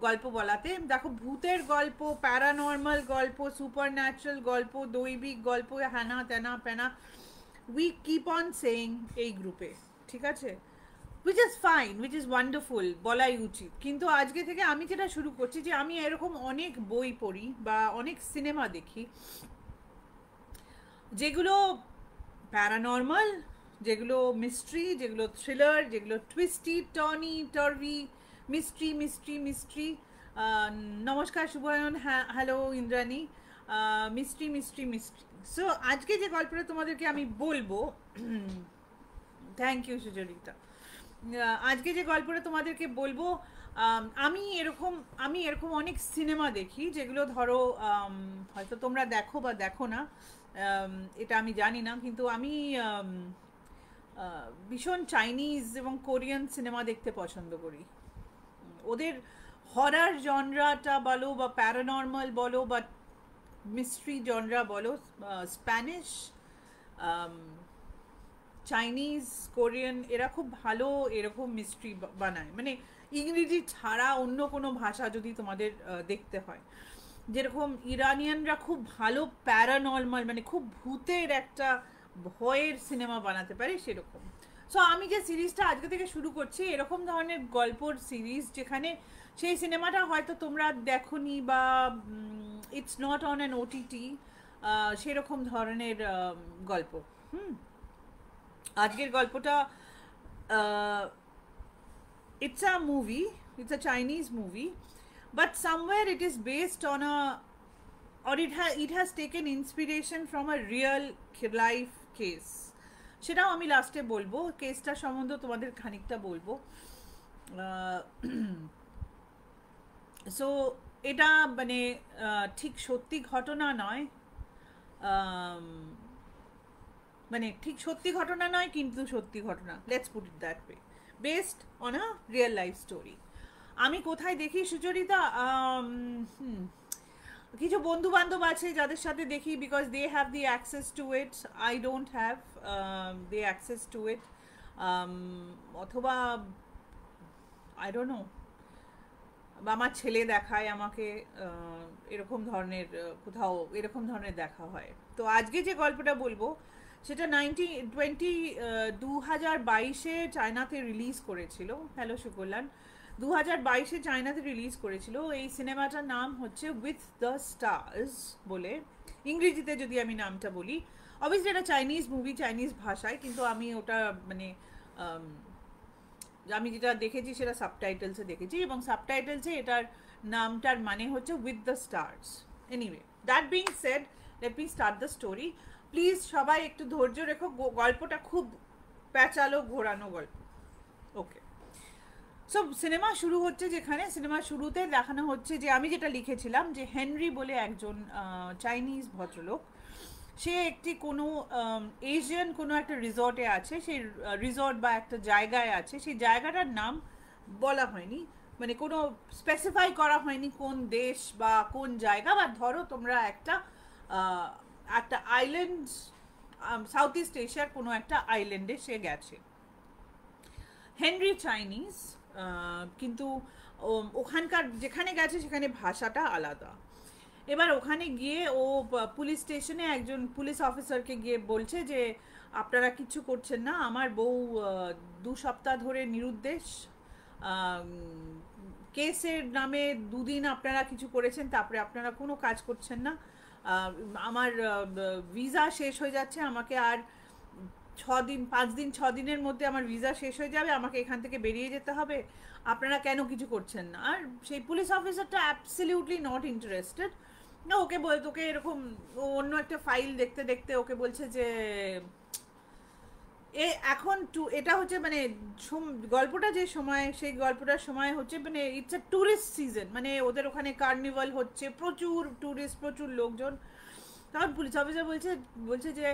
গল্প বলাতে। দেখো, ভূতের গল্প, প্যারানর্মাল গল্প, সুপার ন্যাচারাল গল্প, দৈবিক গল্প, হ্যানা ত্যানা প্যানা, উই কিপ অন সেইং এই গ্রুপে, ঠিক আছে? Which is fine, which is wonderful, বলাই উচিত। কিন্তু আজকে থেকে আমি যেটা শুরু করছি, যে আমি এরকম অনেক বই পড়ি বা অনেক সিনেমা দেখি যেগুলো প্যারানর্মাল, যেগুলো মিস্ট্রি, যেগুলো থ্রিলার, যেগুলো twisty Tourney টার্ভি, mystery mystery mystery. নমস্কার শুভায়ন, হ্যাঁ hello Indrani. Mystery mystery mystery. So আজকে যে গল্পটা তোমাদেরকে আমি বলবো, থ্যাংক ইউ সুচরিতা। আজকে যে গল্পটা তোমাদেরকে বলবো, আমি এরকম অনেক সিনেমা দেখি যেগুলো ধরো হয়তো তোমরা দেখো বা দেখো না, এটা আমি জানি না, কিন্তু আমি ভীষণ চাইনিজ এবং কোরিয়ান সিনেমা দেখতে পছন্দ করি। ওদের হরার জনরাটা বলো বা প্যারানর্মাল বলো বা মিস্ট্রি জনরা বলো, স্প্যানিশ, চাইনিজ, কোরিয়ান, এরা খুব ভালো এরকম মিস্ট্রি বানায়। মানে ইংরেজি ছাড়া অন্য কোনো ভাষা যদি তোমাদের দেখতে হয়, যেরকম ইরানিয়ানরা খুব ভালো প্যারানর্মাল, মানে খুব ভূতের একটা ভয়ের সিনেমা বানাতে পারে, সেরকম। সো আমি যে সিরিজটা আজকে থেকে শুরু করছি, এরকম ধরনের গল্পর সিরিজ, যেখানে সেই সিনেমাটা হয়তো তোমরা দেখোনি বা it's not on an OTT, সেরকম ধরনের গল্প। হুম, আজকের গল্পটা, it's a movie, it's a Chinese movie, but somewhere it is based on a, or it has taken inspiration from a real life case. সেটাও আমি লাস্টে বলবো, কেসটা সম্বন্ধে তোমাদের খানিকটা বলবো। সো এটা মানে ঠিক সত্যি ঘটনা নয়, মানে ঠিক সত্যি ঘটনা নয়, কিন্তু সত্যি ঘটনা, let's put it that way, based on a real life story. আমি কোথায় দেখি সুচরিতা? কিছু বন্ধু বান্ধব আছে যাদের সাথে দেখি, because they have the access to it, I don't have the access to it. অথবা আই ডোন্ট নো, বা আমার ছেলে দেখায় আমাকে, এরকম ধরনের কোথাও এরকম ধরনের দেখা হয়। তো আজকে যে গল্পটা বলবো সেটা 2022-এ চায়নাতে রিলিজ করেছিল। হ্যালো সুকল্যাণ। 2022-এ চায়নাতে রিলিজ করেছিল। এই সিনেমাটার নাম হচ্ছে উইথ দ্য স্টার্স বলে, ইংরেজিতে যদি আমি নামটা বলি। অবভিয়াসলি এটা চাইনিজ মুভি, চাইনিজ ভাষায়, কিন্তু আমি ওটা মানে আমি যেটা দেখেছি সেটা সাবটাইটেলসে দেখেছি, এবং সাবটাইটেলসে এটার নামটার মানে হচ্ছে with the stars. Anyway, that being shed, let me start the story. Please সবাই একটু ধৈর্য রেখো, গল্পটা খুব প্যাচালো ঘোরানো গল্প। ওকে, সো সিনেমা শুরু হচ্ছে, যেখানে সিনেমা শুরুতে দেখানো হচ্ছে যে, আমি যেটা লিখেছিলাম, যে হেনরি বলে একজন চাইনিজ ভদ্রলোক, সে একটি কোনো এশিয়ান কোনো একটা রিসর্টে আছে। সেই রিসর্ট বা একটা জায়গায় আছে, সেই জায়গাটার নাম বলা হয়নি, মানে কোনো স্পেসিফাই করা হয়নি কোন দেশ বা কোন জায়গা, বা ধরো তোমরা একটা একটা আইল্যান্ড, সাউথ ইস্ট এশিয়ার কোনো একটা আইল্যান্ডে সে গেছে। হেনরি চাইনিজ, কিন্তু ওখানকার যেখানে গেছে সেখানে ভাষাটা আলাদা। এবার ওখানে গিয়ে ও পুলিশ স্টেশনে একজন পুলিশ অফিসারকে গিয়ে বলছে যে, আপনারা কিচ্ছু করছেন না, আমার বউ 2 সপ্তাহ ধরে নিরুদ্দেশ, কেসের নামে 2 দিন আপনারা কিছু করেছেন, তারপরে আপনারা কোনো কাজ করছেন না, আমার ভিসা শেষ হয়ে যাচ্ছে, আমাকে আর 6 দিন 5 দিন 6 দিনের মধ্যে আমার ভিসা শেষ হয়ে যাবে, আমাকে এখান থেকে বেরিয়ে যেতে হবে, আপনারা কেন কিছু করছেন না? আর সেই পুলিশ অফিসারটা অ্যাবসলিউটলি নট ইন্টারেস্টেড। না, ওকে তোকে এরকম অন্য একটা ফাইল দেখতে দেখতে ওকে বলছে যে, এখন এটা হচ্ছে মানে গল্পটা যে সময়, সেই গল্পটার সময় হচ্ছে মানে ইটস এ ট্যুরিস্ট সিজন, মানে ওদের ওখানে কার্নিভাল হচ্ছে, প্রচুর ট্যুরিস্ট, প্রচুর লোকজন। তখন পুলিশ অফিসার বলছে যে,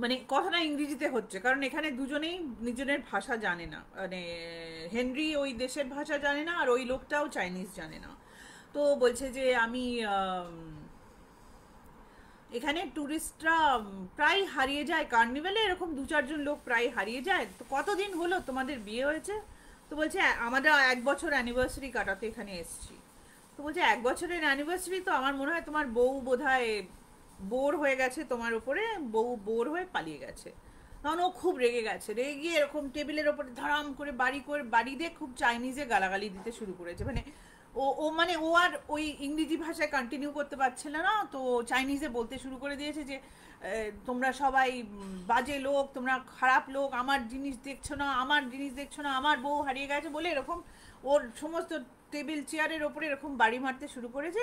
মানে কথাটা ইংরেজিতে হচ্ছে, কারণ এখানে দুজনেই নিজেদের ভাষা জানে না, মানে হেনরি ওই দেশের ভাষা জানে না, আর ওই লোকটাও চাইনিজ জানে না। তো বলছে যে, আমি এখানে ট্যুরিস্টরা প্রায় হারিয়ে যায় কার্নিভেলে, এরকম 2-4 জন লোক প্রায় হারিয়ে যায়, তো কতদিন হলো তোমাদের বিয়ে হয়েছে? তো বলছে আমাদের 1 বছর অ্যানিভার্সারি কাটাতে এখানে এসেছি। তো বলছে 1 বছরের অ্যানিভার্সারি, তো আমার মনে হয় তোমার বউ বোধহয় বোর হয়ে গেছে তোমার উপরে, বউ বোর হয়ে পালিয়ে গেছে। তখন ও খুব রেগে গেছে, রেগে গিয়ে এরকম টেবিলের ওপরে ধরাম করে বাড়ি দিয়ে খুব চাইনিজে গালাগালি দিতে শুরু করেছে। মানে ও আর ওই ইংরেজি ভাষায় কন্টিনিউ করতে পারছিল না, তো চাইনিজে বলতে শুরু করে দিয়েছে যে তোমরা সবাই বাজে লোক, তোমরা খারাপ লোক, আমার জিনিস দেখছো না, আমার বউ হারিয়ে গেছে বলে এরকম ওর সমস্ত টেবিল চেয়ারের ওপরে এরকম বাড়ি মারতে শুরু করেছে।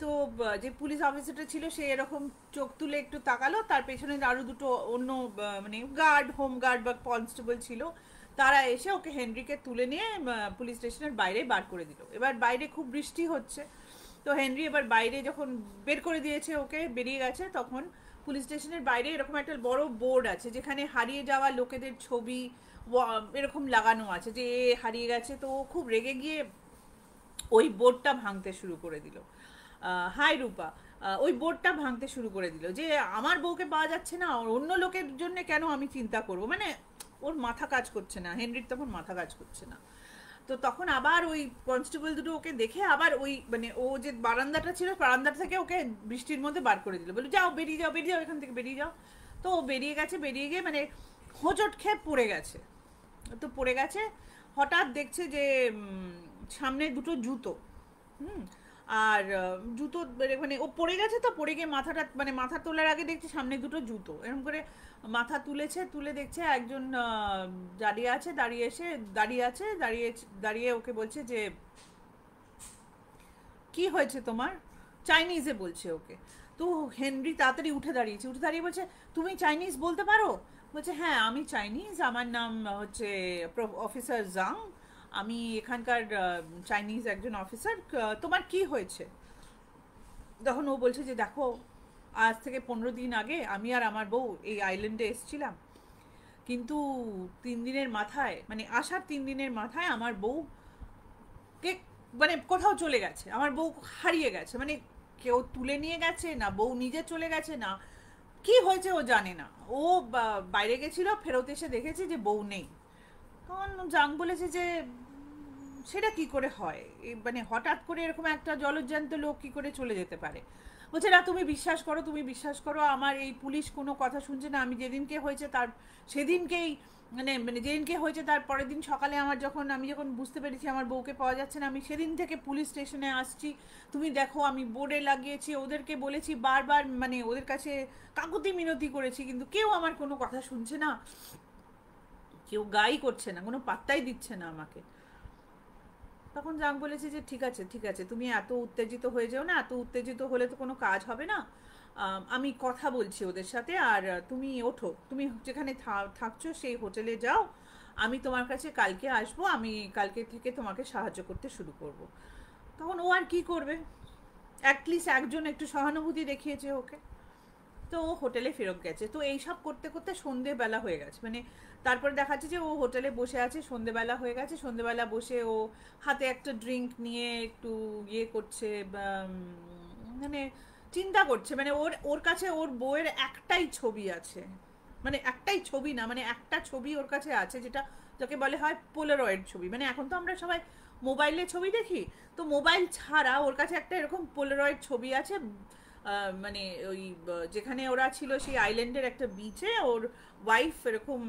তো যে পুলিশ অফিসারটা ছিল সে এরকম চোখ তুলে একটু তাকালো, তার পেছনে আরো দুটো অন্য মানে গার্ড, হোম গার্ড বা কনস্টেবল ছিল, তারা এসে ওকে হেনরিকে তুলে নিয়ে পুলিশ স্টেশনের বাইরে বার করে দিল। এবার বাইরে খুব বৃষ্টি হচ্ছে, তো হেনরি এবার বাইরে যখন বের করে দিয়েছে ওকে, বেরিয়ে গেছে, তখন পুলিশ স্টেশনের বাইরে এরকম একটা বড় বোর্ড আছে যেখানে হারিয়ে যাওয়া লোকেদের ছবি এরকম লাগানো আছে যে এ হারিয়ে গেছে। তো ও খুব রেগে গিয়ে ওই বোর্ডটা ভাঙতে শুরু করে দিল। হাই রূপা, ওই বোর্ডটা ভাঙতে শুরু করে দিল যে আমার বউকে পাওয়া যাচ্ছে না, অন্য লোকের জন্য কেন আমি চিন্তা করব, মানে ওর মাথা কাজ করছে না, হেনরির তখন মাথা কাজ করছে না। তো তখন আবার ওই কনস্টেবল দুটো ওকে দেখে আবার ওই মানে ও যে বারান্দাটা ছিল, বারান্দা থেকে ওকে বৃষ্টির মধ্যে বার করে দিল, বলে যাও বেরিয়ে যাও এখান থেকে বেরিয়ে যাও। তো ও বেরিয়ে গেছে, বেরিয়ে গিয়ে মানে হোঁচট খেয়ে পড়ে গেছে। তো পড়ে গেছে, হঠাৎ দেখছে যে সামনে দুটো জুতো, আর জুতো মানে ও পড়ে গেছে, তো পড়ে গিয়ে মাথাটা মানে মাথা তোলার আগে দেখছে সামনে দুটো জুতো, এরকম করে মাথা তুলেছে, তুলে দেখছে একজন দাঁড়িয়ে ওকে বলছে যে কি হয়েছে তোমার, চাইনিজে বলছে ওকে। তো হেনরি তাড়াতাড়ি উঠে দাঁড়িয়ে বলছে তুমি চাইনিজ বলতে পারো? বলছে হ্যাঁ আমি চাইনিজ, আমার নাম হচ্ছে অফিসার জাং, আমি এখানকার চাইনিজ একজন অফিসার, তোমার কি হয়েছে? তখন ও বলছে যে দেখো, আজ থেকে 15 দিন আগে আমি আর আমার বউ এই আইল্যান্ডে এসেছিলাম, কিন্তু 3 দিনের মাথায় মানে আসার 3 দিনের মাথায় আমার বউ কে মানে কোথাও চলে গেছে, আমার বউ হারিয়ে গেছে, মানে কেউ তুলে নিয়ে গেছে না বউ নিজে চলে গেছে, না কি হয়েছে ও জানে না, ও বাইরে গেছিল, ফেরত এসে দেখেছে যে বউ নেই। তখন জাং বলেছে যে সেটা কি করে হয়, মানে হঠাৎ করে এরকম একটা জলজ্যান্ত লোক কি করে চলে যেতে পারে? বলছে না তুমি বিশ্বাস করো আমার এই পুলিশ কোনো কথা শুনছে না, আমি যেদিনকে হয়েছে তার সেদিনকেই মানে মানে যেদিনকে হয়েছে তার পরের দিন সকালে আমি যখন বুঝতে পেরেছি আমার বউকে পাওয়া যাচ্ছে না, আমি সেদিন থেকে পুলিশ স্টেশনে আসছি, তুমি দেখো আমি বোর্ডে লাগিয়েছি, ওদেরকে বলেছি বারবার, মানে ওদের কাছে কাকুতি মিনতি করেছি, কিন্তু কেউ আমার কোনো কথা শুনছে না, কেউ গাই করছে না, কোনো পাত্তাই দিচ্ছে না আমাকে। তখন জাং বলেছে যে ঠিক আছে তুমি এত উত্তেজিত হয়ে যাও না, এত উত্তেজিত হলে তো কোনো কাজ হবে না, আমি কথা বলছি ওদের সাথে, আর তুমি ওঠো, তুমি যেখানে থাকছো সেই হোটেলে যাও, আমি তোমার কাছে কালকে আসবো, আমি কালকে থেকে তোমাকে সাহায্য করতে শুরু করব। তখন ও আর কি করবে, অ্যাটলিস্ট একজন একটু সহানুভূতি দেখিয়েছে ওকে, তো ও হোটেলে ফেরত গেছে। তো এইসব করতে করতে সন্ধেবেলা হয়ে গেছে, মানে তারপরে দেখাচ্ছে যে ও হোটেলে বসে আছে, সন্ধেবেলা হয়ে গেছে, সন্ধেবেলা বসে ও হাতে একটা ড্রিঙ্ক নিয়ে একটু ইয়ে করছে, মানে চিন্তা করছে, মানে ওর ওর কাছে ওর বউয়ের একটাই ছবি আছে, মানে একটাই ছবি না, মানে একটা ছবি ওর কাছে আছে যেটা যাকে বলে হয় পোলারয়েড ছবি, মানে এখন তো আমরা সবাই মোবাইলে ছবি দেখি, তো মোবাইল ছাড়া ওর কাছে একটা এরকম পোলারয়েড ছবি আছে, মানে ওই যেখানে ওরা ছিল সেই আইল্যান্ডের একটা বিচে ওর ওয়াইফ এরকম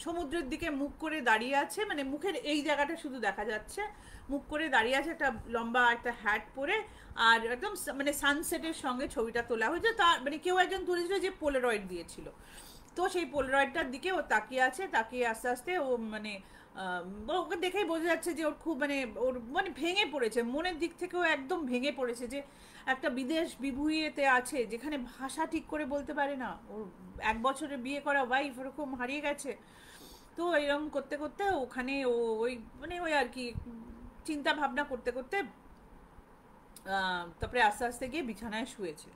সমুদ্রের দিকে মুখ করে দাঁড়িয়ে আছে, মানে মুখের এই জায়গাটা শুধু দেখা যাচ্ছে, মুখ করে দাঁড়িয়ে আছে, একটা লম্বা একটা হ্যাট পরে, আর একদম মানে সানসেটের সঙ্গে ছবিটা তোলা হয়েছে, তার মানে কেউ একজন তুলেছিল যে পোলারয়েড দিয়েছিল, তো সেই পোলারয়েডটার দিকে ও তাকিয়ে আছে, তাকিয়ে আস্তে আস্তে ও মানে ওকে দেখেই বোঝা যাচ্ছে যে ওর খুব মানে ওর মানে ভেঙে পড়েছে, মনের দিক থেকেও একদম ভেঙে পড়েছে, যে একটা বিদেশ বিভুঁইয়েতে আছে যেখানে ভাষা ঠিক করে বলতে পারে না, ওর 1 বছরে বিয়ে করা ওয়াইফ ওরকম হারিয়ে গেছে। তো এরকম করতে করতে ওখানে ও ওই মানে ওই আর কি চিন্তা ভাবনা করতে করতে তারপরে আস্তে আস্তে গিয়ে বিছানায় শুয়েছে,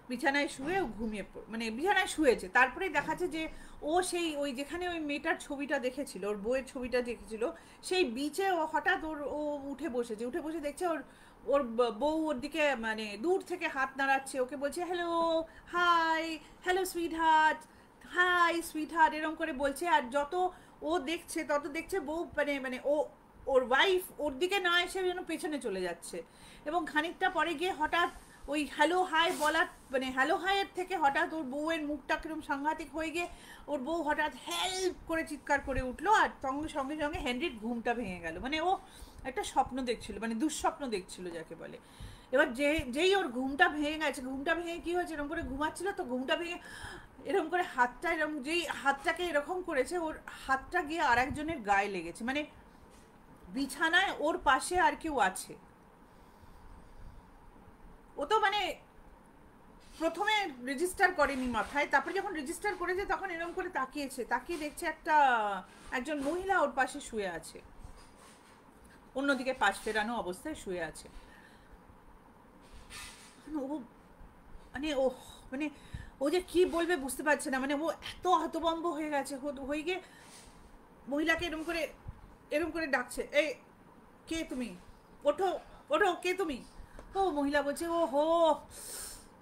বিছানায় শুয়ে ও ঘুমিয়ে মানে বিছানায় শুয়েছে, তারপরেই দেখাচ্ছে যে ও সেই ওই যেখানে ওই মেয়েটার ছবিটা দেখেছিল, ওর বউয়ের ছবিটা দেখেছিল, সেই বিচে ও হঠাৎ ও উঠে বসেছে, উঠে বসে দেখছে ওর ওর বউ ওর দিকে মানে দূর থেকে হাত নাড়াচ্ছে, ওকে বলছে hello, hi, hello sweetheart, hi sweetheart, এরকম করে বলছে, আর যত ও দেখছে, তত দেখছে বউ মানে মানে ও ওর ওয়াইফ ওর দিকে না এসে যেন পেছনে চলে যাচ্ছে, এবং খানিকটা পরে গিয়ে হঠাৎ ওই হ্যালো হাই বলার মানে হ্যালো হাইয়ের থেকে হঠাৎ ওর বউয়ের মুখটা কিরকম সাংঘাতিক হয়ে গিয়ে ওর বউ হঠাৎ হেল্প করে চিৎকার করে উঠলো, আর সঙ্গে সঙ্গে সঙ্গে হেনরির ঘুমটা ভেঙে গেল। মানে ও একটা স্বপ্ন দেখছিল, মানে দুঃস্বপ্ন দেখছিল যাকে বলে। এবার যেই ওর ঘুমটা ভেঙে গেছে, ঘুমটা ভেঙে কী হয়েছে, এরকম করে ঘুমাচ্ছিল তো ঘুমটা ভেঙে এরকম করে হাতটা এরকম, যেই হাতটাকে এরকম করেছে ওর হাতটা গিয়ে আর একজনের গায়ে লেগেছে, মানে বিছানায় ওর পাশে আর কেউ আছে। ও তো মানে প্রথমে রেজিস্টার করেনি মাথায়, তারপরে যখন রেজিস্টার করেছে তখন এরকম করে তাকিয়েছে, তাকিয়ে দেখছে একজন মহিলা ওর পাশে শুয়ে আছে, অন্যদিকে পাশ ফেরানো অবস্থায় শুয়ে আছে। ও মানে ও মানে ও যে কি বলবে বুঝতে পারছে না, মানে ও এত হতভম্ব হয়ে গেছে, হয়ে গিয়ে মহিলাকে এরম করে ডাকছে, এই কে তুমি, ওঠো ওঠো, কে তুমি? ও মহিলা বলছে, ও হো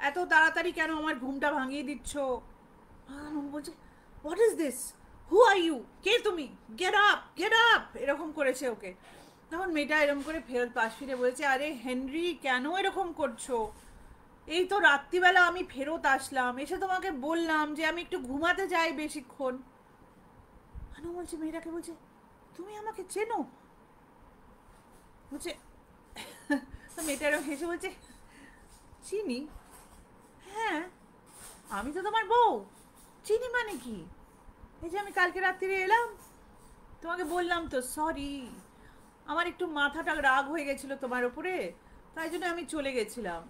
এত তাড়াতাড়ি কেন আমার ঘুমটা ভাঙিয়ে দিচ্ছ? বলছে, what is this, who are you, কে তুমি, গেট আপ এরকম করেছে ওকে। তখন মেয়েটা এরকম করে ফেরত পাশ ফিরে বলেছে, আরে হেনরি কেন এরকম করছো, এই তো রাত্রিবেলা আমি ফেরত আসলাম, এসে তোমাকে বললাম যে আমি একটু ঘুমাতে যাই বেশিক্ষণ। বলছে, মেয়েটাকে বলছে, তুমি আমাকে চেনো? বলছে, তো মেয়েটা এরকম হেসে বলছে, চিনি, হ্যাঁ আমি তো তোমার বউ। চিনি মানে কি, এই যে আমি কালকে রাত্রিরে এলাম, তোমাকে বললাম তো সরি, আমার একটু মাথাটা রাগ হয়ে গেছিল তোমার উপরে, তাই জন্য আমি চলে গেছিলাম।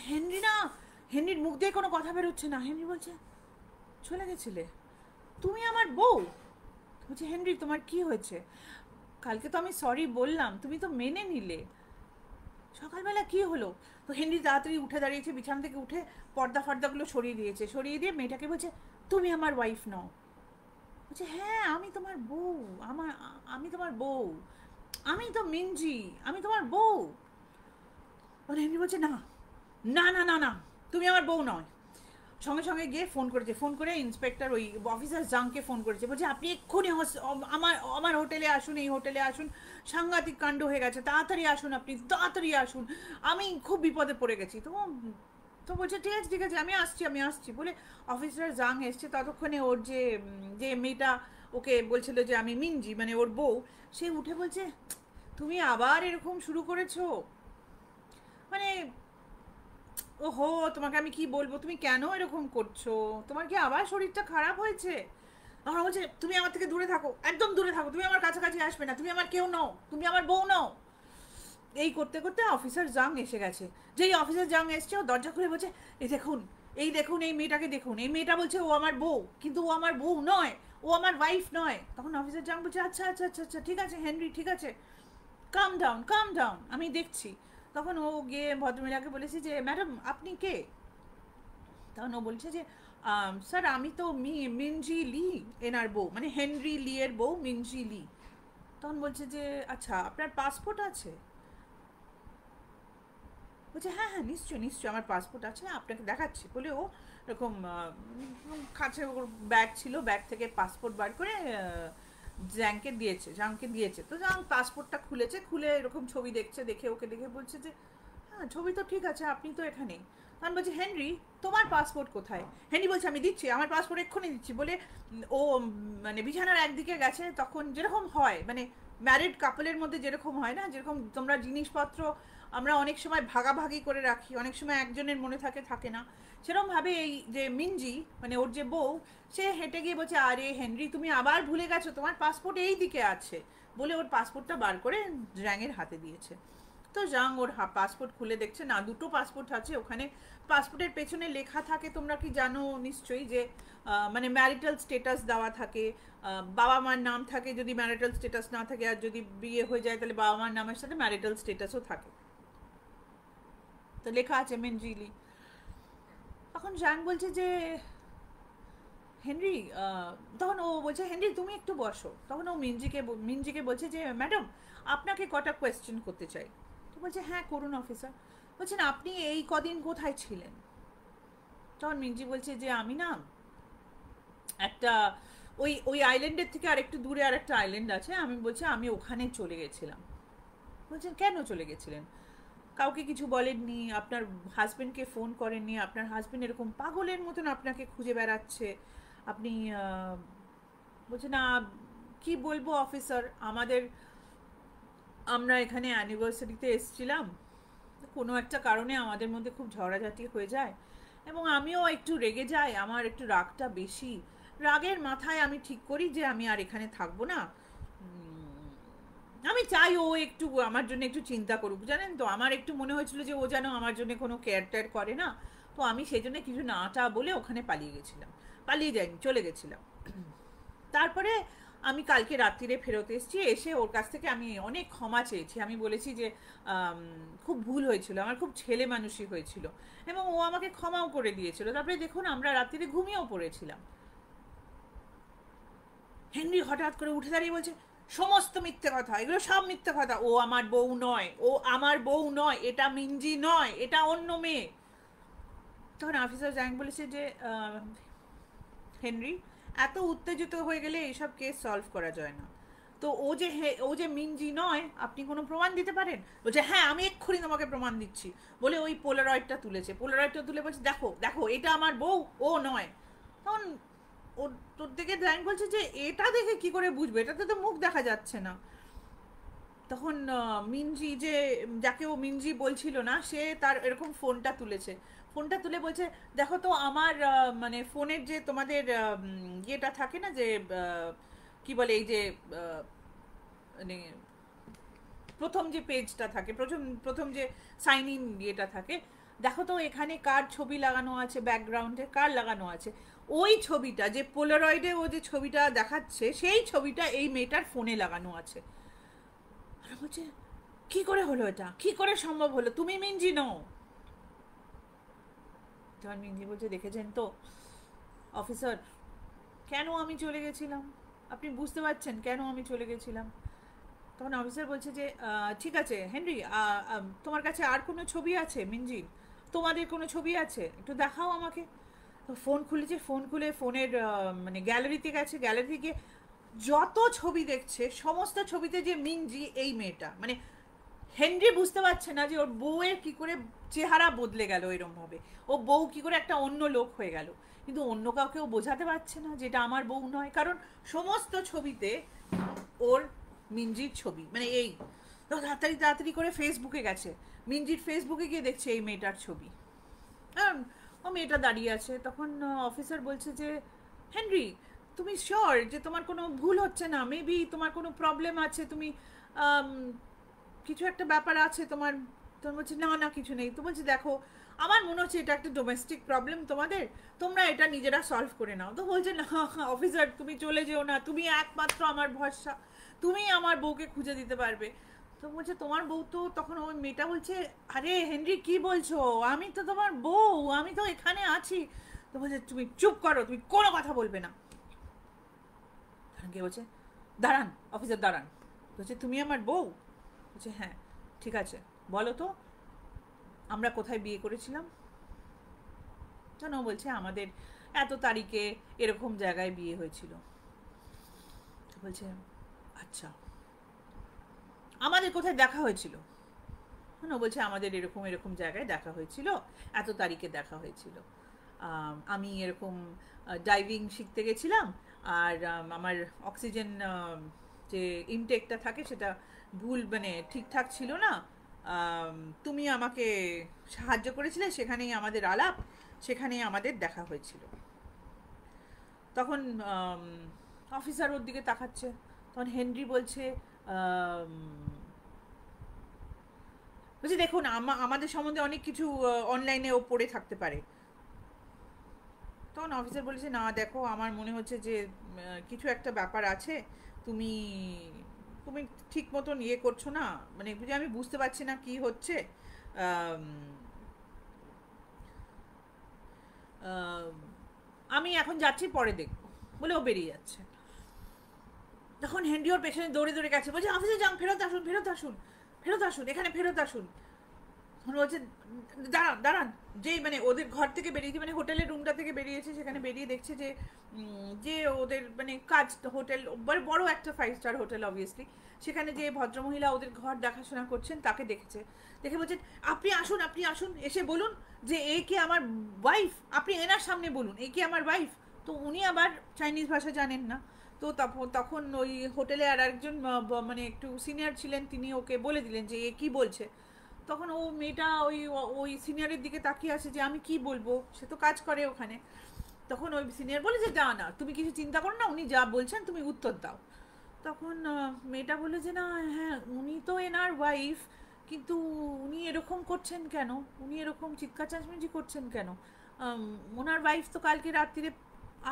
হেনরি না, হেনরির মুখ দিয়ে কোনো কথা বেরোচ্ছে না। হেনরি বলছে, চলে গেছিলে, তুমি আমার বউ? বলছে, হেনরি তোমার কি হয়েছে, কালকে তো আমি সরি বললাম, তুমি তো মেনে নিলে, সকালবেলা কি হলো? তো হেনরি তাড়াতাড়ি উঠে দাঁড়িয়েছে, বিছানা থেকে উঠে পর্দা ফর্দাগুলো সরিয়ে দিয়েছে, সরিয়ে দিয়ে মেয়েটাকে বলছে, তুমি আমার ওয়াইফ নও? বলছে, হ্যাঁ আমি তোমার বউ, আমি তোমার বউ, আমি তো মিনজি, আমি তোমার বউ। বলে হেনরি বলছে, না না না না না, তুমি আমার বউ নয়। সঙ্গে সঙ্গে গিয়ে ফোন করেছে, ফোন করে ইন্সপেক্টর ওই অফিসার জাংকে ফোন করেছে, বলছে আপনি এক্ষুনি আমার আমার হোটেলে আসুন, এই হোটেলে আসুন, সাংঘাতিক কাণ্ড হয়ে গেছে, তাড়াতাড়ি আসুন, আপনি তাড়াতাড়ি আসুন, আমি খুব বিপদে পড়ে গেছি। তো তো বলছে, ঠিক আছে আমি আসছি বলে অফিসার জাং এসছে। ততক্ষণে ওর যে মেয়েটা ওকে বলছিল যে আমি মিনজি, মানে ওর বউ, সে উঠে বলছে, তুমি আবার এরকম শুরু করেছো, মানে ওহো তোমাকে আমি কি বলবো, তুমি কেন এরকম করছো, তোমার কি আবার শরীরটা খারাপ হয়েছে? আমার বলছে, তুমি আমার থেকে দূরে থাকো, একদম দূরে থাকো, তুমি আমার কাছাকাছি আসবে না, তুমি আমার কেউ নও, তুমি আমার বউ নও। এই করতে করতে অফিসার জাং এসে গেছে। যেই অফিসার জাং এসছে ও দরজা খুলে বলছে, এই দেখুন এই মেয়েটাকে দেখুন, এই মেয়েটা বলছে ও আমার বউ, কিন্তু ও আমার বউ নয়, ও আমার ওয়াইফ নয়। তখন অফিসার জাং বলছে, আচ্ছা আচ্ছা আচ্ছা আচ্ছা ঠিক আছে হেনরি, ঠিক আছে, কাম ডাউন, আমি দেখছি। তখন ও গিয়ে ভদ্রমহিলাকে বলেছে যে, ম্যাডাম আপনি কে? তখন ও বলছে যে, স্যার আমি তো মিনজি লি, এনার বউ, মানে হেনরি লি এর বউ মিনজি লি। তখন বলছে যে, আচ্ছা আপনার পাসপোর্ট আছে? বলছে, হ্যাঁ হ্যাঁ নিশ্চয়ই নিশ্চয়ই আমার পাসপোর্ট আছে, আপনাকে দেখাচ্ছি বলে ও এরকম কাছে ওর ব্যাগ ছিল, ব্যাগ থেকে পাসপোর্ট বার করে জাংকে দিয়েছে। তো জাং পাসপোর্টটা খুলেছে, খুলে এরকম ছবি দেখছে, দেখে ওকে দেখে বলছে যে, হ্যাঁ ছবি তো ঠিক আছে, আপনি তো এখানেই। তখন বলছে, হেনরি তোমার পাসপোর্ট কোথায়? হেনরি বলছে, আমি দিচ্ছি, আমার পাসপোর্ট এক্ষুনি দিচ্ছি বলে ও মানে বিছানার একদিকে গেছে। তখন যেরকম হয় মানে ম্যারিড কাপলের মধ্যে যেরকম হয় না, যেরকম তোমরা জিনিসপত্র আমরা অনেক সময় ভাগাভাগি করে রাখি, অনেক সময় একজনের মনে থাকে থাকে না, সেরকমভাবে এই যে মিনজি মানে ওর যে বউ, সে হেঁটে গিয়ে বলছে, আরে হেনরি তুমি আবার ভুলে গেছো, তোমার পাসপোর্ট এই দিকে আছে বলে ওর পাসপোর্টটা বার করে জাংয়ের হাতে দিয়েছে। তো জাং ওর পাসপোর্ট খুলে দেখছে, না দুটো পাসপোর্ট আছে ওখানে। পাসপোর্টের পেছনে লেখা থাকে, তোমরা কি জানো নিশ্চয়ই, যে মানে ম্যারিটাল স্টেটাস দেওয়া থাকে, বাবা মার নাম থাকে যদি ম্যারিটাল স্টেটাস না থাকে, আর যদি বিয়ে হয়ে যায় তাহলে বাবা মার নামের সাথে ম্যারিটাল স্টেটাসও থাকে, তো লেখা আছে মেনজিলি। তখন জাং বলছে যে, হেনরি তখন ও বলছে, হেনরি তুমি একটু বসো। তখন ও মিনজিকে বলছে যে, ম্যাডাম আপনাকে কটা কোয়েশ্চেন করতে চাই। তো বলছে, হ্যাঁ করুন অফিসার। বলছেন, আপনি এই কদিন কোথায় ছিলেন? তখন মিনজি বলছে যে, আমি না একটা ওই ওই আইল্যান্ডের থেকে আরেকটু দূরে আরেকটা আইল্যান্ড আছে, আমি বলছি আমি ওখানে চলে গেছিলাম। বলছেন কেন চলে গেছিলেন? কাউকে কিছু বলেননি, আপনার হাজবেন্ডকে ফোন করেননি, আপনার হাজবেন্ড এরকম পাগলের মতন আপনাকে খুঁজে বেড়াচ্ছে, আপনি বলছে না কি বলবো অফিসার, আমরা এখানে অ্যানিভার্সারিতে এসেছিলাম, কোনো একটা কারণে আমাদের মধ্যে খুব ঝগড়াঝাটি হয়ে যায় এবং আমিও একটু রেগে যাই, আমার একটু রাগটা বেশি, রাগের মাথায় আমি ঠিক করি যে আমি আর এখানে থাকবো না, আমি চাই ও একটু আমার জন্য একটু চিন্তা করুক, জানেন তো আমার একটু মনে হয়েছিল যে ও যেন আমার জন্য কোনো কেয়ার টেয়ার করে না, তো আমি সেই জন্য কিছু নাটা বলে ওখানে পালিয়ে গেছিলাম, পালিয়ে যাইনি চলে গেছিলাম। তারপরে আমি কালকে রাত্রিরে ফেরত এসেছি, এসে ওর কাছ থেকে আমি অনেক ক্ষমা চেয়েছি, আমি বলেছি যে খুব ভুল হয়েছিল, আমার খুব ছেলে মানুষই হয়েছিল, এবং ও আমাকে ক্ষমাও করে দিয়েছিল। তারপরে দেখুন আমরা রাত্রিরে ঘুমিয়েও পড়েছিলাম। হেনরি হঠাৎ করে উঠে দাঁড়িয়ে বলছে সমস্ত মিথ্যে কথা, এগুলো সব মিথ্যে কথা, ও আমার বউ নয়, ও আমার বউ নয়, এটা মিঞ্জি নয়, এটা অন্য মেয়ে। তখন অফিসার জ্যাং বলেছে যে হেনরি, এত উত্তেজিত হয়ে গেলে এইসব কেস সলভ করা যায় না, তো ও যে মিঞ্জি নয়, আপনি কোনো প্রমাণ দিতে পারেন? বলছে হ্যাঁ আমি এক্ষুনি তোমাকে প্রমাণ দিচ্ছি, বলে ওই পোলারয়েডটা তুলেছে, পোলারয়েডটা তুলে বলছে দেখো দেখো এটা আমার বউ, ও নয়। তখন ওর তোর থেকে জ্যাং বলছে যে এটা দেখে কি করে বুঝবে, এটাতে তো মুখ দেখা যাচ্ছে না। তখন মিনজি যাকে ও মিনজি বলছিল না, সে তার এরকম ফোনটা তুলেছে, ফোনটা তুলে বলছে দেখো তো আমার মানে ফোনের যে তোমাদের ইয়েটা থাকে না, যে কি বলে এই যে মানে প্রথম যে পেজটা থাকে, প্রথম প্রথম যে সাইন ইন ইয়েটা থাকে, দেখো তো এখানে কার ছবি লাগানো আছে, ব্যাকগ্রাউন্ডে কার লাগানো আছে, ওই ছবিটা যে পোলারয়েডে ও যে ছবিটা দেখাচ্ছে সেই ছবিটা এই মেয়েটার ফোনে লাগানো আছে। আর বলছে কি করে হলো, এটা কি করে সম্ভব হলো, তুমি মিঞ্জি নও? তখন মিঞ্জি বলছে দেখেছেন তো অফিসার, কেন আমি চলে গেছিলাম, আপনি বুঝতে পারছেন কেন আমি চলে গেছিলাম? তখন অফিসার বলছে যে ঠিক আছে হেনরি, তোমার কাছে আর কোনো ছবি আছে মিঞ্জির, তোমাদের কোনো ছবি আছে, একটু দেখাও আমাকে। তো ফোন খুলেছে, ফোন খুলে ফোনের মানে গ্যালারিতে গেছে, গ্যালারি গিয়ে যত ছবি দেখছে সমস্ত ছবিতে যে মিঞ্জি এই মেয়েটা, মানে হেনরি বুঝতে পারছে না যে ওর বউয়ের কি করে চেহারা বদলে গেল এরম ভাবে, ও বউ কি করে একটা অন্য লোক হয়ে গেল, কিন্তু অন্য কাউকেও বোঝাতে পারছে না যেটা আমার বউ নয়, কারণ সমস্ত ছবিতে ওর মিঞ্জির ছবি, মানে এই। তো তাড়াতাড়ি তাড়াতাড়ি করে ফেসবুকে গেছে, মিঞ্জির ফেসবুকে গিয়ে দেখছে এই মেয়েটার ছবি, ও মেয়েটা দাঁড়িয়ে আছে। তখন অফিসার বলছে যে হেনরি, তুমি শিওর যে তোমার কোনো ভুল হচ্ছে না, মেবি তোমার কোনো প্রবলেম আছে, তুমি কিছু একটা ব্যাপার আছে তোমার? তোমার বলছে না না কিছু নেই। তো বলছে দেখো আমার মনে হচ্ছে এটা একটা ডোমেস্টিক প্রবলেম তোমাদের, তোমরা এটা নিজেরা সলভ করে নাও। তো বলছে না অফিসার তুমি চলে যেও না, তুমি একমাত্র আমার ভরসা, তুমি আমার বউকে খুঁজে দিতে পারবে। তো বলছে তোমার বউ তো, তখন ওই মেয়েটা বলছে আরে হেনরি কি বলছো, আমি তো তোমার বউ, আমি তো এখানে আছি। তো বলছে তুমি চুপ করো, তুমি কোনো কথা বলবে না। কে বলছে দাঁড়ান অফিসার দাঁড়ান, বলছে তুমি আমার বউ? বলছে হ্যাঁ। ঠিক আছে বলো তো আমরা কোথায় বিয়ে করেছিলাম? কেন? বলছে আমাদের এত তারিখে এরকম জায়গায় বিয়ে হয়েছিল। বলছে আচ্ছা আমাদের কোথায় দেখা হয়েছিল? কেন? বলছে আমাদের এরকম এরকম জায়গায় দেখা হয়েছিল, এত তারিখে দেখা হয়েছিল, আমি এরকম ডাইভিং শিখতে গেছিলাম, আর আমার অক্সিজেন যে ইনটেকটা থাকে সেটা ভুল মানে ঠিকঠাক ছিল না, তুমি আমাকে সাহায্য করেছিলে, সেখানেই আমাদের আলাপ, সেখানেই আমাদের দেখা হয়েছিল। তখন অফিসার ওর দিকে তাকাচ্ছে। তখন হেনরি বলছে বলছি দেখুন আমাদের সম্বন্ধে অনেক কিছু অনলাইনে ও পড়ে থাকতে পারে। তখন অফিসার বলেছে না দেখো আমার মনে হচ্ছে যে কিছু একটা ব্যাপার আছে, তুমি তুমি ঠিক মতন ইয়ে করছো না, মানে আমি বুঝতে পারছি না কি হচ্ছে। আম, আম, আমি এখন যাচ্ছি, পরে দেখবো, বলে ও বেরিয়ে যাচ্ছে। তখন হেনরি ওর পেছনে দৌড়ে দৌড়ে গেছে, বলছে অফিসে যান, ফেরত আসুন ফেরত আসুন ফেরত আসুন, এখানে ফেরত আসুন। মনে বলছে দাঁড়ান দাঁড়ান, যেই মানে ওদের ঘর থেকে বেরিয়েছে, মানে হোটেলের রুমটা থেকে বেরিয়েছে, সেখানে বেরিয়ে দেখছে যে যে ওদের মানে কাজ হোটেল, বড় একটা 5 স্টার হোটেল অবভিয়াসলি, সেখানে যে ভদ্রমহিলা ওদের ঘর দেখাশোনা করছেন তাকে দেখেছে। দেখে বলছেন আপনি আসুন, আপনি আসুন, এসে বলুন যে এ কি আমার ওয়াইফ, আপনি এনার সামনে বলুন এ কি আমার ওয়াইফ। তো উনি আবার চাইনিজ ভাষা জানেন না, তো তখন ওই হোটেলে আর একজন মানে একটু সিনিয়র ছিলেন, তিনি ওকে বলে দিলেন যে এ কি বলছে। তখন ও মেয়েটা ওই ওই সিনিয়রের দিকে তাকিয়ে আছে যে আমি কি বলবো, সে তো কাজ করে ওখানে। তখন ওই সিনিয়র বলে যে না না, তুমি কিছু চিন্তা করো না, উনি যা বলছেন তুমি উত্তর দাও। তখন মেয়েটা বলে যে না হ্যাঁ উনি তো এনার ওয়াইফ, কিন্তু উনি এরকম করছেন কেন, উনি এরকম চিৎকার চেঁচামেচি করছেন কেন, ওনার ওয়াইফ তো কালকে রাত্রিরে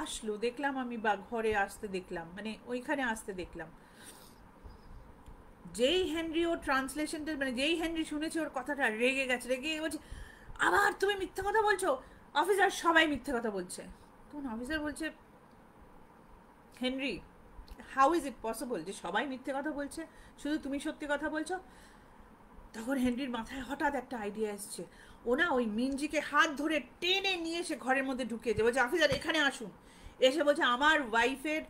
আসলো, দেখলাম আমি, বা ঘরে আসতে দেখলাম, মানে ওইখানে আসতে দেখলাম। যেই হেনরি ওর ট্রান্সলেশনটা, মানে যেই হেনরি শুনেছে ওর কথাটা, রেগে গেছে, রেগে বলছে আবার তুমি মিথ্যে কথা বলছো, অফিসার সবাই মিথ্যে কথা বলছে। তখন অফিসার বলছে Henry, how is it possible যে সবাই মিথ্যে কথা বলছে, শুধু তুমি সত্যি কথা বলছো। তখন হেনরির মাথায় হঠাৎ একটা আইডিয়া এসছে, ও না ওই মিনজিকে হাত ধরে টেনে নিয়ে এসে ঘরের মধ্যে ঢুকিয়েছে, বলছে অফিসার এখানে আসুন। এসে বলছে আমার ওয়াইফের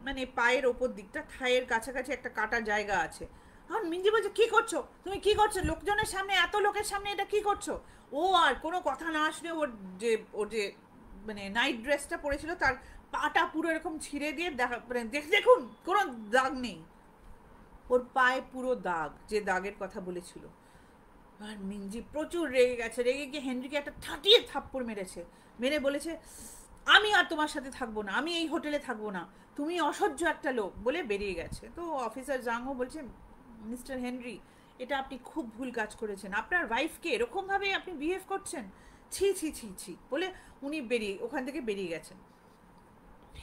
মানে পায়ের ওপর দিকটা থায়ের কাছাকাছি একটা কাটা জায়গা আছে। এখন মিনজি বলছে কি করছো তুমি, কি করছো লোকজনের সামনে, এত লোকের সামনে এটা কি করছো। ও আর কোনো কথা না শুনে ওর যে মানে নাইট ড্রেসটা পরেছিল তার পাটা পুরো এরকম ছিঁড়ে দিয়ে দেখা, মানে দেখুন কোনো দাগ নেই, ওর পায়ে পুরো দাগ, যে দাগের কথা বলেছিল। আর মিনজি প্রচুর রেগে গেছে, রেগে গিয়ে হেনরিকে একটা ঠাটিয়ে থাপ্পড় মেরেছে, মেরে বলেছে আমি আর তোমার সাথে থাকবো না, আমি এই হোটেলে থাকবো না, তুমি অসহ্য একটা লোক, বলে বেরিয়ে গেছে। তো অফিসার জাংও বলছে মিস্টার হেনরি, এটা আপনি খুব ভুল কাজ করেছেন, আপনার ওয়াইফকে এরকমভাবে আপনি বিহেভ করছেন, ছি ছি ছি ছি, বলে উনি ওখান থেকে বেরিয়ে গেছেন।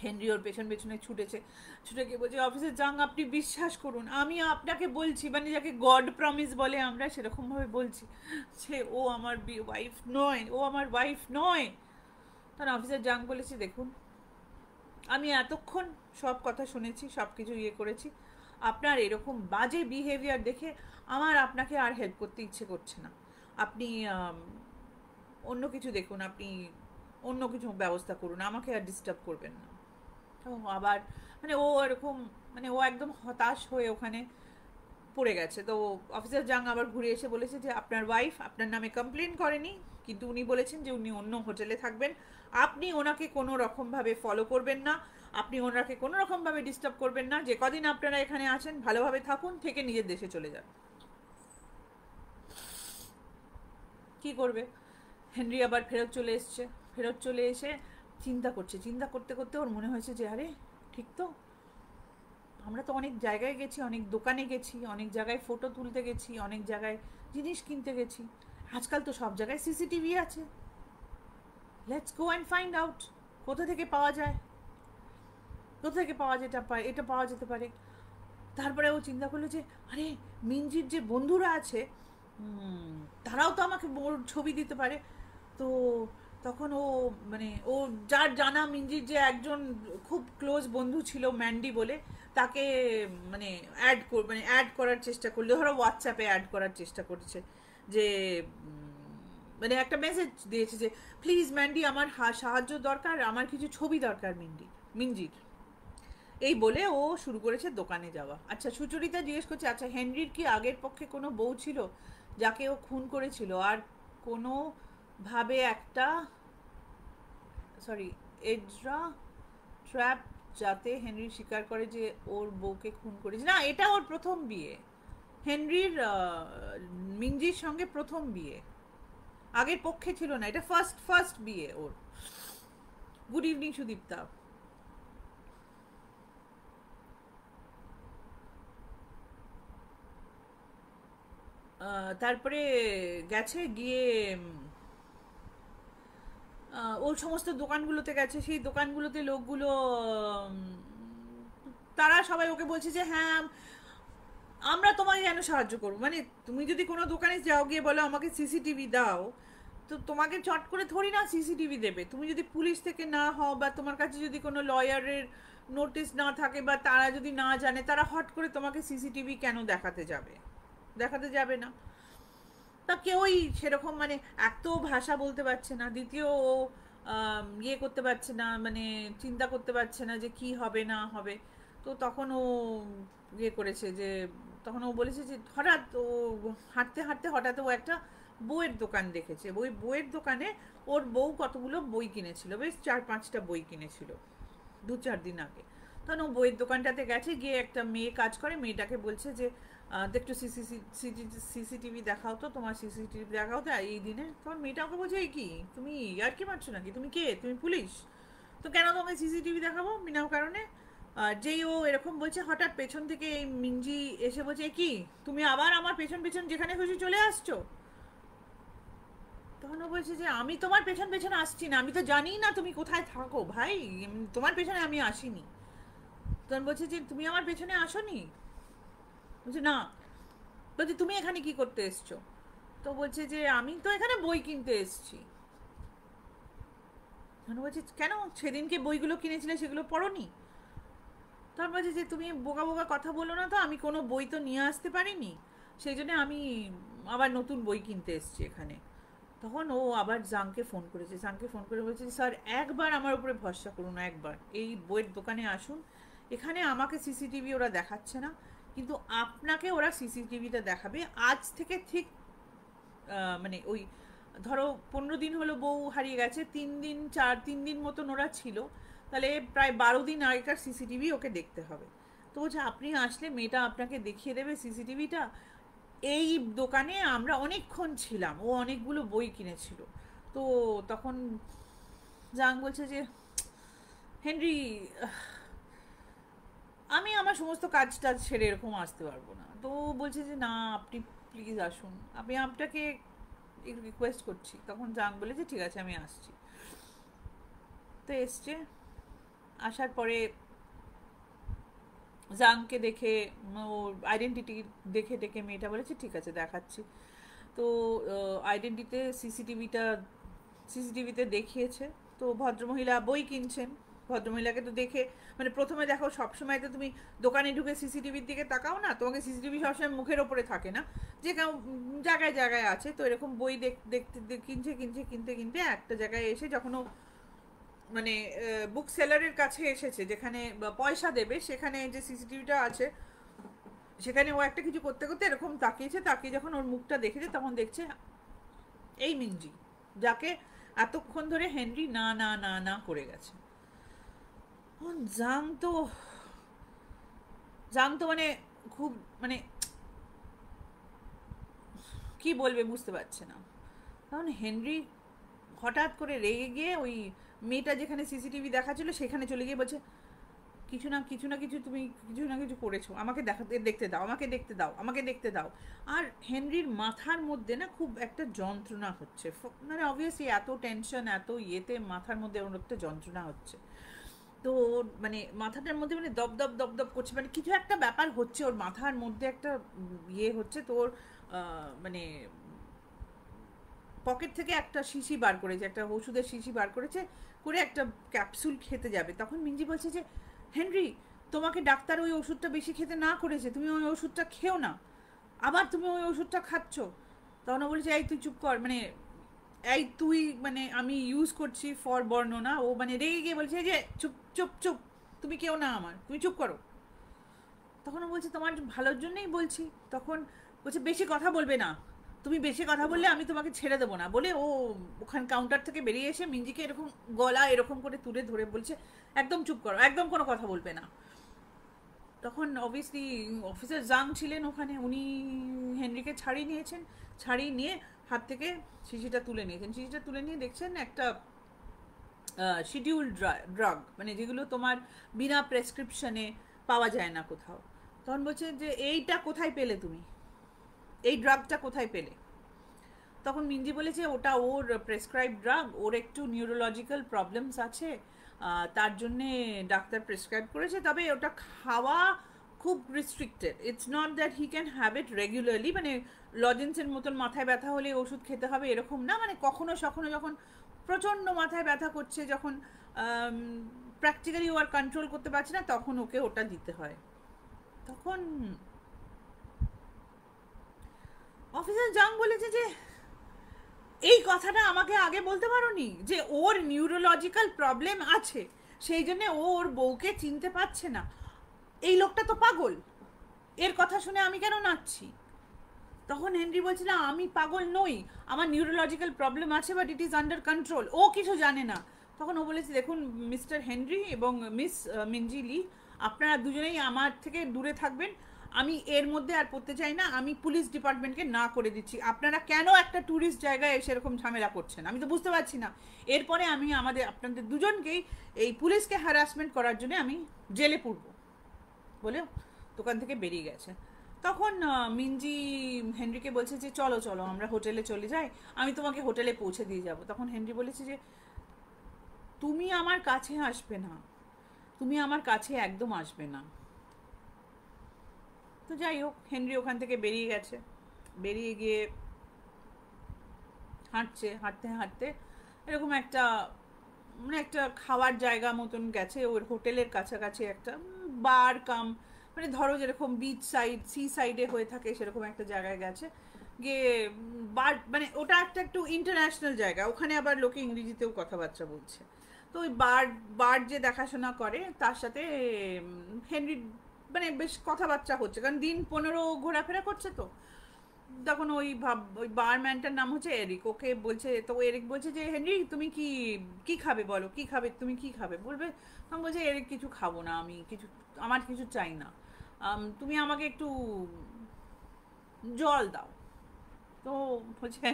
হেনরি ওর পেছন পেছনে ছুটেছে, ছুটে গিয়ে বলছে অফিসার জাং আপনি বিশ্বাস করুন, আমি আপনাকে বলছি, মানে যাকে গড প্রমিস বলে আমরা সেরকমভাবে বলছি যে ও আমার ওয়াইফ নয়, ও আমার ওয়াইফ নয়। তখন অফিসার জাং বলেছে দেখুন আমি এতক্ষণ সব কথা শুনেছি, সব কিছু ইয়ে করেছি, আপনার এরকম বাজে বিহেভিয়ার দেখে আমার আপনাকে আর হেল্প করতে ইচ্ছে করছে না, আপনি অন্য কিছু দেখুন, আপনি অন্য কিছু ব্যবস্থা করুন, আমাকে আর ডিস্টার্ব করবেন না। তো আবার মানে ও এরকম, মানে ও একদম হতাশ হয়ে ওখানে পড়ে গেছে। তো অফিসার জাং আবার ঘুরে এসে বলেছে যে আপনার ওয়াইফ আপনার নামে কমপ্লেন করেনি, কিন্তু উনি বলেছেন যে উনি অন্য হোটেলে থাকবেন, আপনি ওনাকে কোনো রকমভাবে ফলো করবেন না, আপনি ওনাকে কোনো রকমভাবে ডিস্টার্ব করবেন না, যে কদিন আপনারা এখানে আছেন ভালোভাবে থাকুন, থেকে নিজের দেশে চলে যান। কি করবে, হেনরি আবার ফেরত চলে এসছে, ফেরত চলে এসে চিন্তা করছে, চিন্তা করতে করতে ওর মনে হয়েছে যে আরে ঠিক তো, আমরা তো অনেক জায়গায় গেছি, অনেক দোকানে গেছি, অনেক জায়গায় ফটো তুলতে গেছি, অনেক জায়গায় জিনিস কিনতে গেছি, আজকাল তো সব জায়গায় সিসিটিভি আছে, let's go and find out কোথা থেকে পাওয়া যায়, কোথা থেকে পাওয়া যেতে পারে, এটা পাওয়া যেতে পারে। তারপরে ও চিন্তা করলো যে আরে মিনজির যে বন্ধুরা আছে তারাও তো আমাকে ওর ছবি দিতে পারে। তো তখন ও মানে ও যার জানা মিনজির যে একজন খুব ক্লোজ বন্ধু ছিল ম্যান্ডি বলে, তাকে মানে মানে অ্যাড করার চেষ্টা করলো, ধরো হোয়াটসঅ্যাপে অ্যাড করার চেষ্টা করেছে, যে মানে একটা মেসেজ দিয়েছে যে প্লিজ ম্যান্ডি আমার সাহায্য দরকার, আমার কিছু ছবি দরকার মিনজির, এই বলে ও শুরু করেছে দোকানে যাওয়া। আচ্ছা সুচরিতা জিজ্ঞেস করছে আচ্ছা হেনরির কি আগের পক্ষে কোনো বউ ছিল যাকে ও খুন করেছিল, আর কোনো ভাবে একটা সরি এডরা ট্র্যাপ, যাতে হেনরি স্বীকার করে যে ওর বউকে খুন করেছে, না এটা ওর প্রথম বিয়ে, হেনরির মিনজির সঙ্গে প্রথম বিয়ে, আগের পক্ষে ছিল না, এটা ফার্স্ট বিয়ে ওর। Good evening Sudipta. তারপরে গেছে গিয়ে ওর সমস্ত দোকানগুলোতে গেছে, সেই দোকানগুলোতে লোকগুলো তারা সবাই ওকে বলছে যে হ্যাঁ আমরা তোমাকে কেন সাহায্য করবো, মানে তুমি যদি কোনো দোকানে যাও গিয়ে বলো আমাকে সিসিটিভি দাও, তো তোমাকে চট করে থোড়ি না সিসিটিভি দেবে, তুমি যদি পুলিশ থেকে না হও বা তোমার কাছে যদি কোনো লয়ারের নোটিশ না থাকে বা তারা যদি না জানে, তারা হট করে তোমাকে সিসিটিভি কেন দেখাতে যাবে, দেখাতে যাবে না। তা কেউই সেরকম মানে এত ভাষা বলতে পারছে না, দ্বিতীয় ও ইয়ে করতে পারছে না, মানে চিন্তা করতে পারছে না যে কি হবে না হবে। তো তখন ও ইয়ে করেছে যে, তখন ও বলেছে যে হঠাৎ ও হাঁটতে হাঁটতে হঠাৎ ও একটা বইয়ের দোকান দেখেছে, ওই বইয়ের দোকানে ওর বউ কতগুলো বই কিনেছিল, বেশ 4-5টা বই কিনেছিল 2-4 দিন আগে। তখন ও বইয়ের দোকানটাতে গেছে, গিয়ে একটা মেয়ে কাজ করে, মেয়েটাকে বলছে যে একটু সিসিটিভি দেখাও তো, তোমার সিসিটিভি দেখাও তো এই দিনে। তখন মেয়েটা ওকে বলছে এই কি তুমি আর কি মারছো নাকি, তুমি কে, তুমি পুলিশ, তো কেন তোমাকে সিসিটিভি দেখাবো বিনা কারণে। আর যেই ও এরকম বলছে, হঠাৎ পেছন থেকে এই মিঞ্জি এসে বলছে কি তুমি আবার আমার পেছন পেছন যেখানে খুশি চলে আসছো। তখন ও বলছে যে আমি তোমার পেছন পেছন আসছি না, আমি তো জানি না তুমি কোথায় থাকো ভাই, তোমার পেছনে আমি আসিনি। তখন বলছে যে তুমি আমার পেছনে আসোনি, বলছে না। বলছে তুমি এখানে কি করতে এসছো, তো বলছে যে আমি তো এখানে বই কিনতে এসছি। তখন বলছে কেন সেদিনকে বইগুলো কিনেছিলে সেগুলো পড়োনি। তখন বলছে যে তুমি বোকা বোকা কথা বলো না তো, আমি কোনো বই তো নিয়ে আসতে পারিনি, সেই জন্য আমি আবার নতুন বই কিনতে এসছি এখানে। তখন ও আবার জাংকে ফোন করেছে, জাংকে ফোন করে বলছে স্যার একবার আমার উপরে ভরসা করুন, একবার এই বইয়ের দোকানে আসুন, এখানে আমাকে সিসিটিভি ওরা দেখাচ্ছে না, কিন্তু আপনাকে ওরা সিসিটিভিটা দেখাবে আজ থেকে ঠিক মানে ওই ধরো 15 দিন হলো বউ হারিয়ে গেছে, 3 দিন মতন ওরা ছিল, তাহলে প্রায় 12 দিন আগেকার সিসিটিভি ওকে দেখতে হবে। তো বলছে আপনি আসলে মেয়েটা আপনাকে দেখিয়ে দেবে সিসিটিভিটা, এই দোকানে আমরা অনেকক্ষণ ছিলাম, ও অনেকগুলো বই কিনেছিল। তো তখন জাং বলছে যে হেনরি আমি আমার সমস্ত কাজ টাজ ছেড়ে এরকম আসতে পারবো না। তো বলছে যে না আপনি প্লিজ আসুন, আমি আপনাকে রিকোয়েস্ট করছি। তখন জাং বলেছে ঠিক আছে আমি আসছি। তো এসছে, আসার পরে জাংকে দেখে ওর আইডেন্টিটি দেখে দেখে মেয়েটা বলেছে ঠিক আছে দেখাচ্ছি। তো সিসিটিভিতে দেখিয়েছে। তো ভদ্রমহিলা বই কিনছেন, ভদ্রমহিলাকে তো দেখে মানে প্রথমে দেখো সবসময় তো তুমি দোকানে ঢুকে সিসিটিভির দিকে তাকাও না, তোমাকে সিসিটিভি সবসময় মুখের ওপরে থাকে না, যে জায়গায় জায়গায় আছে। তো এরকম বই দেখতে কিনছে কিনছে কিনতে কিনতে একটা জায়গায় এসে যখন ও মানে বুক সেলারের কাছে এসেছে যেখানে পয়সা দেবে, সেখানে যে সিসিটিভিটা আছে সেখানে ও একটা কিছু করতে করতে এরকম তাকিয়েছে, তাকিয়ে যখন ওর মুখটা দেখেছে তখন দেখছে এই মিঞ্জি, যাকে এতক্ষণ ধরে হেনরি না না না না করে গেছে। জাং তো জাং তো মানে খুব মানে কি বলবে বুঝতে পারছে না। তখন হেনরি হঠাৎ করে রেগে গিয়ে ওই মেয়েটা যেখানে সিসিটিভি দেখাচ্ছিল সেখানে চলে গিয়ে বলছে কিছু না কিছু না কিছু তুমি কিছু না কিছু করেছো, আমাকে দেখাতে দেখতে দাও, আমাকে দেখতে দাও, আমাকে দেখতে দাও। আর হেনরির মাথার মধ্যে না খুব একটা যন্ত্রণা হচ্ছে, মানে অবভিয়াসলি এত টেনশন এত ইয়েতে মাথার মধ্যে ওর একটা যন্ত্রণা হচ্ছে। তো মানে মাথাটার মধ্যে মানে দপ দপ দপ দপ করছে, মানে কিছু একটা ব্যাপার হচ্ছে ওর মাথার মধ্যে একটা ইয়ে হচ্ছে। তো ওর মানে পকেট থেকে একটা শিশি বার করেছে, একটা ওষুধের শিশি বার করেছে, করে একটা ক্যাপসুল খেতে যাবে। তখন মিঞ্জি বলছে যে হেনরি তোমাকে ডাক্তার ওই ওষুধটা বেশি খেতে না করেছে, তুমি ওই ওষুধটা খেও না, আবার তুমি ওই ওষুধটা খাচ্ছ। তখন ও বলেছে এই তুই চুপ কর, মানে এই তুই মানে আমি ইউজ করছি ফর বর্ণনা। ও মানে রেগে গিয়ে বলছে যে চুপ চুপ চুপ, তুমি কেউ না আমার, তুমি চুপ করো। তখন ও বলছে তোমার ভালোর জন্যই বলছি। তখন বলছে বেশি কথা বলবে না, তুমি বেশি কথা বললে আমি তোমাকে ছেড়ে দেবো না, বলে ও ওখানে কাউন্টার থেকে বেরিয়ে এসে মিঞ্জিকে এরকম গলা এরকম করে তুলে ধরে বলছে একদম চুপ করো, একদম কোনো কথা বলবে না। তখন অবভিয়াসলি অফিসার জাং ছিলেন ওখানে, উনি হেনরিকে ছাড়িয়ে নিয়েছেন, ছাড়িয়ে নিয়ে হাত থেকে শিশিটা তুলে নিয়েছেন, শিশিটা তুলে নিয়ে দেখছেন একটা শিডিউল ড্রাগ, মানে যেগুলো তোমার বিনা প্রেসক্রিপশনে পাওয়া যায় না কোথাও। তখন বলছে যে এইটা কোথায় পেলে তুমি, এই ড্রাগটা কোথায় পেলে। তখন মিঞ্জি বলেছে ওটা ওর প্রেসক্রাইব ড্রাগ, ওর একটু নিউরোলজিক্যাল প্রবলেমস আছে, তার জন্যে ডাক্তার প্রেসক্রাইব করেছে, তবে ওটা খাওয়া খুব restricted, it's not that he can have it regularly, মানে লজেন্সের মতন মাথায় ব্যথা হলে ওষুধ খেতে হবে এরকম না, মানে কখনো সখনো যখন প্রচণ্ড মাথায় ব্যথা করছে, যখন প্র্যাকটিক্যালি ও আর কন্ট্রোল করতে পারছে না তখন ওকে ওটা দিতে হয়। তখন অফিসার জাং বলেছে যে এই কথাটা আমাকে আগে বলতে পারোনি, যে ওর নিউরোলজিক্যাল প্রবলেম আছে, সেই জন্য ও ওর বউকে চিনতে পারছে না। এই লোকটা তো পাগল, এর কথা শুনে আমি কেন নাচছি? তখন হেনরি বলছিল আমি পাগল নই, আমার নিউরোলজিক্যাল প্রবলেম আছে, but it is under control, ও কিছু জানে না। তখন ও বলেছে দেখুন মিস্টার হেনরি এবং মিস মিনজি লি, আপনারা দুজনেই আমার থেকে দূরে থাকবেন, আমি এর মধ্যে আর পড়তে চাই না, আমি পুলিশ ডিপার্টমেন্টকে না করে দিচ্ছি, আপনারা কেন একটা ট্যুরিস্ট জায়গায় সেরকম ঝামেলা করছেন আমি তো বুঝতে পারছি না। এরপরে আমি আপনাদের দুজনকেই এই পুলিশকে হ্যারাসমেন্ট করার জন্য আমি জেলে পুরবো বলে দোকান থেকে বেরিয়ে গেছে। তখন মিনজি হেনরিকে বলছে যে চলো চলো আমরা হোটেলে চলে যাই, আমি তোমাকে হোটেলে পৌঁছে দিয়ে যাব। তখন হেনরি বলেছে যে তুমি আমার কাছে আসবে না, তুমি আমার কাছে একদম আসবে না। তো যাই হোক, হেনরি ওখান থেকে বেরিয়ে গেছে, বেরিয়ে গিয়ে হাঁটছে, হাঁটতে হাঁটতে এরকম একটা মানে একটা খাওয়ার জায়গা মতন গেছে, ওর হোটেলের কাছাকাছি একটা বার কাম, মানে ধরো যেরকম বিচ সাইড সি সাইডে হয়ে থাকে সেরকম একটা জায়গায় গেছে গিয়ে বার, মানে ওটা একটা একটু ইন্টারন্যাশনাল জায়গা, ওখানে আবার লোকে ইংরেজিতেও কথাবার্তা বলছে। তো ওই বার বার যে দেখাশোনা করে তার সাথে হেনরি মানে বেশ কথাবার্তা হচ্ছে, কারণ দিন 15 ঘোরাফেরা করছে। তো তখন ওই বারম্যানটার নাম হচ্ছে এরিক, ওকে বলছে, তো এরিক বলছে যে হেনরি তুমি কি কি খাবে বলো, কি খাবে তুমি, কি খাবে বলবে। আমি বলছে এরিক কিছু খাবো না, আমি কিছু, আমার কিছু চাই না, তুমি আমাকে একটু জল দাও। তো বলছে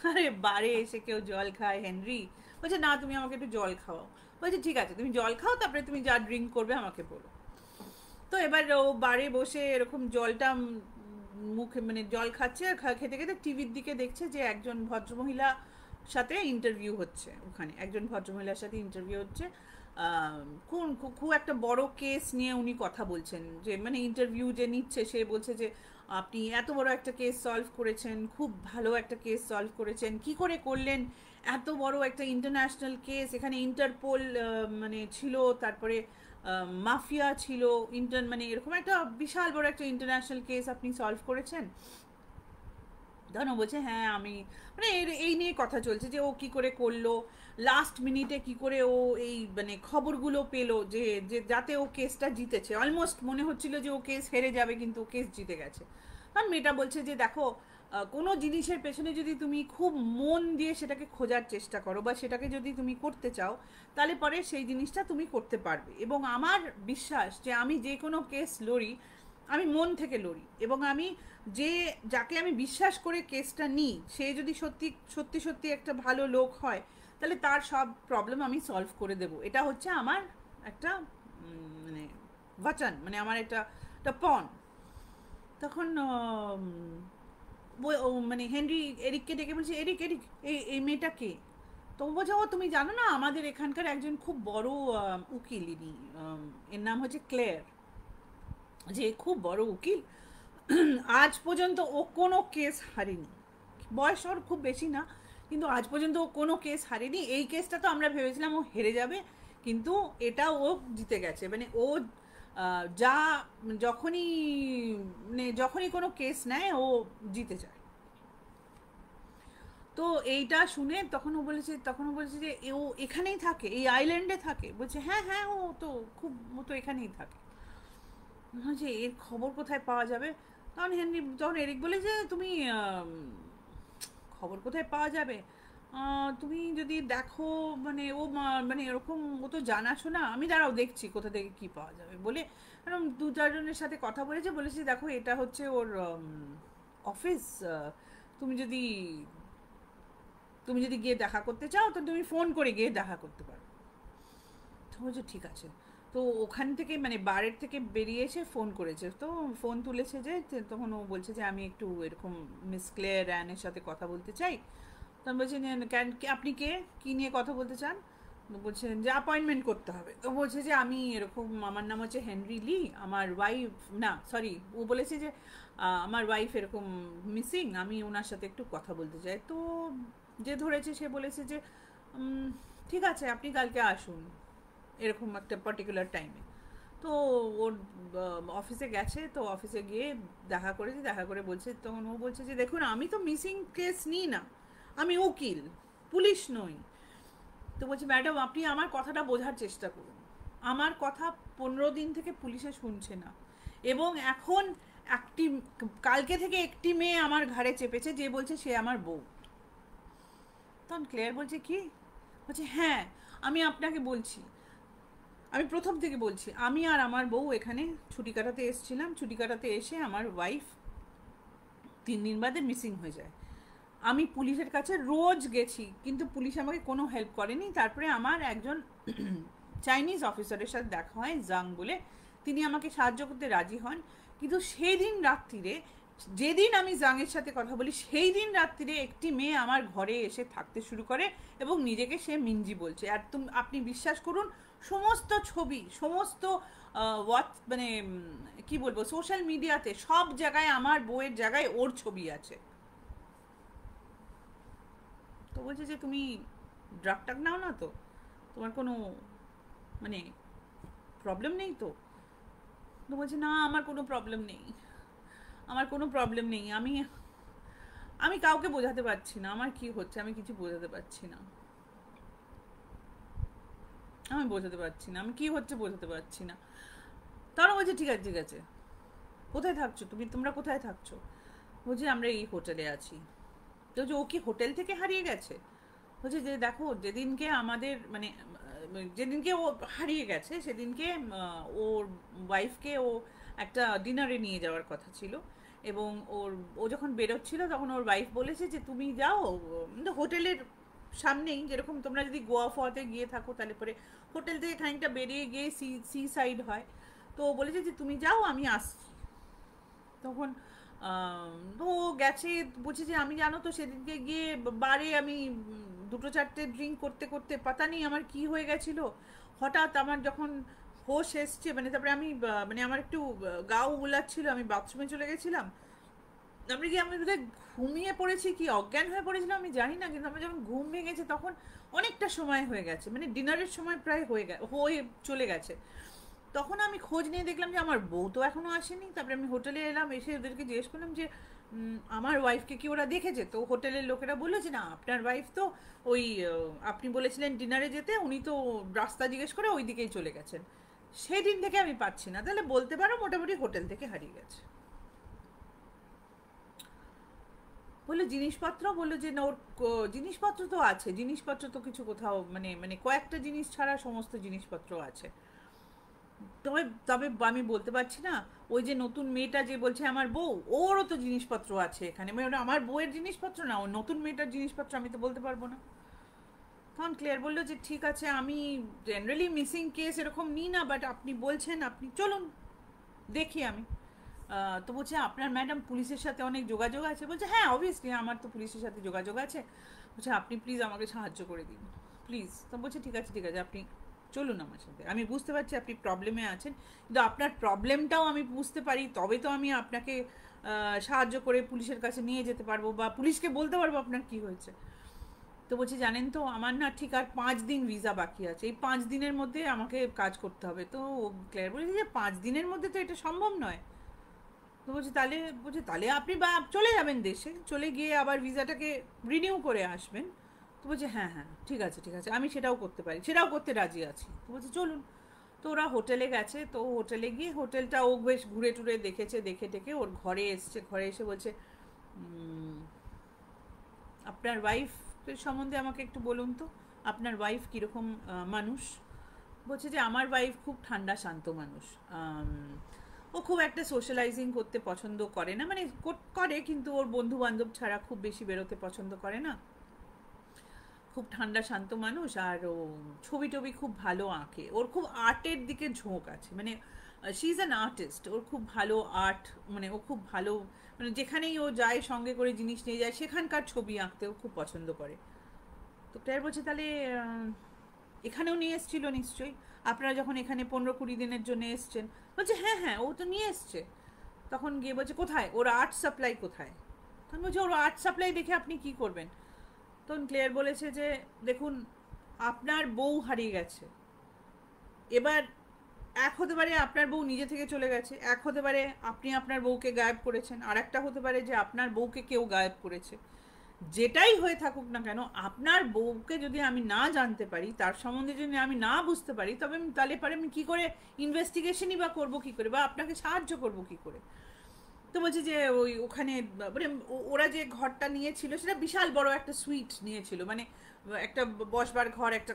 আরে বারে এসে কেউ জল খায় হেনরি? বলছে না তুমি আমাকে একটু জল খাওয়াও। বলছে ঠিক আছে তুমি জল খাও, তারপরে তুমি যা ড্রিঙ্ক করবে আমাকে বলো। তো এবার ও বারে বসে এরকম জলটা মুখে মানে জল খাচ্ছে, আর খেতে খেতে টিভির দিকে দেখছে যে একজন ভদ্রমহিলা সাথে ইন্টারভিউ হচ্ছে, ওখানে একজন ভদ্রমহিলার সাথে ইন্টারভিউ হচ্ছে। কোন খুব একটা বড় কেস নিয়ে উনি কথা বলছেন, যে মানে ইন্টারভিউ যে নিচ্ছে সে বলছে যে আপনি এত বড় একটা কেস সলভ করেছেন, খুব ভালো একটা কেস সলভ করেছেন, কি করে করলেন, এত বড় একটা ইন্টারন্যাশনাল কেস, এখানে ইন্টারপোল মানে ছিল, তারপরে মাফিয়া ছিল, মানে এরকম একটা বিশাল বড় একটা ইন্টারন্যাশনাল কেস আপনি সলভ করেছেন। ধনো বলছে হ্যাঁ আমি, মানে এই নিয়ে কথা চলছে যে ও কি করে করলো, লাস্ট মিনিটে কি করে ও এই মানে খবরগুলো পেলো যে যে যাতে ও কেসটা জিতেছে, অলমোস্ট মনে হচ্ছিল যে ও কেস হেরে যাবে কিন্তু ও কেস জিতে গেছে। কারণ মেয়েটা বলছে যে দেখো কোনো জিনিসের পেছনে যদি তুমি খুব মন দিয়ে সেটাকে খোঁজার চেষ্টা করো বা সেটাকে যদি তুমি করতে চাও, তাহলে পরে সেই জিনিসটা তুমি করতে পারবে। এবং আমার বিশ্বাস যে আমি যে কোনো কেস লড়ি, আমি মন থেকে লড়ি, এবং আমি যে যাকে আমি বিশ্বাস করে কেসটা নিই সে যদি সত্যি সত্যি সত্যি একটা ভালো লোক হয়, তাহলে তার সব প্রবলেম আমি সলভ করে দেব। এটা হচ্ছে আমার একটা মানে বচন, মানে আমার একটা পণ। তখন মানে হেনরি এরিককে ডেকে বলছে এরিক এরিক এই মেয়েটা কে? তো বলছে ও তুমি জানো না আমাদের এখানকার একজন খুব বড় উকিল, ইনি এর নাম হচ্ছে ক্লেয়ার, যে খুব বড় উকিল, আজ পর্যন্ত ও কোনো কেস হারেনি, বয়স ওর খুব বেশি না, কিন্তু আজ পর্যন্ত ও কোনো কেস হারেনি। এই কেসটা তো আমরা ভেবেছিলাম ও হেরে যাবে, কিন্তু এটা ও জিতে গেছে, মানে ও যা যখনই মানে যখনই কোনো কেস নেয় ও জিতে যায়। তো এইটা শুনে তখন ও বলেছে যে ও এখানেই থাকে, এই আইল্যান্ডে থাকে? বলছে হ্যাঁ হ্যাঁ ও তো এখানেই থাকে। যে এর খবর কোথায় পাওয়া যাবে? তখন এরিক বলে যে তুমি খবর কোথায় পাওয়া যাবে, তুমি যদি দেখো মানে মানে এরকম ও তো জানাশোনা, আমি দাঁড়াও দেখছি কোথা থেকে কি পাওয়া যাবে বলে এরকম 2-4 জনের সাথে কথা বলেছে দেখো এটা হচ্ছে ওর অফিস, তুমি যদি তুমি যদি গিয়ে দেখা করতে চাও তো তুমি ফোন করে গিয়ে দেখা করতে পারো। তো বলছে ঠিক আছে। তো ওখান থেকে মানে বারের থেকে বেরিয়ে এসে ফোন করেছে, তো ফোন তুলেছে যে তখন ও বলছে যে আমি একটু এরকম মিস ক্লেয়ার অ্যানের সাথে কথা বলতে চাই। তখন বলছে কেন আপনি কে, কী নিয়ে কথা বলতে চান? বলছেন যে অ্যাপয়েন্টমেন্ট করতে হবে। তো বলছে যে আমি এরকম, আমার নাম হচ্ছে হেনরি লি, আমার ওয়াইফ, না সরি ও বলেছে যে আমার ওয়াইফ এরকম মিসিং, আমি ওনার সাথে একটু কথা বলতে চাই। তো যে ধরেছে সে বলেছে যে ঠিক আছে আপনি কালকে আসুন এরকম একটা পার্টিকুলার টাইমে। তো ওর অফিসে গেছে, তো অফিসে গিয়ে দেখা করেছি, দেখা করে বলছে, তখন ও বলছে যে দেখুন আমি তো মিসিং কেস নিই না, আমি উকিল, পুলিশ নই। তো বলছি ম্যাডাম আপনি আমার কথাটা বোঝার চেষ্টা করুন, আমার কথা 15 দিন থেকে পুলিশে শুনছে না, এবং এখন একটি কালকে থেকে একটি মেয়ে আমার ঘাড়ে চেপেছে যে বলছে সে আমার বউ। তখন ক্লেয়ার বলছে কি, বলছে হ্যাঁ আমি আপনাকে বলছি, আমি প্রথম থেকে বলছি, আমি আর আমার বউ এখানে ছুটি কাটাতে এসেছিলাম, ছুটি কাটাতে এসে আমার ওয়াইফ 3 দিন বাদে মিসিং হয়ে যায়। আমি পুলিশের কাছে রোজ গেছি কিন্তু পুলিশ আমাকে কোনো হেল্প করেনি। তারপরে আমার একজন চাইনিজ অফিসারের সাথে দেখা হয়, জাং বলে, তিনি আমাকে সাহায্য করতে রাজি হন। কিন্তু সেই দিন রাত্রিরে, যেদিন আমি জাংয়ের সাথে কথা বলি সেই দিন রাত্রিরে একটি মেয়ে আমার ঘরে এসে থাকতে শুরু করে এবং নিজেকে সে মিঞ্জি বলছে। আর আপনি বিশ্বাস করুন, সমস্ত ছবি, সমস্ত মানে কি বলবো, সোশ্যাল মিডিয়াতে সব জায়গায় আমার বউয়ের জায়গায় ওর ছবি আছে। তো বলছে যে তুমি ড্রাগ টাগ নাও না তো, তোমার কোনো মানে প্রবলেম নেই তো? তো বলছে না আমার কোনো প্রবলেম নেই, আমার কোনো প্রবলেম নেই, আমি আমি কাউকে বোঝাতে পারছি না আমার কি হচ্ছে, আমি কিছু বোঝাতে পারছি না, আমি বোঝাতে পারছি না আমি কি হচ্ছে বোঝাতে পারছি না। তারা বলছে ঠিক আছে ঠিক আছে, কোথায় থাকছো তুমি, তোমরা কোথায় থাকছো? বলছে আমরা এই হোটেলে আছি। তো যে ও কি হোটেল থেকে হারিয়ে গেছে? বলছে যে দেখো যেদিনকে আমাদের মানে যেদিনকে ও হারিয়ে গেছে সেদিনকে ওর ওয়াইফকে ও একটা ডিনারে নিয়ে যাওয়ার কথা ছিল, এবং ও যখন বেরোচ্ছিল তখন ওর ওয়াইফ বলেছে যে তুমি যাও হোটেলের সামনেই, যেরকম তোমরা যদি গোয়া ফোয়াতে গিয়ে থাকো তাহলে পরে হোটেল থেকে খানিকটা বেরিয়ে গিয়ে সি সাইড হয়, তো ও বলেছে যে তুমি যাও আমি আসছি। তখন তো গেছে, বলছে যে আমি জানো তো সেদিনকে গিয়ে বারে আমি 2-4টে ড্রিঙ্ক করতে করতে পাতা নেই আমার কি হয়ে গেছিলো, হঠাৎ আমার যখন হোশ এসছে, মানে তারপরে আমি মানে আমার একটু গাও গুলাচ্ছিল, আমি বাথরুমে চলে গেছিলাম, তারপরে কি আমি বোধহয় ঘুমিয়ে পড়েছি কি অজ্ঞান হয়ে পড়েছিলাম আমি জানি না, কিন্তু আমার যখন ঘুম ভেঙেছে তখন অনেকটা সময় হয়ে গেছে, মানে ডিনারের সময় প্রায় হয়ে চলে গেছে। তখন আমি খোঁজ নিয়ে দেখলাম যে আমার বউ তো এখনো আসেনি। তারপরে আমি হোটেলে এলাম, এসে ওদেরকে জিজ্ঞেস করলাম যে আমার ওয়াইফকে কি ওরা দেখেছে? তো হোটেলের লোকেরা বললো যে না আপনার ওয়াইফ তো ওই আপনি বলেছিলেন ডিনারে যেতে, উনি তো রাস্তা জিজ্ঞেস করে ওই দিকেই চলে গেছেন। সেদিন থেকে আমি পাচ্ছি না, তাহলে বলতে পারো মোটামুটি হোটেল থেকে হারিয়ে গেছে। বললো জিনিসপত্র, বললো যে না ওর জিনিসপত্র তো আছে, জিনিসপত্র তো কিছু কোথাও মানে মানে কয়েকটা জিনিস ছাড়া সমস্ত জিনিসপত্র আছে। তবে তবে আমি বলতে পারছি না, ওই যে নতুন মেয়েটা যে বলছে আমার বউ, ওরও তো জিনিসপত্র আছে এখানে, মানে ওটা আমার বউয়ের জিনিসপত্র না, ও নতুন মেয়েটার জিনিসপত্র আমি তো বলতে পারবো না। তখন ক্লিয়ার বললো যে ঠিক আছে আমি জেনারেলি মিসিং কেস এরকম নিই না, বাট আপনি বলছেন আপনি চলুন দেখি আমি। তো বলছে আপনার ম্যাডাম পুলিশের সাথে অনেক যোগাযোগ আছে? বলছে হ্যাঁ অবভিয়াসলি আমার তো পুলিশের সাথে যোগাযোগ আছে। বলছে আপনি প্লিজ আমাকে সাহায্য করে দিন প্লিজ। তো বলছে ঠিক আছে ঠিক আছে আপনি চলুন আমার সাথে, আমি বুঝতে পারছি আপনি প্রবলেমে আছেন, কিন্তু আপনার প্রবলেমটাও আমি বুঝতে পারি, তবে তো আমি আপনাকে সাহায্য করে পুলিশের কাছে নিয়ে যেতে পারবো বা পুলিশকে বলতে পারবো আপনার কি হয়েছে। তো বলছি জানেন তো আমার না ঠিক আর 5 দিন ভিসা বাকি আছে, এই 5 দিনের মধ্যে আমাকে কাজ করতে হবে। তো ক্লিয়ার বলেছে যে 5 দিনের মধ্যে তো এটা সম্ভব নয়। তো বলছে তাহলে আপনি বা চলে যাবেন দেশে, চলে গিয়ে আবার ভিসাটাকে রিনিউ করে আসবেন। তো বলছে হ্যাঁ হ্যাঁ ঠিক আছে ঠিক আছে আমি সেটাও করতে পারি, সেটাও করতে রাজি আছি। তো বলছে চলুন। তো ওরা হোটেলে গেছে, তো হোটেলে গিয়ে হোটেলটা ও বেশ ঘুরে টুরে দেখেছে, দেখে টেকে ওর ঘরে এসছে, ঘরে এসে বলছে আপনার ওয়াইফের সম্বন্ধে আমাকে একটু বলুন তো, আপনার ওয়াইফ কীরকম মানুষ? বলছে যে আমার ওয়াইফ খুব ঠান্ডা শান্ত মানুষ, ও খুব একটা সোশ্যালাইজিং করতে পছন্দ করে না, মানে করে কিন্তু ওর বন্ধু বান্ধব ছাড়া খুব বেশি বেরোতে পছন্দ করে না, খুব ঠান্ডা শান্ত মানুষ, আর ও ছবি টবি খুব ভালো আঁকে, ওর খুব আর্টের দিকে ঝোঁক আছে, মানে শি ইজ অ্যান আর্টিস্ট, ওর খুব ভালো আর্ট, মানে ও খুব ভালো, মানে যেখানেই ও যায় সঙ্গে করে জিনিস নিয়ে যায়, সেখানকার ছবি আঁকতে ও খুব পছন্দ করে। তো ক্লেয়ার বলছে তাহলে এখানেও নিয়ে এসেছিল নিশ্চয়ই, আপনারা যখন এখানে 15-20 দিনের জন্য এসছেন? বলছে হ্যাঁ হ্যাঁ ও তো নিয়ে এসছে। তখন গিয়ে বলছে কোথায় ওর আর্ট সাপ্লাই কোথায়? তখন বলছে ওর আর্ট সাপ্লাই দেখে আপনি কি করবেন? তখন ক্লেয়ার বলেছে যে দেখুন আপনার বউ হারিয়ে গেছে, এবার এক হতে পারে আপনার বউ নিজে থেকে চলে গেছে, এক হতে পারে আপনি আপনার বউকে গায়েব করেছেন, আর একটা হতে পারে যে আপনার বউকে কেউ গায়েব করেছে। যেটাই হয়ে থাকুক না কেন, আপনার বউকে যদি আমি না জানতে পারি, তার সম্বন্ধে যদি আমি না বুঝতে পারি, তবে আমি তাহলে পরে আমি কী করে ইনভেস্টিগেশনই বা করবো কী করে, বা আপনাকে সাহায্য করবো কী করে? তো বলছি যে ওই ওখানে মানে ওরা যে ঘরটা নিয়েছিল সেটা বিশাল বড় একটা সুইট নিয়েছিল, মানে একটা বসবার ঘর, একটা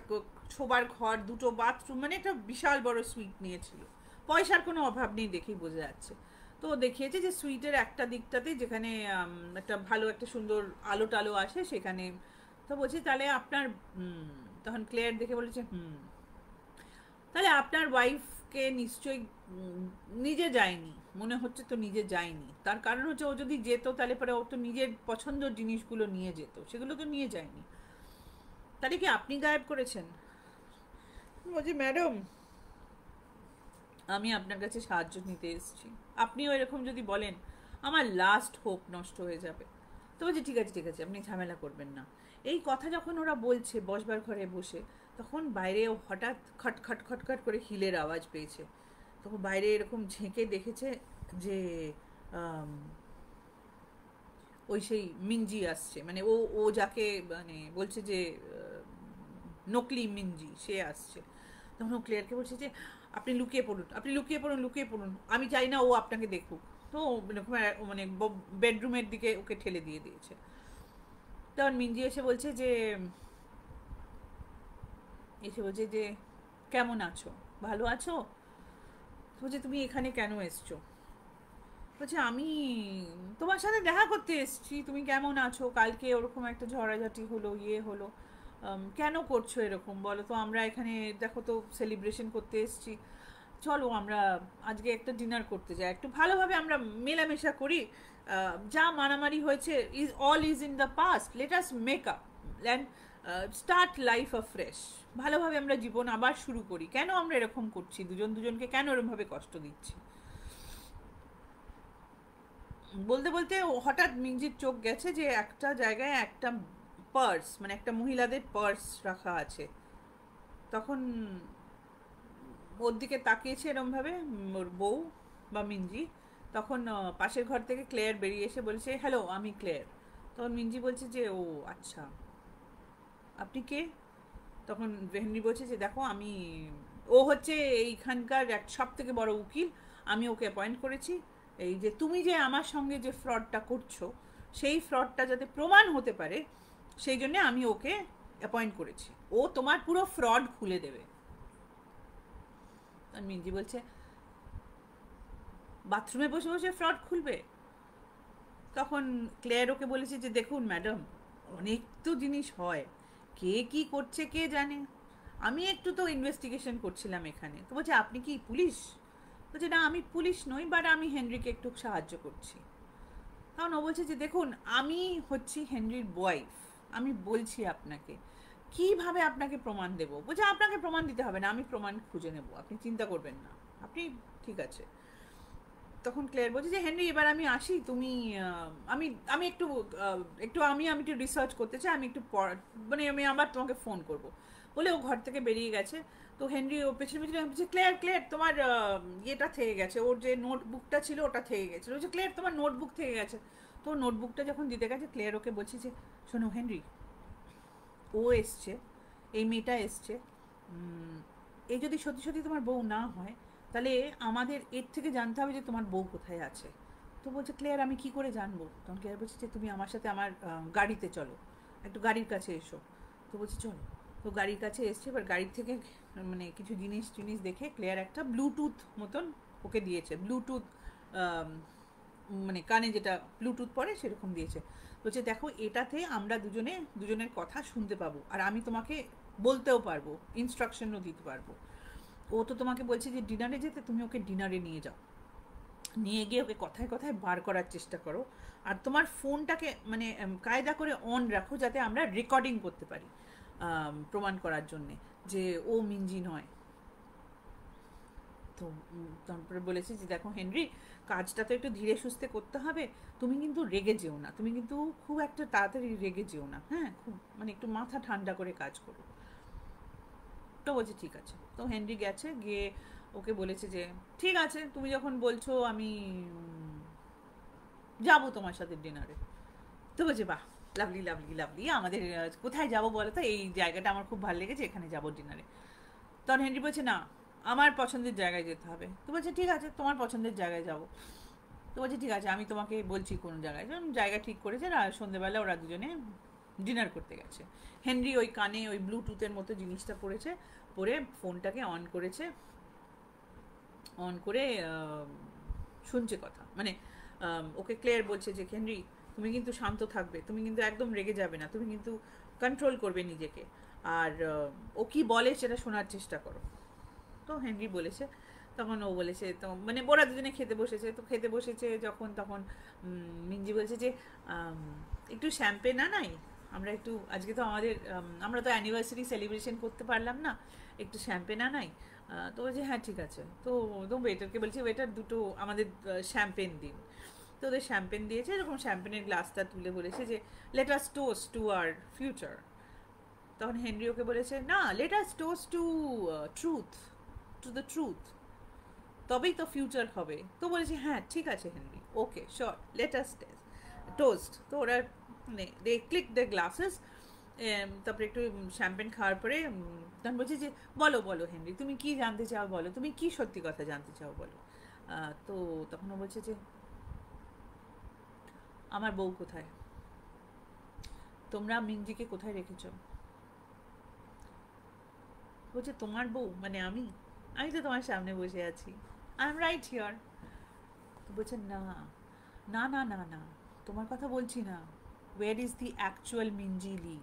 শোবার ঘর, দুটো বাথরুম, মানে একটা বিশাল বড় সুইট নিয়েছিল। পয়সার কোনো অভাব নেই দেখেই বোঝা যাচ্ছে। তো দেখিয়েছে যে সুইটের একটা দিকটাতে যেখানে একটা ভালো একটা সুন্দর আলো টালো আসে সেখানে। তো বলছি তাহলে আপনার তখন ক্লেয়ার দেখে বলেছে তাহলে আপনার ওয়াইফকে নিশ্চয়ই নিজে যায়নি, মনে হচ্ছে তো নিজে যায়নি। তার কারণ হচ্ছে ও যদি যেত তাহলে পরে ও তো নিজের পছন্দের জিনিসগুলো নিয়ে যেত, সেগুলো তো নিয়ে যায়নি। তাহলে কি আপনি গায়েব করেছেন? বলছি ম্যাডাম আমি আপনার কাছে সাহায্য নিতে এসেছি, আপনিও এরকম যদি বলেন আমার লাস্ট হোপ নষ্ট হয়ে যাবে। তো বলছি ঠিক আছে ঠিক আছে, আপনি ঝামেলা করবেন না। এই কথা যখন ওরা বলছে বসবার ঘরে বসে, তখন বাইরে হঠাৎ খটখট খটখট করে হিলের আওয়াজ পেয়েছে। তখন বাইরে এরকম ঝেঁকে দেখেছে যে ওই সেই মিঞ্জি আসছে, মানে ও ও যাকে মানে বলছে যে নকলি মিঞ্জি, সে আসছে। তখন ও ক্লিয়ারকে বলছে যে আপনি লুকিয়ে পড়ুন, আপনি লুকিয়ে পড়ুন, লুকিয়ে পড়ুন, আমি চাই না ও আপনাকে দেখুক। তো এরকম মানে বেডরুমের দিকে ওকে ঠেলে দিয়ে দিয়েছে। তখন মিঞ্জি এসে বলছে যে কেমন আছো, ভালো আছো? বলছে তুমি এখানে কেন এসছো? বলছে আমি তোমার সাথে দেখা করতে এসেছি, তুমি কেমন আছো, কালকে ওরকম একটা ঝড়াঝাটি হলো, ইয়ে হলো, কেন করছো এরকম বলো তো? আমরা এখানে দেখো তো সেলিব্রেশন করতে এসেছি, চলো আমরা আজকে একটা ডিনার করতে যাই, একটু ভালোভাবে আমরা মেলামেশা করি, যা মারামারি হয়েছে is in the past, let us make up and start life a fresh. ভালোভাবে আমরা জীবন আবার শুরু করি, কেন আমরা এরকম করছি, দুজন দুজনকে কেন এরকমভাবে কষ্ট দিচ্ছি? বলতে বলতে হঠাৎ মিঞ্জির চোখ গেছে যে একটা জায়গায় একটা পার্স, মানে একটা মহিলাদের পার্স রাখা আছে। তখন ওর দিকে তাকিয়েছে এরমভাবে ওর বউ বা মিঞ্জি। তখন পাশের ঘর থেকে ক্লেয়ার বেরিয়ে এসে বলছে হ্যালো আমি ক্লেয়ার। তখন মিঞ্জি বলছে যে ও আচ্ছা, আপনি কে? তখন হেনরি বলছে যে দেখো আমি, ও হচ্ছে এইখানকার এক সব থেকে বড় উকিল, আমি ওকে অ্যাপয়েন্ট করেছি। এই যে তুমি যে আমার সঙ্গে যে ফ্রডটা করছো, সেই ফ্রডটা যাতে প্রমাণ হতে পারে সেই জন্য আমি ওকে অ্যাপয়েন্ট করেছি, ও তোমার পুরো ফ্রড খুলে দেবে। আর মিঞ্জি বলছে বাথরুমে বসে বসে ফ্রড খুলবে? তখন ক্লেয়ার ওকে বলেছে যে দেখুন ম্যাডাম, অনেক তো জিনিস হয়, কে কি করছে কে জানে, আমি একটু তো ইনভেস্টিগেশন করছিলাম এখানে। তো বলছে আপনি কি পুলিশ? বলছে না আমি পুলিশ নই, বাট আমি হেনরিকে একটু সাহায্য করছি। তখন ও বলছে যে দেখুন আমি হচ্ছি হেনরির ওয়াইফ, আমি বলছি আপনাকে, কিভাবে আপনাকে প্রমাণ দেবো? বলছে আপনাকে প্রমাণ দিতে হবে না, আমি প্রমাণ খুঁজে নেব, আপনি চিন্তা করবেন না, আপনি ঠিক আছে। তখন ক্লেয়ার বলছে যে হেনরি এবার আমি আসি, তুমি আমি আমি একটু একটু আমি একটু রিসার্চ করতে চাই, আমি একটু মানে আমি আবার তোমাকে ফোন করব বলে ও ঘর থেকে বেরিয়ে গেছে। তো হেনরি ও পেছনে পেছনে বলছে ক্লেয়ার ক্লেয়ার তোমার ইয়েটা থেকে গেছে, ওর যে নোটবুকটা ছিল ওটা থেকে গেছে। বলছে ক্লেয়ার তোমার নোটবুক থেকে গেছে। তো নোটবুকটা যখন দিতে গেছে ক্লেয়ার ওকে বলছে যে শোনো হেনরি, ও এসছে, এই মেয়েটা এসছে, এই যদি সত্যি সত্যি তোমার বউ না হয় তাহলে আমাদের এর থেকে জানতে হবে যে তোমার বউ কোথায় আছে। তো বলছে ক্লেয়ার আমি কি করে জানবো? তখন ক্লেয়ার বলছে যে তুমি আমার সাথে আমার গাড়িতে চলো, একটু গাড়ির কাছে এসো। তো বলছে চলো। তো গাড়ির কাছে এসছে, এবার গাড়ির থেকে মানে কিছু জিনিস জিনিস দেখে ক্লেয়ার একটা ব্লুটুথ মতন ওকে দিয়েছে, ব্লুটুথ মানে কানে যেটা ব্লুটুথ পরে সেরকম দিয়েছে। বলছে দেখো এটাতে আমরা দুজনে দুজনের কথা শুনতে পাবো, আর আমি তোমাকে বলতেও পারবো, ইনস্ট্রাকশনও দিতে পারবো। ও তো তোমাকে বলছে যে ডিনারে যেতে, তুমি ওকে ডিনারে নিয়ে যাও, নিয়ে গিয়ে ওকে কথায় কথায় বার করার চেষ্টা করো, আর তোমার ফোনটাকে মানে কায়দা করে অন রাখো যাতে আমরা রেকর্ডিং করতে পারি প্রমাণ করার জন্যে যে ও মিঞ্জি নয়। তো তারপরে বলেছি যে দেখো হেনরি, কাজটা তো একটু ধীরে সুস্থে করতে হবে, তুমি কিন্তু রেগে যেও না, তুমি কিন্তু খুব একটা তাড়াতাড়ি রেগে যেও না, হ্যাঁ খুব মানে একটু মাথা ঠান্ডা করে কাজ করো। তো বলছে ঠিক আছে। তো হেনরি গেছে, গিয়ে ওকে বলেছে যে ঠিক আছে তুমি যখন বলছো আমি যাবো তোমার সাথে ডিনারে। তো বলছে বাহ, লাভলি লাভলি লাভলি, আমাদের কোথায় যাবো বলো তো, এই জায়গাটা আমার খুব ভালো লেগেছে, এখানে যাবো ডিনারে। তখন হেনরি বলছে না, আমার পছন্দের জায়গায় যেতে হবে। তো বলছে ঠিক আছে, তোমার পছন্দের জায়গায় যাবো। তো বলছে ঠিক আছে, আমি তোমাকে বলছি কোন জায়গায়। যখন জায়গা ঠিক করেছে, আর সন্ধ্যেবেলা ওরা দুজনে ডিনার করতে গেছে। হেনরি ওই কানে ওই ব্লুটুথের মতো জিনিসটা পরেছে, পরে ফোনটাকে অন করেছে, অন করে শুনছে কথা, মানে ওকে ক্লেয়ার বলছে যে হেনরি তুমি কিন্তু শান্ত থাকবে, তুমি কিন্তু একদম রেগে যাবে না, তুমি কিন্তু কন্ট্রোল করবে নিজেকে, আর ও কি বলে সেটা শোনার চেষ্টা করো। তো হেনরি বলেছে, তখন ও বলেছে, তো মানে ওরা দুজনে খেতে বসেছে, তো খেতে বসেছে যখন, তখন মিঞ্জি বলছে যে একটু শ্যাম্পেন আনাই, আমরা একটু আজকে তো আমাদের আমরা তো অ্যানিভার্সারি সেলিব্রেশন করতে পারলাম না, একটু শ্যাম্পেন আনাই। তো বলছে হ্যাঁ ঠিক আছে। তো তো ওয়েটারকে বলছে ওয়েটার দুটো আমাদের শ্যাম্পেন দিন। তো ওদের শ্যাম্পেন দিয়েছে, এরকম শ্যাম্পেনের গ্লাসটা তুলে বলেছে যে let us toast to our future. তখন হেনরি ওকে বলেছে না, let us toast two truth, to the truth, তবেই তো ফিউচার হবে। তো বলেছি হ্যাঁ ঠিক আছে Henry, okay sure, let us toast. তো ওরা মানে দে ক্লিক দ্য গ্লাসেস, তারপরে একটু শ্যাম্পেন খাওয়ার পরে তখন বলছি যে বলো বলো হেনরি, তুমি কি জানতে চাও বলো, তুমি কি সত্যি কথা জানতে চাও বলো। তো তখন ও বলছে যে আমার বউ কোথায়, তোমরা মিঞ্জিকে কোথায় রেখেছো। বলছে তোমার বউ মানে আমি, আমি তো তোমার সামনে বসে আছি, আই এম রাইট হিয়ার। বলছে না না না না না, তোমার কথা বলছি না, where is the actual Minji Lee.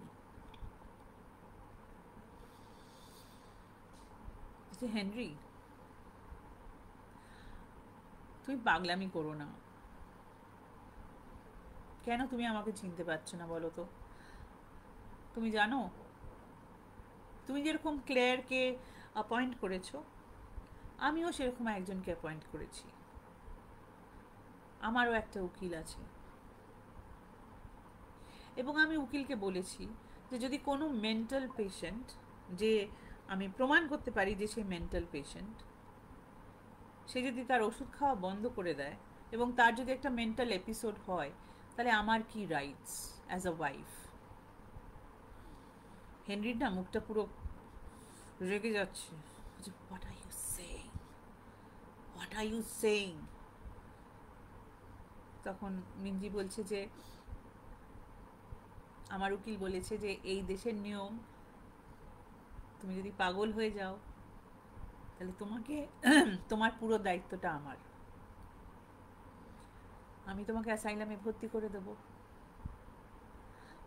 Henry তুমি পাগলামি করো না, কেন তুমি আমাকে চিনতে পারছো না বলো তো। তুমি জানো তুমি যেরকম ক্লেয়ারকে অ্যাপয়েন্ট করেছো, আমিও সেরকম একজনকে অ্যাপয়েন্ট করেছি, আমারও একটা উকিল আছে, এবং আমি উকিলকে বলেছি যে যদি কোনো মেন্টাল পেশেন্ট, যে আমি প্রমাণ করতে পারি যে সে মেন্টাল পেশেন্ট, সে যদি তার ওষুধ খাওয়া বন্ধ করে দেয় এবং তার যদি একটা মেন্টাল এপিসোড হয়, তাহলে আমার কি রাইটস অ্যাজ আ ওয়াইফ। হেনরির না মুখটা পুরো রেগে যাচ্ছে, what are you saying, what are you saying. তখন মিঞ্জি বলছে যে আমার উকিল বলেছে যে এই দেশের নিয়ম, তুমি যদি পাগল হয়ে যাও তাহলে তোমাকে তোমার পুরো দায়িত্বটা আমার, আমি তোমাকে অ্যাসাইলামে ভর্তি করে দেব,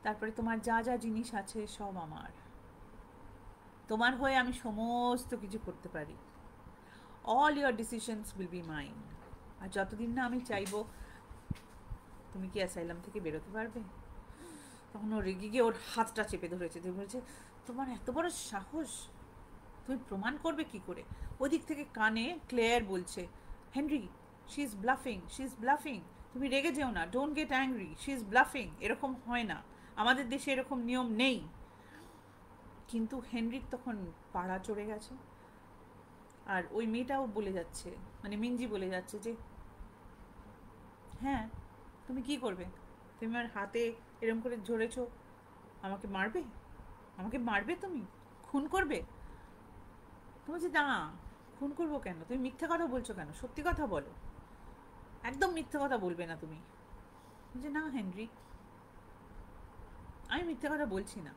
তারপরে তোমার যা যা জিনিস আছে সব আমার, তোমার হয়ে আমি সমস্ত কিছু করতে পারি, all your decisions will be mine. আর যতদিন না আমি চাইবো তুমি কি অ্যাসাইলাম থেকে বেরোতে পারবে। তখন ও রেগে গিয়ে ওর হাতটা চেপে ধরেছে, দিয়ে বলছে তোমার এত বড় সাহস, তুমি প্রমাণ করবে কি করে। ওদিক থেকে কানে ক্লেয়ার বলছে Henry she is bluffing, she is bluffing, তুমি রেগে যেও না, don't get angry, she is bluffing, এরকম হয় না, আমাদের দেশে এরকম নিয়ম নেই। কিন্তু হেনরির তখন পাড়া চড়ে গেছে, আর ওই মেয়েটাও বলে যাচ্ছে, মানে মিঞ্জি বলে যাচ্ছে যে হ্যাঁ তুমি কি করবে, তুমি আমার হাতে এরম করে ঝরেছ, আমাকে মারবে, আমাকে মারবে, তুমি খুন করবে। তো বলছি না, খুন করবো কেন, তুমি মিথ্যা কথা বলছো কেন, সত্যি কথা বলো, একদম মিথ্যা কথা বলবে না তুমি। বলছে না হেনরি, আমি মিথ্যা কথা বলছি না।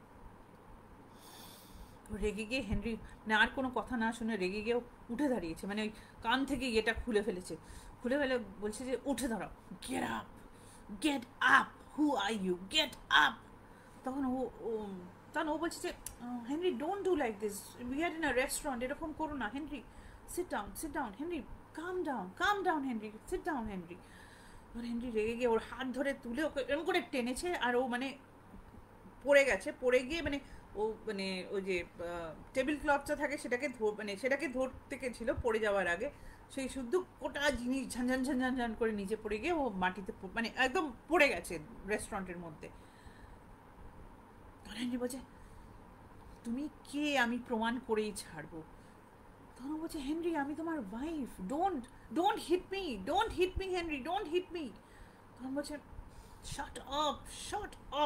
রেগে গিয়ে হেনরি মানে আর কোনো কথা না শুনে রেগে গিয়েও উঠে দাঁড়িয়েছে, মানে ওই কান থেকে ইয়েটা খুলে ফেলেছে, খুলে ফেলে বলছে যে উঠে দাঁড়াও, get up, get up, who are you, get up. তখন ও তখন ও বলছে যে Henry don't do like this, we are in a restaurant, এরকম করো না Henry, sit down Henry, calm down Henry, sit down Henry. এবার হেনরি রেগে গিয়ে ওর হাত ধরে তুলে ওকে এরকম করে টেনেছে, আর ও মানে পড়ে গেছে, পড়ে গিয়ে মানে ও মানে ওই যে টেবিল ক্লথটা থাকে সেটাকে মানে সেটাকে ধরতে গেছিল পড়ে যাওয়ার আগে, সেই শুদ্ধ গোটা জিনিস ঝানঝান ঝানঝান ঝান করে নিচে পড়ে গিয়ে ও মাটিতে মানে একদম পড়ে গেছে রেস্টুরেন্টের মধ্যে। হেনরি বলছে তুমি কে, আমি প্রমাণ করেই ছাড়বো। তখন ও বলছে হেনরি আমি তোমার wife, don't hit me Henry, don't hit me. তখন বলছে শাট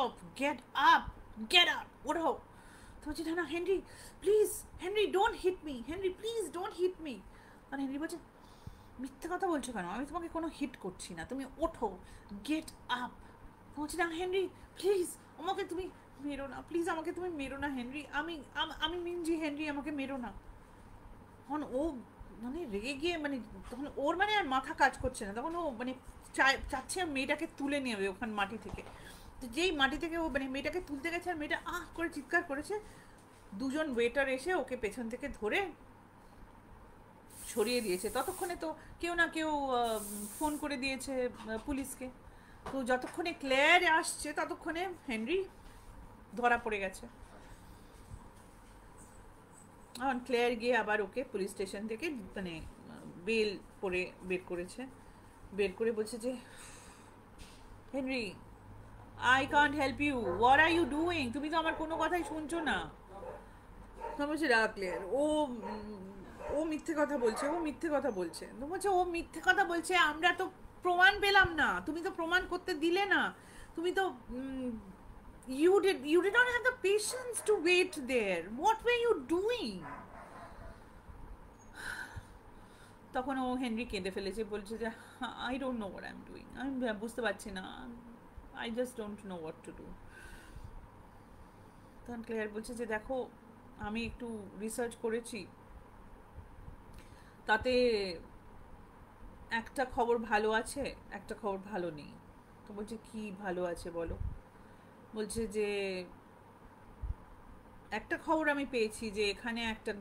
আপ গেট আপ ওঠাও। তো বলছে না না Henry please, Henry don't hit me, Henry please don't hit me. আর হেনরি বলছে মিথ্যে কথা বলছো কেন, আমি তোমাকে কোনো হিট করছি না, তুমি ওঠো, গেট আপ। বলছি না হেনরি প্লিজ আমাকে তুমি মেরো না, প্লিজ আমাকে তুমি মেরো না হেনরি, আমি মিনজি, হেনরি আমাকে মেরো না। তখন ও মানে রেগে গিয়ে মানে তখন ওর মানে আর মাথা কাজ করছে না, তখন ও মানে চাচ্ছে মেয়েটাকে তুলে নেবে ওখান মাটি থেকে। তো যেই মাটি থেকে ও মানে মেয়েটাকে তুলতে গেছে আর মেয়েটা আহ করে চিৎকার করেছে, দুজন ওয়েটার এসে ওকে পেছন থেকে ধরে সরিয়ে দিয়েছে। ততক্ষণে তো কেউ না কেউ ফোন করে দিয়েছে পুলিশকে। তো যতক্ষণে ক্লেয়ার আসছে ততক্ষণে হেনরি ধরা পড়ে গেছে। এখন ক্লেয়ার গিয়ে আবার ওকে পুলিশ স্টেশন থেকে মানে বেল করে বের করেছে, বের করে বলছে যে Henry I can't help you, what are you doing, তুমি তো আমার কোনো কথাই শুনছো না। বলছে ক্লিয়ার ও মিথ্যে কথা বলছে, ও মিথ্যে কথা বলছে। তো বলছে ও মিথ্যে কথা বলছে, আমরা তো প্রমাণ পেলাম না, তুমি তো প্রমাণ করতে দিলে না, তুমি তো you did not have the patience to wait there, what were you doing? তখন ও হেনরি কেঁদে ফেলেছে, বলছে যে I don't know what I am doing, আমি বুঝতে পারছি না, I just don't know what to do. তখন ক্লিয়ার বলছে যে দেখো আমি একটু রিসার্চ করেছি, তাতে একটা খবর ভালো আছে একটা খবর ভালো নেই। তো বলছে কি ভালো আছে বলো। বলছে যে একটা খবর আমি পেয়েছি যে এখানে একটা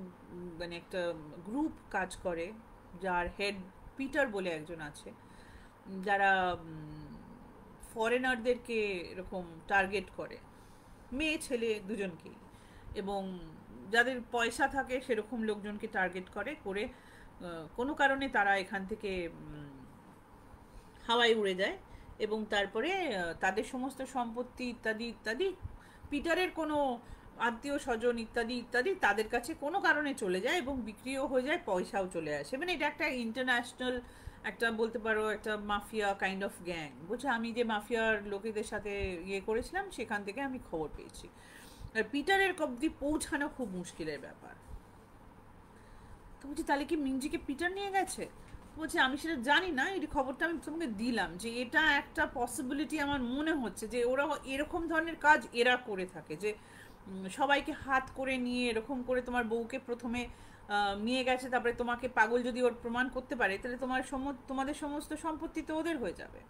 মানে একটা গ্রুপ কাজ করে, যার হেড পিটার বলে একজন আছে, যারা ফরেনারদেরকে এরকম টার্গেট করে, মেয়ে ছেলে দুজনকেই, এবং যাদের পয়সা থাকে সেরকম লোকজনকে টার্গেট করে কোনো কারণে তারা এখান থেকে হাওয়ায় উড়ে যায়, এবং তারপরে তাদের সমস্ত সম্পত্তি ইত্যাদি ইত্যাদি পিটারের কোনো আত্মীয় স্বজন ইত্যাদি ইত্যাদি তাদের কাছে কোনো কারণে চলে যায় এবং বিক্রিও হয়ে যায়, পয়সাও চলে আসে। মানে এটা একটা ইন্টারন্যাশনাল একটা বলতে পারো একটা মাফিয়া কাইন্ড অফ গ্যাং। বলছে আমি যে মাফিয়ার লোকেদের সাথে ইয়ে করেছিলাম সেখান থেকে আমি খবর পেয়েছি, আর পিটারের অব্দি পৌঁছানো খুব মুশকিলের ব্যাপার। তো বলছি তাহলে কি মিঞ্জিকে পিটার নিয়ে গেছে? বলছে আমি সেটা জানি না, এই খবরটা আমি তোমাকে দিলাম যে এটা একটা পসিবিলিটি আমার মনে হচ্ছে যে ওরা এরকম ধরনের কাজ এরা করে থাকে, যে সবাইকে হাত করে নিয়ে এরকম করে তোমার বউকে প্রথমে নিয়ে গেছে, তারপরে তোমাকে পাগল যদি ওর প্রমাণ করতে পারে তাহলে তোমাদের সমস্ত সম্পত্তি তো ওদের হয়ে যাবে।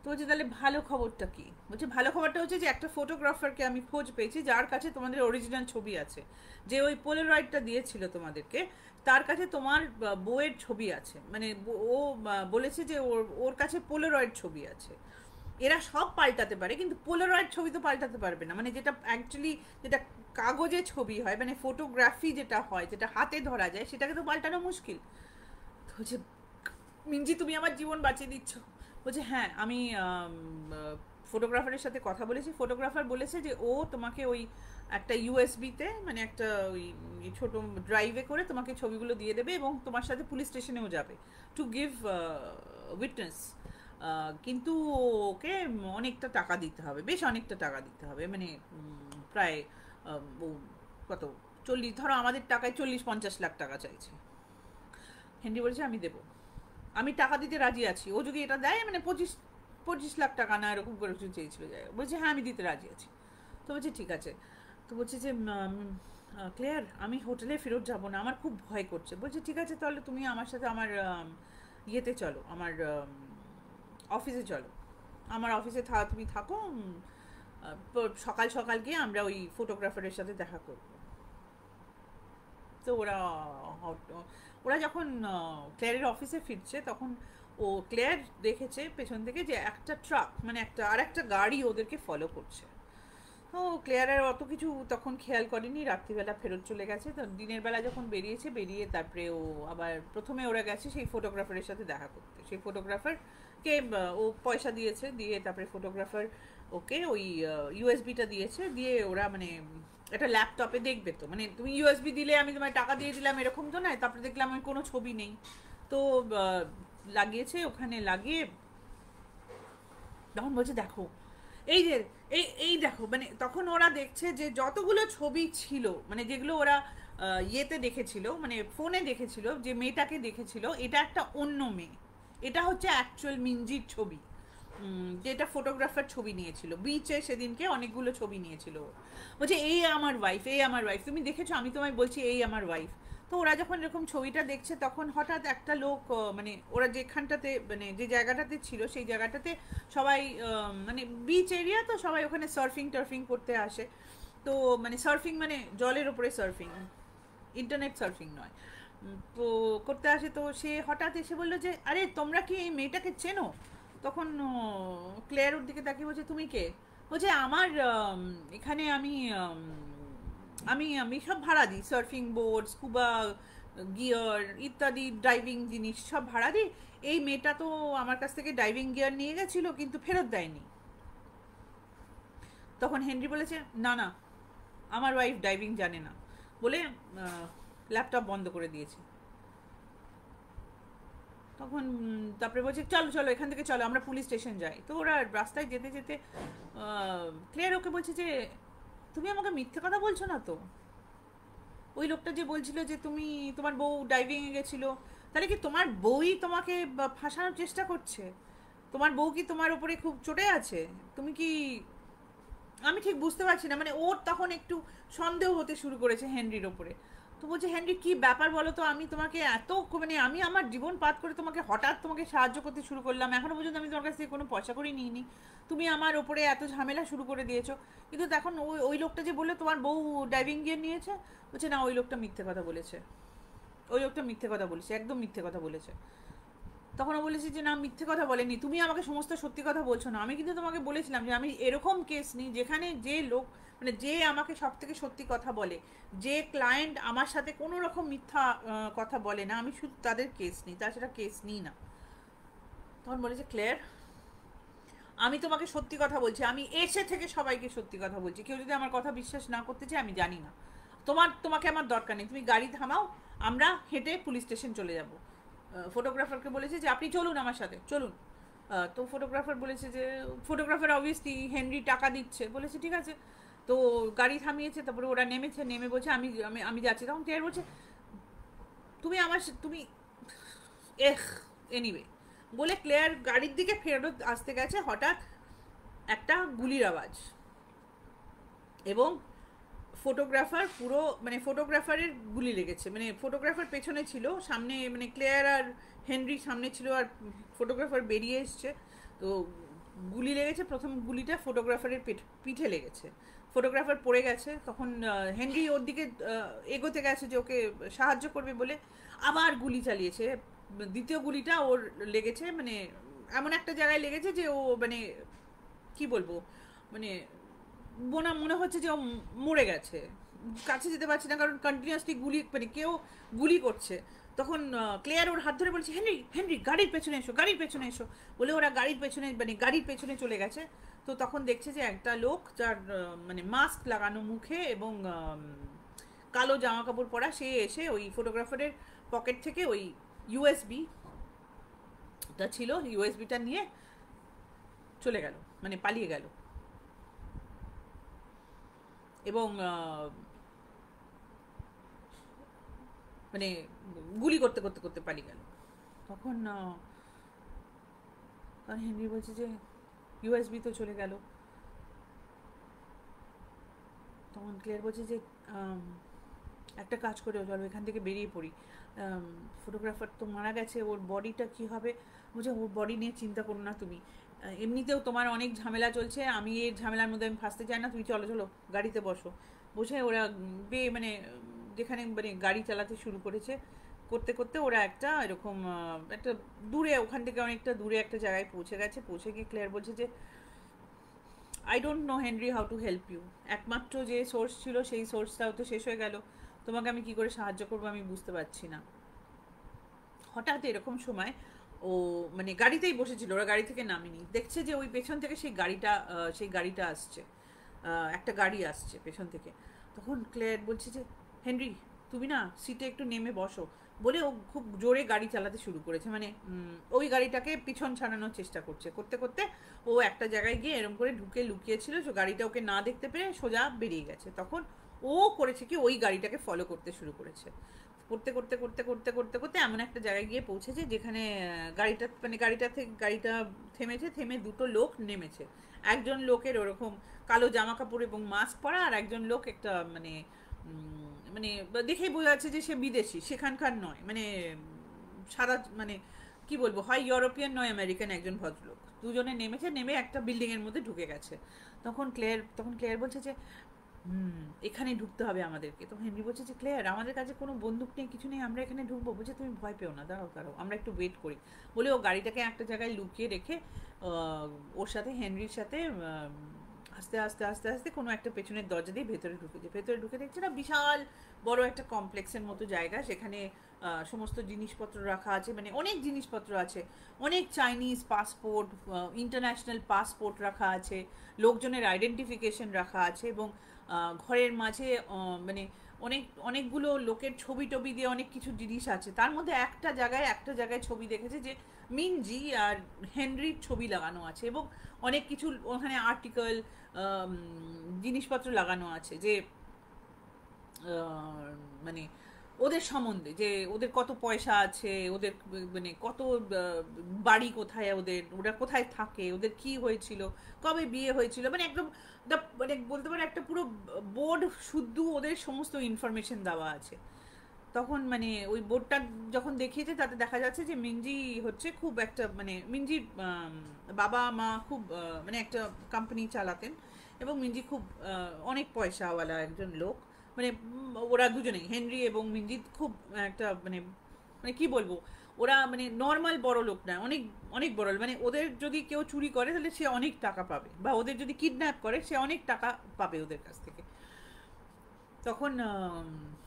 তো বলছে তাহলে ভালো খবরটা কি? বলছে ভালো খবরটা হচ্ছে যে একটা ফটোগ্রাফারকে আমি খোঁজ পেয়েছি যার কাছে তোমাদের অরিজিনাল ছবি আছে, যে ওই পোলারয়েডটা দিয়েছিল তোমাদেরকে তার কাছে তোমার বউয়ের ছবি আছে, মানে ও বলেছে যে ওর কাছে পোলারয়েড ছবি আছে। এরা সব পাল্টাতে পারে কিন্তু পোলারয়েড ছবি তো পাল্টাতে পারবে না, মানে যেটা অ্যাকচুয়ালি যেটা কাগজে ছবি হয়, মানে ফটোগ্রাফি যেটা হয় যেটা হাতে ধরা যায় সেটাকে তো পাল্টানো মুশকিল। তো হচ্ছে মিঞ্জি তুমি আমার জীবন বাঁচিয়ে দিচ্ছ। বলছে হ্যাঁ আমি ফটোগ্রাফারের সাথে কথা বলেছি, ফটোগ্রাফার বলেছে যে ও তোমাকে ওই একটা ইউএসবিতে মানে একটা ওই ছোট ড্রাইভে করে তোমাকে ছবিগুলো দিয়ে দেবে এবং তোমার সাথে পুলিশ স্টেশনেও যাবে টু গিভ উইটনেস, কিন্তু ওকে অনেকটা টাকা দিতে হবে, বেশ অনেকটা টাকা দিতে হবে, মানে প্রায় কত 40, ধরো আমাদের টাকায় 40-50 লাখ টাকা চাইছে। হেনরি বলছে আমি দেবো, আমি টাকা দিতে রাজি আছি, ও যদি এটা দেয় মানে 25 লাখ টাকা না এরকম করে কিছু চেয়েছিল, যাই বলছে হ্যাঁ আমি দিতে রাজি আছি। তো বলছে ঠিক আছে। তো বলছে যে ক্লিয়ার আমি হোটেলে ফেরত যাবো না, আমার খুব ভয় করছে। বলছে ঠিক আছে তাহলে তুমি আমার সাথে আমার ইয়েতে চলো, আমার অফিসে চলো, আমার অফিসে তুমি থাকো, সকাল সকাল গিয়ে আমরা ওই ফটোগ্রাফারের সাথে দেখা করবো। তো ওরা যখন ক্লেয়ারের অফিসে ফিরছে তখন ও ক্লেয়ার দেখেছে পেছন থেকে যে একটা ট্রাক মানে আর একটা গাড়ি ওদেরকে ফলো করছে। তো ক্লেয়ারের অত কিছু তখন খেয়াল করেনি, রাত্রিবেলা ফেরত চলে গেছে। তো দিনের বেলা যখন বেরিয়ে তারপরে ও আবার প্রথমে ওরা গেছে সেই ফটোগ্রাফারের সাথে দেখা করতে, সেই ফটোগ্রাফারকে ও পয়সা দিয়েছে, দিয়ে তারপরে ফটোগ্রাফার ওকে ওই ইউএসবিটা দিয়েছে, দিয়ে ওরা মানে একটা ল্যাপটপে দেখবে তো, মানে তুমি ইউএসবি দিলে আমি তোমায় টাকা দিয়ে দিলাম এরকম তো নয়। তারপরে দেখলাম আমি কোনো ছবি নেই, তো লাগিয়েছে, ওখানে লাগিয়ে তখন বলছে দেখো এই যে এই দেখো, মানে তখন ওরা দেখছে যে যতগুলো ছবি ছিল, মানে যেগুলো ওরা ইয়েতে দেখেছিল, মানে ফোনে দেখেছিল, যে মেয়েটাকে দেখেছিল, এটা একটা অন্য মেয়ে, এটা হচ্ছে অ্যাকচুয়াল মিঞ্জির ছবি। যেটা ফটোগ্রাফার ছবি নিয়েছিল বিচে সেদিনকে, অনেকগুলো ছবি নিয়েছিল। বলছে এই আমার ওয়াইফ, এই আমার ওয়াইফ, তুমি দেখেছো, আমি তোমায় বলছি এই আমার ওয়াইফ। তো ওরা যখন এরকম ছবিটা দেখছে, তখন হঠাৎ একটা লোক, মানে ওরা যেখানটাতে, মানে যে জায়গাটাতে ছিল সেই জায়গাটাতে সবাই, মানে বিচ এরিয়া তো, সবাই ওখানে সার্ফিং টার্ফিং করতে আসে। তো মানে সার্ফিং মানে জলের ওপরে সার্ফিং, ইন্টারনেট সার্ফিং নয়। তো করতে আসে, তো সে হঠাৎ এসে বললো যে আরে তোমরা কি এই মেয়েটাকে চেনো? তখন ক্লেয়ার ওর দিকে তাকিয়ে বলছে তুমি কে? বলছে আমার এখানে আমি আমি আমি সব ভাড়া দিই, সার্ফিং বোর্ড, স্কুবা গিয়ার ইত্যাদি ড্রাইভিং জিনিস সব ভাড়া দিই। এই মেয়েটা তো আমার কাছ থেকে ডাইভিং গিয়ার নিয়ে গেছিলো কিন্তু ফেরত দেয়নি। তখন হেনরি বলেছে না না, আমার ওয়াইফ ডাইভিং জানে না, বলে ল্যাপটপ বন্ধ করে দিয়েছে। তখন তারপরে বলছে চলো চলো এখান থেকে চলো, আমরা পুলিশ স্টেশন যাই। তো ওরা রাস্তায় যেতে যেতে ক্লিয়ার ওকে বলছে যে তুমি আমাকে মিথ্যে কথা বলছো না তো? ওই লোকটা যে বলছিল যে তুমি, তোমার বউ ডাইভিংয়ে গেছিলো, তাহলে কি তোমার বউই তোমাকে ফাঁসানোর চেষ্টা করছে? তোমার বউ কি তোমার ওপরে খুব চটে আছে? তুমি কি, আমি ঠিক বুঝতে পারছি না, মানে ওর তখন একটু সন্দেহ হতে শুরু করেছে হেনরির ওপরে। তো বলছে হেনরি কি ব্যাপার বলো তো, আমি তোমাকে এত, মানে আমি আমার জীবন পাত করে তোমাকে হঠাৎ তোমাকে সাহায্য করতে শুরু করলাম, এখনো পর্যন্ত আমি তোমার কাছ থেকে কোনো পয়সা করি নিইনি, তুমি আমার ওপরে এত ঝামেলা শুরু করে দিয়েছো। কিন্তু তখন ওই ওই লোকটা যে বললো তোমার বউ ডাইভিং গিয়ার নিয়েছে, বলছে না ওই লোকটা মিথ্যে কথা বলেছে, ওই লোকটা মিথ্যে কথা বলেছে, একদম মিথ্যে কথা বলেছে। তখন ও বলেছে যে না মিথ্যে কথা বলেনি, তুমি আমাকে সমস্ত সত্যি কথা বলছো না, আমি কিন্তু তোমাকে বলেছিলাম যে আমি এরকম কেস নিই যেখানে যে লোক, মানে যে আমাকে সব থেকে সত্যি কথা বলে, যে ক্লায়েন্ট আমার সাথে কোনো রকম মিথ্যা কথা বলে না, আমি শুধু তাদের কেস নিই, তাছাড়া কেস নিই না। তখন বলেছে ক্লেয়ার আমি তোমাকে সত্যি কথা বলছি, আমি এসে থেকে সবাইকে সত্যি কথা বলছি, কেউ যদি আমার কথা বিশ্বাস না করতে চায় আমি জানি না, তোমাকে আমার দরকার নেই, তুমি গাড়ি থামাও, আমরা হেঁটে পুলিশ স্টেশন চলে যাব। ফটোগ্রাফারকে বলেছে যে আপনি চলুন আমার সাথে চলুন। তো ফটোগ্রাফার বলেছে যে, ফটোগ্রাফার অবভিয়াসলি হেনরি টাকা দিচ্ছে, বলেছে ঠিক আছে। তো গাড়ি থামিয়েছে, তারপরে ওরা নেমেছে, নেমে বলছে আমি আমি আমি যাচ্ছি। তখন ক্লিয়ার বলছে তুমি আমার তুমি এহ এনিওয়ে বলে ক্লেয়ার গাড়ির দিকে ফেরত আসতে গেছে, হঠাৎ একটা গুলির আওয়াজ, এবং ফটোগ্রাফার পুরো, মানে ফটোগ্রাফারের গুলি লেগেছে, মানে ফটোগ্রাফার পেছনে ছিল, সামনে মানে ক্লেয়ার আর হেনরি সামনে ছিল, আর ফটোগ্রাফার বেরিয়ে এসছে। তো গুলি লেগেছে, প্রথম গুলিটা ফটোগ্রাফারের পিঠে লেগেছে, ফটোগ্রাফার পড়ে গেছে। তখন হেনরি ওর দিকে এগোতে গেছে যে ওকে সাহায্য করবে বলে, আবার গুলি চালিয়েছে। দ্বিতীয় গুলিটা ওর লেগেছে, মানে এমন একটা জায়গায় লেগেছে যে ও, মানে কি বলবো, মানে বোনা মনে হচ্ছে যে ও মরে গেছে, কাছে যেতে পারছে না, কারণ কন্টিনিউয়াসলি গুলি, মানে কেউ গুলি করছে। তখন ক্লেয়ার ওর হাত ধরে বলছে হেনরি হেনরি গাড়ির পেছনে এসো, গাড়ির পেছনে এসো, বলে ওরা গাড়ির পেছনে, মানে গাড়ির পেছনে চলে গেছে। তো তখন দেখছে যে একটা লোক, যার মানে মাস্ক লাগানো মুখে এবং কালো জামা কাপড় পরা, সে এসে ওই ফটোগ্রাফারের পকেট থেকে ওই ইউএসবিটা ছিল, ইউএসবিটা নিয়ে চলে গেল, মানে পালিয়ে গেল, এবং মানে গুলি করতে করতে করতে পালিয়ে গেল। তখন হেনরি বলছে যে ইউএসবি তো চলে গেল। তখন ক্লিয়ার বলছে যে একটা কাজ করে চলো এখান থেকে বেরিয়ে পড়ি, ফটোগ্রাফার তো মারা গেছে, ওর বডিটা কী হবে? বলছে ওর বডি নিয়ে চিন্তা করো না তুমি, এমনিতেও তোমার অনেক ঝামেলা চলছে, আমি এই ঝামেলার মধ্যে আমি ফাঁসতে চাই না, তুমি চলো চলো গাড়িতে বসো। বসে ওরা মানে যেখানে মানে গাড়ি চালাতে শুরু করেছে, করতে করতে ওরা একটা এরকম একটা দূরে, ওখান থেকে অনেকটা দূরে একটা জায়গায় পৌঁছে গেছে। পৌঁছে গিয়ে ক্লিয়ার বলছে যে I don't know Henry how to help you, একমাত্র যে সোর্স ছিল সেই সোর্সটাও তো শেষ হয়ে গেল, তোমাকে আমি কি করে সাহায্য করবো আমি বুঝতে পারছি না। হঠাৎ এরকম সময় ও, মানে গাড়িতেই বসেছিল, ওরা গাড়ি থেকে নামেনি, দেখছে যে ওই পেছন থেকে সেই গাড়িটা আসছে, একটা গাড়ি আসছে পেছন থেকে। তখন ক্লেয়ার বলছে যে হেনরি তুমি না সিটে একটু নেমে বসো, বলে ও খুব জোরে গাড়ি চালাতে শুরু করেছে, মানে ওই গাড়িটাকে পিছন ছাড়ানোর চেষ্টা করছে, করতে করতে ও একটা জায়গায় গিয়ে এরম করে ঢুকে লুকিয়েছিল, তো গাড়িটা ওকে না দেখতে পেরে সোজা বেরিয়ে গেছে। তখন ও করেছে কি ওই গাড়িটাকে ফলো করতে শুরু করেছে, করতে করতে করতে করতে করতে করতে এমন একটা জায়গায় গিয়ে পৌঁছেছে যেখানে গাড়িটা মানে গাড়িটা থেমেছে, থেমে দুটো লোক নেমেছে। একজন লোকের ওরকম কালো জামা কাপড় এবং মাস্ক পরা, আর একজন লোক একটা মানে মানে দেখেই বোঝা যাচ্ছে যে সে বিদেশি, সেখানকার নয়, মানে সাদা মানে কি বলবো, হয় ইউরোপিয়ান নয় আমেরিকান একজন ভদ্রলোক। দুজনে নেমেছে, নেমে একটা বিল্ডিং এর মধ্যে ঢুকে গেছে। তখন ক্লেয়ার বলছে যে এখানে ঢুকতে হবে আমাদেরকে। তখন হেনরি বলছে যে ক্লেয়ার আমাদের কাছে কোনো বন্দুক নেই, কিছু নেই, আমরা এখানে ঢুকবো। বলছে তুমি ভয় পেও না, দাঁড়াও দাঁড়াও আমরা একটু ওয়েট করি। বলে ও গাড়িটাকে একটা জায়গায় লুকিয়ে রেখে ওর সাথে হেনরির সাথে আস্তে আস্তে আস্তে আস্তে কোনো একটা পেছনের দরজা দিয়ে ভেতরে ঢুকেছে। ভেতরে ঢুকে দেখছে না বিশাল বড় একটা কমপ্লেক্সের মতো জায়গা, সেখানে সমস্ত জিনিসপত্র রাখা আছে, মানে অনেক জিনিসপত্র আছে, অনেক চাইনিজ পাসপোর্ট, ইন্টারন্যাশনাল পাসপোর্ট রাখা আছে, লোকজনের আইডেন্টিফিকেশন রাখা আছে, এবং ঘরের মাঝে মানে অনেকগুলো লোকের ছবি টবি দিয়ে অনেক কিছু জিনিস আছে। তার মধ্যে একটা জায়গায় ছবি দেখেছে যে মিনজি আর হেনরির ছবি লাগানো আছে, এবং অনেক কিছু ওখানে আর্টিকেল জিনিসপত্র লাগানো আছে যে মানে ওদের সম্বন্ধে, যে ওদের কত পয়সা আছে, ওদের মানে কত বাড়ি কোথায়, ওরা কোথায় থাকে, ওদের কি হয়েছিল, কবে বিয়ে হয়েছিল, মানে একদম মানে বলতে পারে একটা পুরো বোর্ড শুদ্ধ ওদের সমস্ত ইনফরমেশন দেওয়া আছে। তখন মানে ওই বোর্ডটা যখন দেখিয়েছে তাতে দেখা যাচ্ছে যে মিনজি হচ্ছে খুব একটা মানে মিনজির বাবা মা খুব মানে একটা কোম্পানি চালাতেন, এবং মিনজি খুব অনেক পয়সাওয়ালা একজন লোক, মানে ওরা দুজনেই হেনরি এবং মিনজি খুব একটা মানে মানে কি বলবো, ওরা মানে নর্মাল বড় লোক না, অনেক অনেক বড় লোক। মানে ওদের যদি কেউ চুরি করে তাহলে সে অনেক টাকা পাবে, বা ওদের যদি কিডন্যাপ করে সে অনেক টাকা পাবে ওদের কাছ থেকে। তখন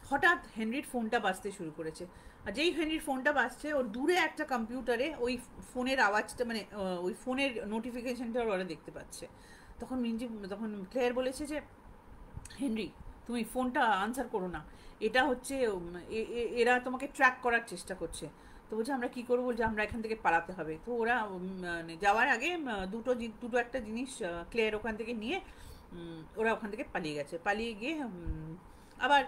হঠাৎ হেনরির ফোনটা বাজতে শুরু করেছে, আর যেই হেনরির ফোনটা বাজছে ওর দূরে একটা কম্পিউটারে ওই ফোনের আওয়াজটা মানে ওই ফোনের নোটিফিকেশনটা ওরা দেখতে পাচ্ছে। তখন ক্লেয়ার বলেছে যে হেনরি তুমি ফোনটা আনসার করো না, এটা হচ্ছে এরা তোমাকে ট্র্যাক করার চেষ্টা করছে। তো বলছে আমরা কি করবো, বলছে আমরা এখান থেকে পালাতে হবে। তো ওরা মানে যাওয়ার আগে দুটো একটা জিনিস ক্লেয়ার ওখান থেকে নিয়ে ওরা ওখান থেকে পালিয়ে গেছে। পালিয়ে গিয়ে আবার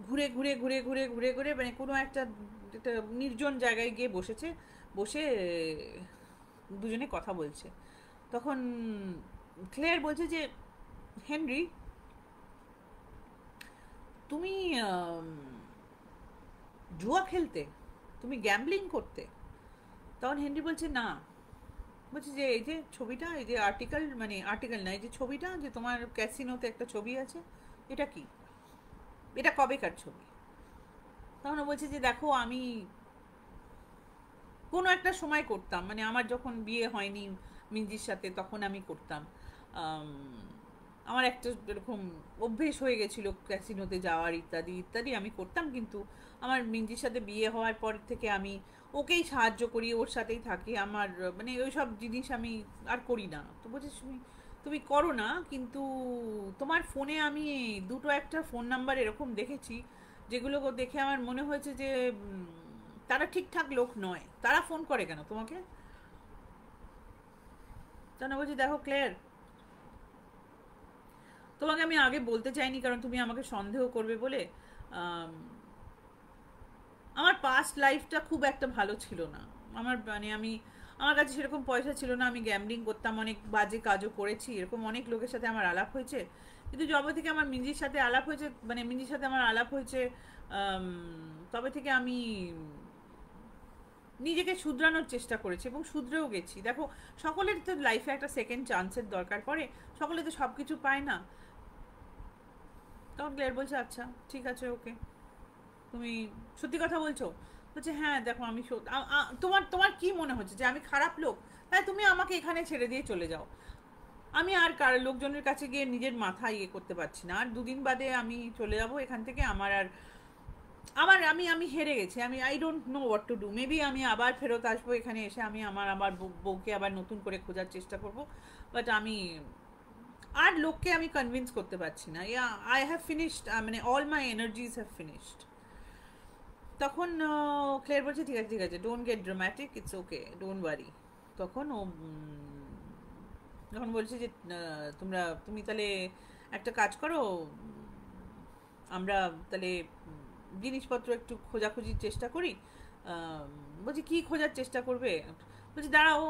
ঘুরে ঘুরে ঘুরে ঘুরে ঘুরে ঘুরে মানে কোনো একটা নির্জন জায়গায় গিয়ে বসেছে, বসে দুজনে কথা বলছে। তখন ক্লেয়ার বলছে যে হেনরি তুমি জুয়া খেলতে, তুমি গ্যাম্বলিং করতে? তখন হেনরি বলছে না। বলছে যে এই যে ছবিটা, এই যে আর্টিকেল না, এই যে ছবিটা, যে তোমার ক্যাসিনোতে একটা ছবি আছে, এটা কি, এটা কবেকার ছবি? তখন ও বলছে যে দেখো আমি কোনো একটা সময় করতাম, মানে আমার যখন বিয়ে হয়নি মিনজির সাথে তখন আমি করতাম। আমার একটা এরকম অভ্যেস হয়ে গেছিলো ক্যাসিনোতে যাওয়ার ইত্যাদি ইত্যাদি আমি করতাম, কিন্তু আমার মিনজির সাথে বিয়ে হওয়ার পর থেকে আমি ওকেই সাহায্য করি, ওর সাথেই থাকি, আমার মানে ওই সব জিনিস আমি আর করি না। তো বলছি তুমি করো না, কিন্তু তোমার ফোনে আমি দুটো একটা ফোন নাম্বার এরকম দেখেছি যেগুলো দেখে আমার মনে হয়েছে যে তারা ঠিকঠাক লোক নয়, তারা ফোন করে কেন তোমাকে? তখন বলছি দেখো ক্লেয়ার, তোমাকে আমি আগে বলতে চাইনি কারণ তুমি আমাকে সন্দেহ করবে বলে। আমার পাস্ট লাইফটা খুব একটা ভালো ছিল না, আমার কাছে সেরকম পয়সা ছিল না, আমি গ্যাম্বলিং করতাম, অনেক বাজে কাজও করেছি, এরকম অনেক লোকের সাথে আমার আলাপ হয়েছে। কিন্তু যবে থেকে আমার মিনজির সাথে আলাপ হয়েছে, মানে মিনজির সাথে আমার আলাপ হয়েছে, তবে থেকে আমি নিজেকে শুধরানোর চেষ্টা করেছি এবং শুধরেও গেছি। দেখো সকলের তো লাইফে একটা সেকেন্ড চান্সের দরকার পড়ে, সকলে তো সব কিছু পায় না। তখন ক্লেয়ার বলছে আচ্ছা ঠিক আছে ওকে, তুমি সত্যি কথা বলছো? বলছে হ্যাঁ দেখো আমি তোমার তোমার কি মনে হচ্ছে যে আমি খারাপ লোক? হ্যাঁ তুমি আমাকে এখানে ছেড়ে দিয়ে চলে যাও, আমি আর লোকজনের কাছে গিয়ে নিজের মাথা ইয়ে করতে পারছি না, আর দুদিন বাদে আমি চলে যাব এখান থেকে। আমি হেরে গেছি, I don't know what to do. Maybe আমি আবার ফেরত আসবো এখানে এসে, আমি আমার বউকে আবার নতুন করে খোঁজার চেষ্টা করব, বাট আমি আর লোককে আমি কনভিন্স করতে পারছি না, আই হ্যাভ ফিনিশড, মানে অল মাই এনার্জিজ হ্যাভ ফিনিশড। তখন ক্লেয়ার বলছে ঠিক আছে ঠিক আছে, don't get dramatic, it's okay, don't worry. তখন ও যখন বলছে যে তুমি তাহলে একটা কাজ করো, আমরা তাহলে জিনিসপত্র একটু খোঁজাখুঁজির চেষ্টা করি। বলছি কী খোঁজার চেষ্টা করবে? বলছি দাঁড়াও,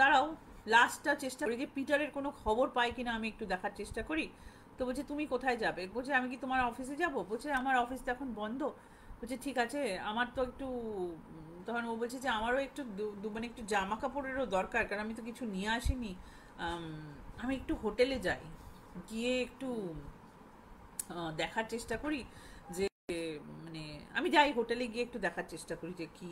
দাঁড়াও, লাস্টটা চেষ্টা করি যে পিটারের কোনো খবর পাই কিনা আমি একটু দেখার চেষ্টা করি। তো বলছে তুমি কোথায় যাবে? বলছে আমি কি তোমার অফিসে যাব? বলছে আমার অফিস তো এখন বন্ধ। বলছে ঠিক আছে, আমার তো একটু, তখন ও বলছে যে আমারও একটু মানে একটু জামা কাপড়েরও দরকার, কারণ আমি তো কিছু নিয়ে আসিনি। আমি একটু হোটেলে যাই, গিয়ে একটু দেখার চেষ্টা করি যে, মানে আমি যাই হোটেলে গিয়ে একটু দেখার চেষ্টা করি যে কি,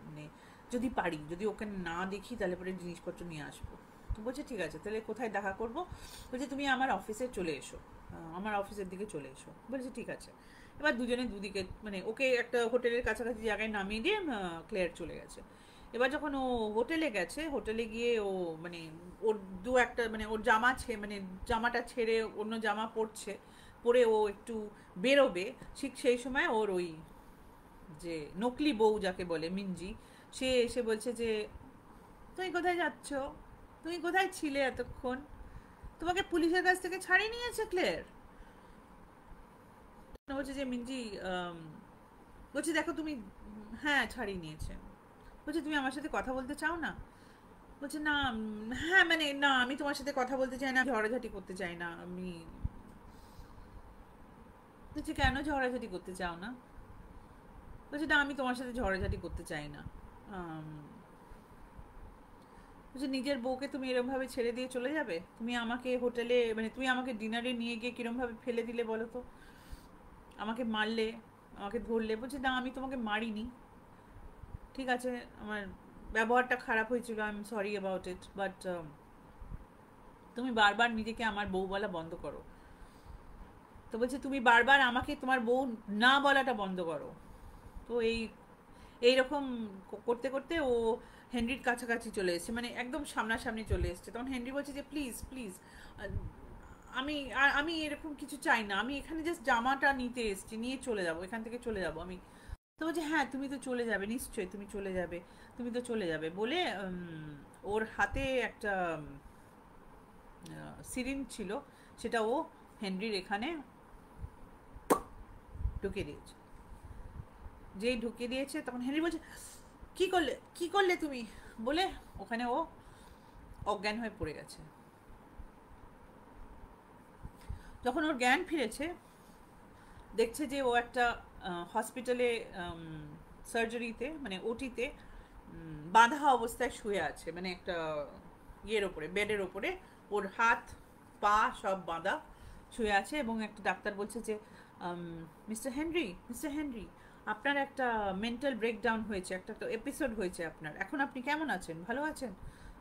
মানে যদি পারি, যদি ওকে না দেখি তাহলে পরে জিনিসপত্র নিয়ে আসবো। তো বলছে ঠিক আছে, তাহলে কোথায় দেখা করবো? বলছে তুমি আমার অফিসে চলে এসো, আমার অফিসের দিকে চলে এসো। বলছে ঠিক আছে। এবার দুজনে দুদিকে, মানে ওকে একটা হোটেলের কাছাকাছি জায়গায় নামিয়ে দিয়ে ক্লেয়ার চলে গেছে। এবার যখন ও হোটেলে গেছে, হোটেলে গিয়ে ও মানে ওর একটা মানে ওর মানে জামাটা ছেড়ে অন্য জামা পরছে, পরে ও একটু বেরোবে, ঠিক সেই সময় ওর ওই যে নকলি বউ যাকে বলে মিঞ্জি, সে এসে বলছে যে তুমি কোথায় যাচ্ছ? তুমি কোথায় ছিলে এতক্ষণ? তোমাকে পুলিশের কাছ থেকে ছাড়িয়ে নিয়েছে ক্লেয়ার? বলছে যে মিঞ্জি বলছে দেখো তুমি, হ্যাঁ ছাড়িয়ে নিয়েছে। বলছে তুমি আমার সাথে কথা বলতে চাও না? বলছে না, হ্যাঁ মানে না, আমি তোমার সাথে কথা বলতে চাই না, ঝগড়াঝাটি করতে চাই না আমি। বলছে কেন ঝগড়াঝাটি করতে চাও না? বলছে না, আমি তোমার সাথে ঝগড়াঝাটি করতে চাই না। বলছে নিজের বউকে তুমি এরমভাবে ছেড়ে দিয়ে চলে যাবে? তুমি আমাকে হোটেলে, মানে তুমি আমাকে ডিনারে নিয়ে গিয়ে কিরমভাবে ফেলে দিলে বলো তো? আমাকে মারলে, আমাকে ধরলে। বলছে না, আমি তোমাকে মারিনি, ঠিক আছে আমার ব্যবহারটা খারাপ হয়েছিল, I am sorry about it, but তুমি বারবার নিজেকে আমার বউ বলা বন্ধ করো। তো বলছে তুমি বারবার আমাকে তোমার বউ না বলাটা বন্ধ করো। তো এইরকম করতে করতে ও হেনরির কাছাকাছি চলে এসেছে, মানে একদম সামনাসামনি চলে এসেছে। তখন হেনরি বলছে যে প্লিজ প্লিজ, আমি এরকম কিছু চাই না, আমি এখানে জাস্ট জামাটা নিতে এসেছি, নিয়ে চলে যাব, এখান থেকে চলে যাব আমি। তো বলছে হ্যাঁ তুমি তো চলে যাবে, নিশ্চয়ই তুমি চলে যাবে, তুমি তো চলে যাবে বলে ওর হাতে একটা সিরিঞ্জ ছিল, সেটা ও হেনরির এখানে ঢুকে দিয়েছে। যেই ঢুকিয়ে দিয়েছে তখন হেনরি বলছে কি করলে, কি করলে তুমি? বলে ওখানে ও অজ্ঞান হয়ে পড়ে গেছে। যখন ওর জ্ঞান ফিরেছে, দেখছে যে ও একটা হসপিটালে সার্জারিতে, মানে ওটিতে বাঁধা অবস্থায় শুয়ে আছে, মানে একটা ইয়ের ওপরে, বেডের ওপরে ওর হাত পা সব বাঁধা শুয়ে আছে। এবং একটা ডাক্তার বলছে যে মিস্টার হেনরি, মিস্টার হেনরি, আপনার একটা মেন্টাল ব্রেকডাউন হয়েছে, একটা এপিসোড হয়েছে আপনার, এখন আপনি কেমন আছেন, ভালো আছেন?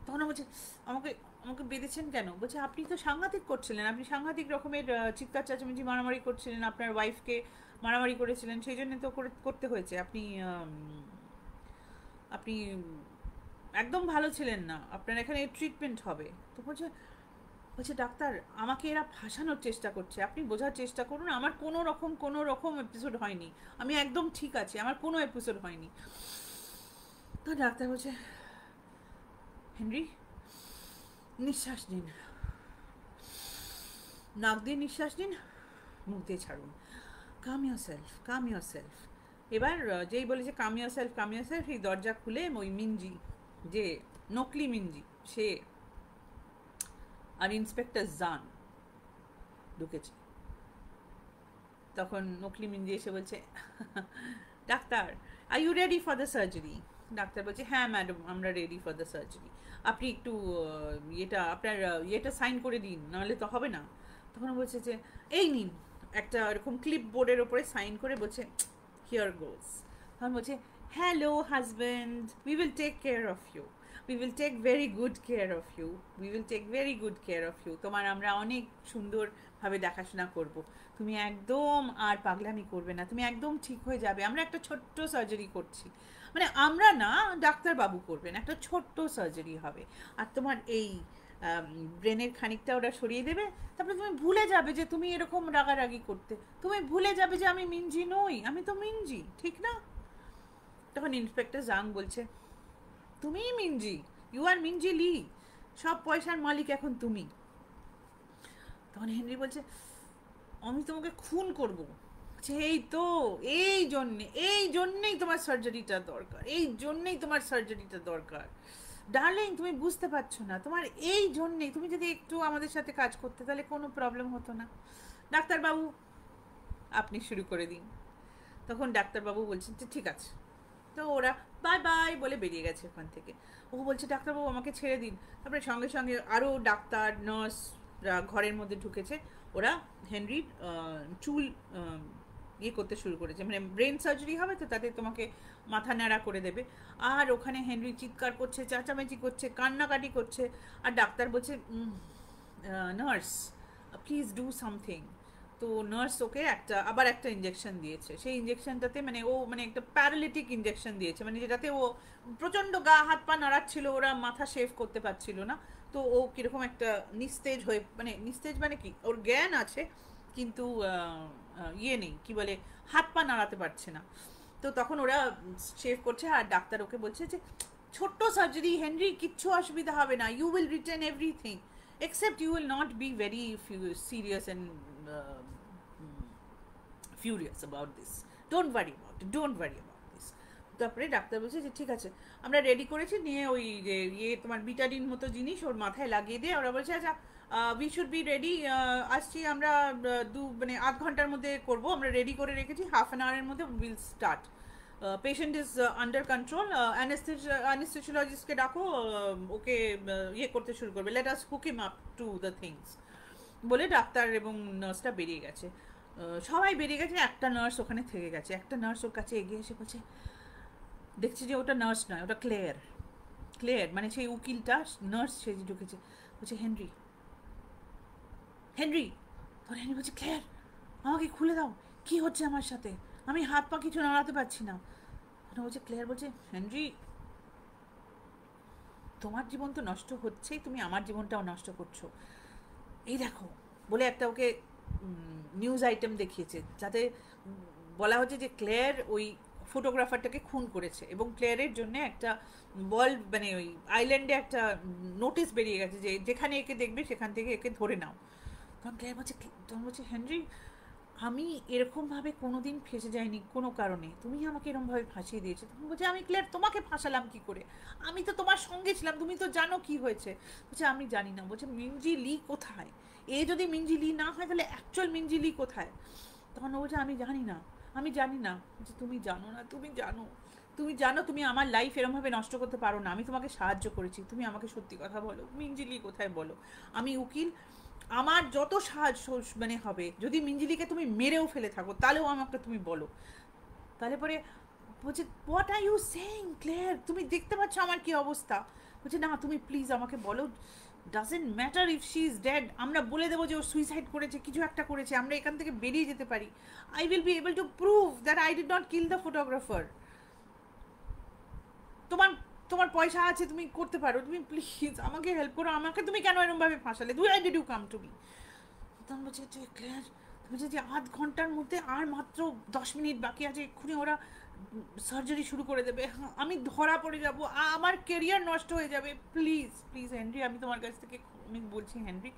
তখন বলছে আমাকে আমাকে বেঁধেছেন কেন? বলছে আপনি তো সাংঘাতিক করছিলেন, আপনি সাংঘাতিক রকমের চিৎকার চেঁচামেচি মারামারি করছিলেন, আপনার ওয়াইফকে মারামারি করেছিলেন, সেই জন্য তো করতে হয়েছে। আপনি আপনি একদম ভালো ছিলেন না, আপনার এখানে ট্রিটমেন্ট হবে। তো বলছে বলছে ডাক্তার আমাকে এরা ফাঁসানোর চেষ্টা করছে, আপনি বোঝার চেষ্টা করুন, আমার কোনো রকম এপিসোড হয়নি, আমি একদম ঠিক আছি, আমার কোনো এপিসোড হয়নি। তো ডাক্তার বলছে হেনরি নিঃশ্বাস নিন, নাক দিয়ে নিঃশ্বাস নিন, মুখ দিয়ে ছাড়ুন, calm yourself, calm yourself. এবার যেই বলেছে calm yourself, calm yourself, এই দরজা খুলে ওই মিঞ্জি, যে নকলি মিঞ্জি, সে আর ইন্সপেক্টর জান ঢুকেছে। তখন নকলি মিঞ্জি এসে বলছে doctor are you ready for the surgery? Doctor বলছে হ্যাঁ ম্যাডাম, আমরা রেডি ফর দ্য সার্জারি, আপনি একটু আপনার ইয়েটা সাইন করে দিন, নাহলে তো হবে না। তখন বলছে যে এই নিন, একটা এরকম ক্লিপ বোর্ডের ওপরে সাইন করে বলছে হিয়ার গোজ। তখন বলছে hello husband, we will take care of you, we will take very good care of you, we will take very good care of you, তোমার আমরা অনেক সুন্দরভাবে দেখাশোনা করব, তুমি একদম আর পাগলামি করবে না, তুমি একদম ঠিক হয়ে যাবে, আমরা একটা ছোট্ট সার্জারি করছি, মানে আমরা না, ডাক্তারবাবু করবেন, একটা ছোট্ট সার্জারি হবে, আর তোমার এই ব্রেনের খানিকটা ওরা সরিয়ে দেবে, তারপরে তুমি ভুলে যাবে যে তুমি এরকম রাগারাগি করতে, তুমি ভুলে যাবে যে আমি মিঞ্জি নই, আমি তো মিঞ্জি, ঠিক না? তখন ইন্সপেক্টর জাং বলছে, তুমিই মিঞ্জি, ইউ আর মিঞ্জি লি, সব পয়সার মালিক এখন তুমি। তখন হেনরি বলছে, আমি তোমাকে খুন করব। এই তো, এই জন্যেই তোমার সার্জারিটা দরকার, এই জন্যেই তোমার সার্জারিটা দরকার ডার্লিং, তুমি বুঝতে পারছো না, তোমার এই জন্যেই, তুমি যদি একটু আমাদের সাথে কাজ করতে তাহলে কোনো প্রবলেম হতো না, ডাক্তারবাবু আপনি শুরু করে দিন। তখন ডাক্তারবাবু বলছেন যে ঠিক আছে। তো ওরা বাই বাই বলে বেরিয়ে গেছে ওখান থেকে। ও বলছে ডাক্তারবাবু আমাকে ছেড়ে দিন। তারপরে সঙ্গে সঙ্গে আরও ডাক্তার নার্সরা ঘরের মধ্যে ঢুকেছে। ওরা হেনরির চুল ইয়ে করতে শুরু করেছে, মানে ব্রেন সার্জারি হবে তো তাতে তোমাকে মাথা ন্যাড়া করে দেবে। আর ওখানে হেনরি চিৎকার করছে, চেঁচামেচি করছে, কান্নাকাটি করছে। আর ডাক্তার বলছে নার্স প্লিজ ডু সামথিং। তো নার্স ওকে আবার একটা ইঞ্জেকশন দিয়েছে। সেই ইঞ্জেকশনটাতে মানে ও মানে একটা প্যারালিটিক ইঞ্জেকশন দিয়েছে, মানে যেটাতে ও প্রচণ্ড গা হাত পা নাড়াচ্ছিল, ওরা মাথা শেভ করতে পারছিল না। তো ও কীরকম একটা নিস্তেজ হয়ে, মানে নিস্তেজ মানে কি, ওর জ্ঞান আছে কিন্তু ইয়ে নেই, কি বলে, হাত পা নাড়াতে পারছে না। তো তখন ওরা শেভ করছে আর ডাক্তার ওকে বলছে যে ছোট্ট সার্জারি হেনরি, কিচ্ছু অসুবিধা হবে না, you will retain everything except you will not be very serious and furious about this. Don't worry about it, don't worry about this. তারপরে ডাক্তার বলছে যে ঠিক আছে, আমরা রেডি করেছি, নিয়ে ওই যে ইয়ে তোমার বিটাডিন মতো জিনিস ওর মাথায় লাগিয়ে দিয়ে ওরা বলছে আচ্ছা উই শুড বি রেডি, আসছি আমরা মানে আধ ঘন্টার মধ্যে করবো, আমরা রেডি করে রেখেছি, হাফ অ্যান আওয়ারের মধ্যে will start, patient is under control, অ্যানেস্থেসিওলজিস্টকে ডাকো, ওকে ইয়ে করতে শুরু করবে, let us hook him up to the things বলে ডাক্তার এবং নার্সটা বেরিয়ে গেছে। সবাই বেরিয়ে গেছে, একটা নার্স ওখানে থেকে গেছে। একটা নার্স ওর কাছে এগিয়ে এসে বলছে, দেখছি যে ওটা নার্স নয়, ওটা ক্লেয়ার, ক্লেয়ার মানে সেই উকিলটা নার্স সেজে ঢুকেছে। বলছে হেনরি, হেনরি। তখন হেনরি বলছে ক্লেয়ার আমাকে খুলে দাও, কি হচ্ছে আমার সাথে, আমি হাত পা কিছু নাড়াতে পারছি না। বলছে ক্লেয়ার বলছে হেনরি, তোমার জীবন তো নষ্ট হচ্ছেই, তুমি আমার জীবনটাও নষ্ট করছো, এই দেখো বলে একটা ওকে নিউজ আইটেম দেখিয়েছে, যাতে বলা হচ্ছে যে ক্লেয়ার ওই ফটোগ্রাফারটাকে খুন করেছে এবং ক্লেয়ারের জন্য একটা ওয়ার্ল্ড মানে ওই আইল্যান্ডে একটা নোটিশ বেরিয়ে গেছে যে যেখানে একে দেখবে সেখান থেকে একে ধরে নাও। তখন ক্লেয়ার বলছে, তখন বলছে হেনরি, আমি এরকমভাবে কোনো দিন ফেঁসে যাইনি কোনো কারণে, তুমি আমাকে এরকমভাবে ফাঁসিয়ে দিয়েছো। তখন বলছে আমি ক্লেয়ার তোমাকে ফাঁসালাম কি করে, আমি তো তোমার সঙ্গে ছিলাম, তুমি তো জানো কি হয়েছে। বলছে আমি জানি না। বলছে মিঞ্জি লি কোথায়, এ যদি মিঞ্জি লি না হয় তাহলে অ্যাকচুয়াল মিঞ্জি লি কোথায়। তখন ও বলছে আমি জানি না, আমি জানি না। বলছে তুমি জানো না, তুমি জানো, তুমি জানো তুমি আমার লাইফ এরমভাবে নষ্ট করতে পারো না, আমি তোমাকে সাহায্য করেছি, তুমি আমাকে সত্যি কথা বলো, মিঞ্জিলি কোথায় বলো, আমি উকিল, আমার যত সাহায্য মানে হবে, যদি মিঞ্জিলিকে তুমি মেরেও ফেলে থাকো তাহলেও আমাকে তুমি বলো। তাহলে পরে বলছে what are you saying Claire, তুমি দেখতে পাচ্ছ আমার কি অবস্থা। বলছে না তুমি প্লিজ আমাকে বলো, doesn't matter if she is dead, আমরা বলে দেবো যে ও সুইসাইড করেছে, কিছু একটা করেছে, আমরা এখান থেকে বেরিয়ে যেতে পারি, I will be able to prove that I did not kill the photographer. তোমার তোমার পয়সা আছে, তুমি করতে পারো, তুমি প্লিজ আমাকে হেল্প করো, আমাকে তুমি কেন এরকমভাবে ফাঁসালে, I did you come to me. তখন বলছে ক্লিয়ার, বলছে যে আধ ঘন্টার মধ্যে আর মাত্র 10 মিনিট বাকি আছে, এক্ষুনি ওরা সার্জারি শুরু করে দেবে, আমি ধরা পড়ে যাব, আমার কেরিয়ার নষ্ট হয়ে যাবে, প্লিজ প্লিজ হেনরি, আমি তোমার কাছ থেকে আমি বলছি হেনরি,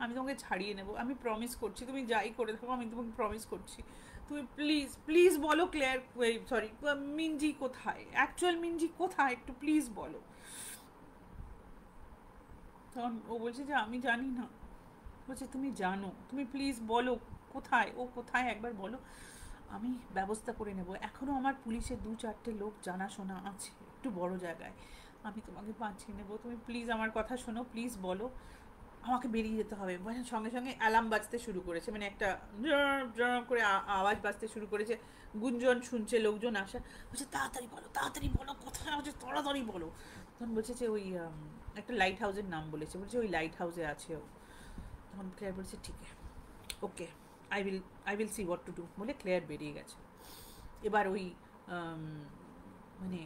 আমি তোমাকে ছাড়িয়ে নেবো, আমি প্রমিস করছি, তুমি যাই করে থাকো আমি তোমাকে প্রমিস করছি, তুমি প্লিজ প্লিজ বলো ক্লেয়ার, সরি মিঞ্জি কোথায়, অ্যাকচুয়াল মিঞ্জি কোথায়, একটু প্লিজ বলো। তখন ও বলছে যে আমি জানি না। বলছে তুমি জানো, তুমি প্লিজ বলো কোথায়, ও কোথায় একবার বলো, আমি ব্যবস্থা করে নেব, এখনও আমার পুলিশের 2-4টে লোক জানাশোনা আছে একটু বড় জায়গায়, আমি তোমাকে বাঁচিয়ে নেবো, তুমি প্লিজ আমার কথা শোনো, প্লিজ বলো, আমাকে বেরিয়ে যেতে হবে। সঙ্গে সঙ্গে অ্যালার্ম বাজতে শুরু করেছে, মানে একটা করে আওয়াজ বাজতে শুরু করেছে, গুঞ্জন শুনছে, লোকজন আসা, বলছে তাড়াতাড়ি বলো কোথায় আছে, তাড়াতাড়ি বলো। তখন বলছে যে ওই একটা লাইট হাউসের নাম বলেছে, বলছে ওই লাইট হাউসে আছে ও। তখন ক্লেয়ার বলছে ঠিক আছে, okay, I will see what to do বলে ক্লেয়ার বেরিয়ে গেছে। এবার ওই মানে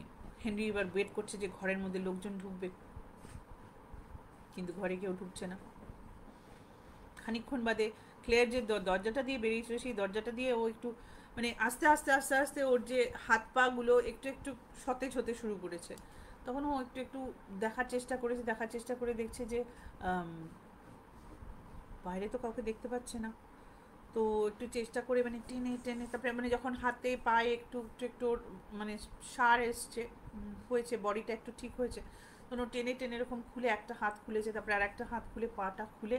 হেনরি এবার ওয়েট করছে যে ঘরের মধ্যে লোকজন ঢুকবে, কিন্তু ঘরে কেউ ঢুকছে না। খানিকক্ষণ বাদে ক্লেয়ার যে দরজাটা দিয়ে বেরিয়েছিল, সেই দরজাটা দিয়ে ও একটু মানে আস্তে আস্তে আস্তে আস্তে ওর যে হাত পা গুলো একটু একটু সতেজ হতে শুরু করেছে। তখন ও একটু একটু দেখার চেষ্টা করে দেখছে যে বাইরে তো কাউকে দেখতে পাচ্ছে না। তো একটু চেষ্টা করে মানে টেনে টেনে তারপরে মানে যখন হাতে পায়ে একটু একটু একটু ওর মানে সার এসছে, হয়েছে, বডিটা একটু ঠিক হয়েছে, তখন ও টেনে টেনে এরকম খুলে একটা হাত খুলেছে, তারপরে আর একটা হাত খুলে পাটা খুলে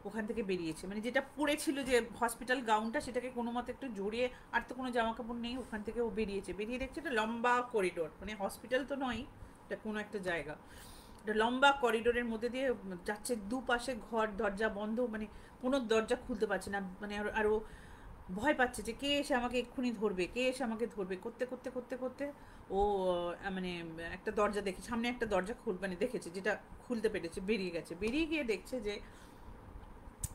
ওখান থেকে বেরিয়েছে। মানে যেটা পড়েছিল যে হসপিটাল গাউনটা, সেটাকে কোনো মতে একটু জড়িয়ে, আর তো কোনো জামা কাপড় নেই, ওখান থেকে ও বেরিয়েছে। বেরিয়ে দেখছে একটা লম্বা করিডোর, মানে হসপিটাল তো নয়, এটা কোনো একটা জায়গা। একটা লম্বা করিডোরের মধ্যে দিয়ে যাচ্ছে, দুপাশে ঘর, দরজা বন্ধ, মানে কোনো দরজা খুলতে পারছে না। মানে আরও ভয় পাচ্ছে যে কে এসে আমাকে এক্ষুনি ধরবে, কে এসে আমাকে ধরবে, করতে করতে করতে করতে ও মানে একটা দরজা দেখে, সামনে একটা দরজা মানে দেখেছে, যেটা খুলতে পেরেছে, বেরিয়ে গেছে। বেরিয়ে গিয়ে দেখছে যে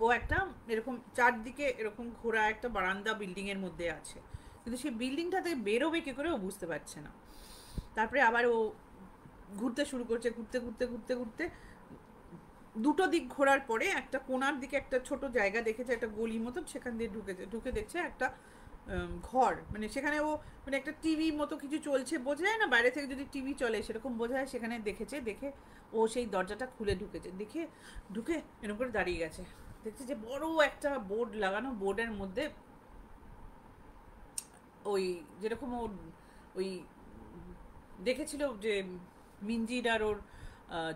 ও একটা এরকম চারদিকে এরকম ঘোরা একটা বারান্দা বিল্ডিংয়ের মধ্যে আছে, কিন্তু সেই বিল্ডিংটাতে বেরোবে কী করে ও বুঝতে পারছে না। তারপরে আবার ও ঘুরতে শুরু করছে, ঘুরতে ঘুরতে ঘুরতে ঘুরতে দুটো দিক ঘোরার পরে একটা কোণার দিকে একটা ছোট জায়গা দেখেছে, একটা গলি মতো, সেখান দিয়ে ঢুকে দেখছে একটা ঘর, মানে সেখানে ও মানে একটা টিভি মতো কিছু চলছে, বোঝা যায় না বাইরে থেকে যদি টিভি চলে সেরকম বোঝা যায়। সেখানে দেখেছে, দেখে ও সেই দরজাটা খুলে ঢুকেছে, ঢুকে এরকম করে দাঁড়িয়ে গেছে। দেখছে যে বড় একটা বোর্ড লাগানো, বোর্ডের মধ্যে ওই যেরকম ওর ওই দেখেছিল যে মিঞ্জির আর ওর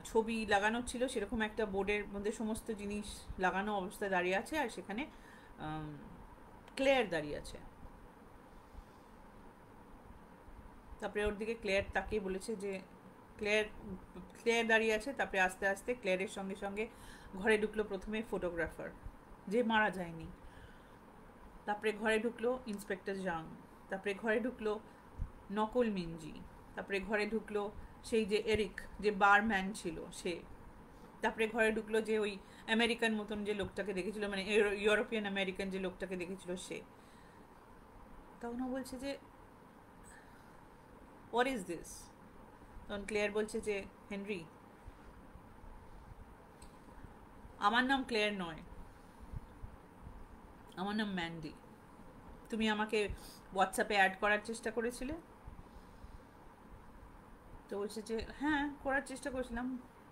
ছবি লাগানো ছিল, সেরকম একটা বোর্ডের মধ্যে সমস্ত জিনিস লাগানো অবস্থায় দাঁড়িয়ে আছে, আর সেখানে ক্লেয়ার দাঁড়িয়ে আছে। তারপরে ওর দিকে ক্লেয়ার তাকিয়ে বলেছে যে ক্লেয়ার দাঁড়িয়ে আছে। তারপরে আস্তে আস্তে ক্লেয়ারের সঙ্গে সঙ্গে ঘরে ঢুকলো প্রথমে ফটোগ্রাফার, যে মারা যায়নি। তারপরে ঘরে ঢুকলো ইন্সপেক্টর জাং। তারপরে ঘরে ঢুকলো নকল মিঞ্জি। তারপরে ঘরে ঢুকলো সেই যে এরিক, যে বারম্যান ছিল, সে। তারপরে ঘরে ঢুকলো যে ওই আমেরিকান মতন যে লোকটাকে দেখেছিল, মানে ইউরোপিয়ান আমেরিকান যে লোকটাকে দেখেছিল, সে। তখন ও বলছে যে হোয়াট ইজ দিস? তখন ক্লেয়ার বলছে যে হেনরি, আমার নাম ক্লেয়ার নয়, আমার নাম ম্যান্ডি। তুমি আমাকে হোয়াটসঅ্যাপে অ্যাড করার চেষ্টা করেছিলে। তো বলছে যে হ্যাঁ, করার চেষ্টা করেছিলাম,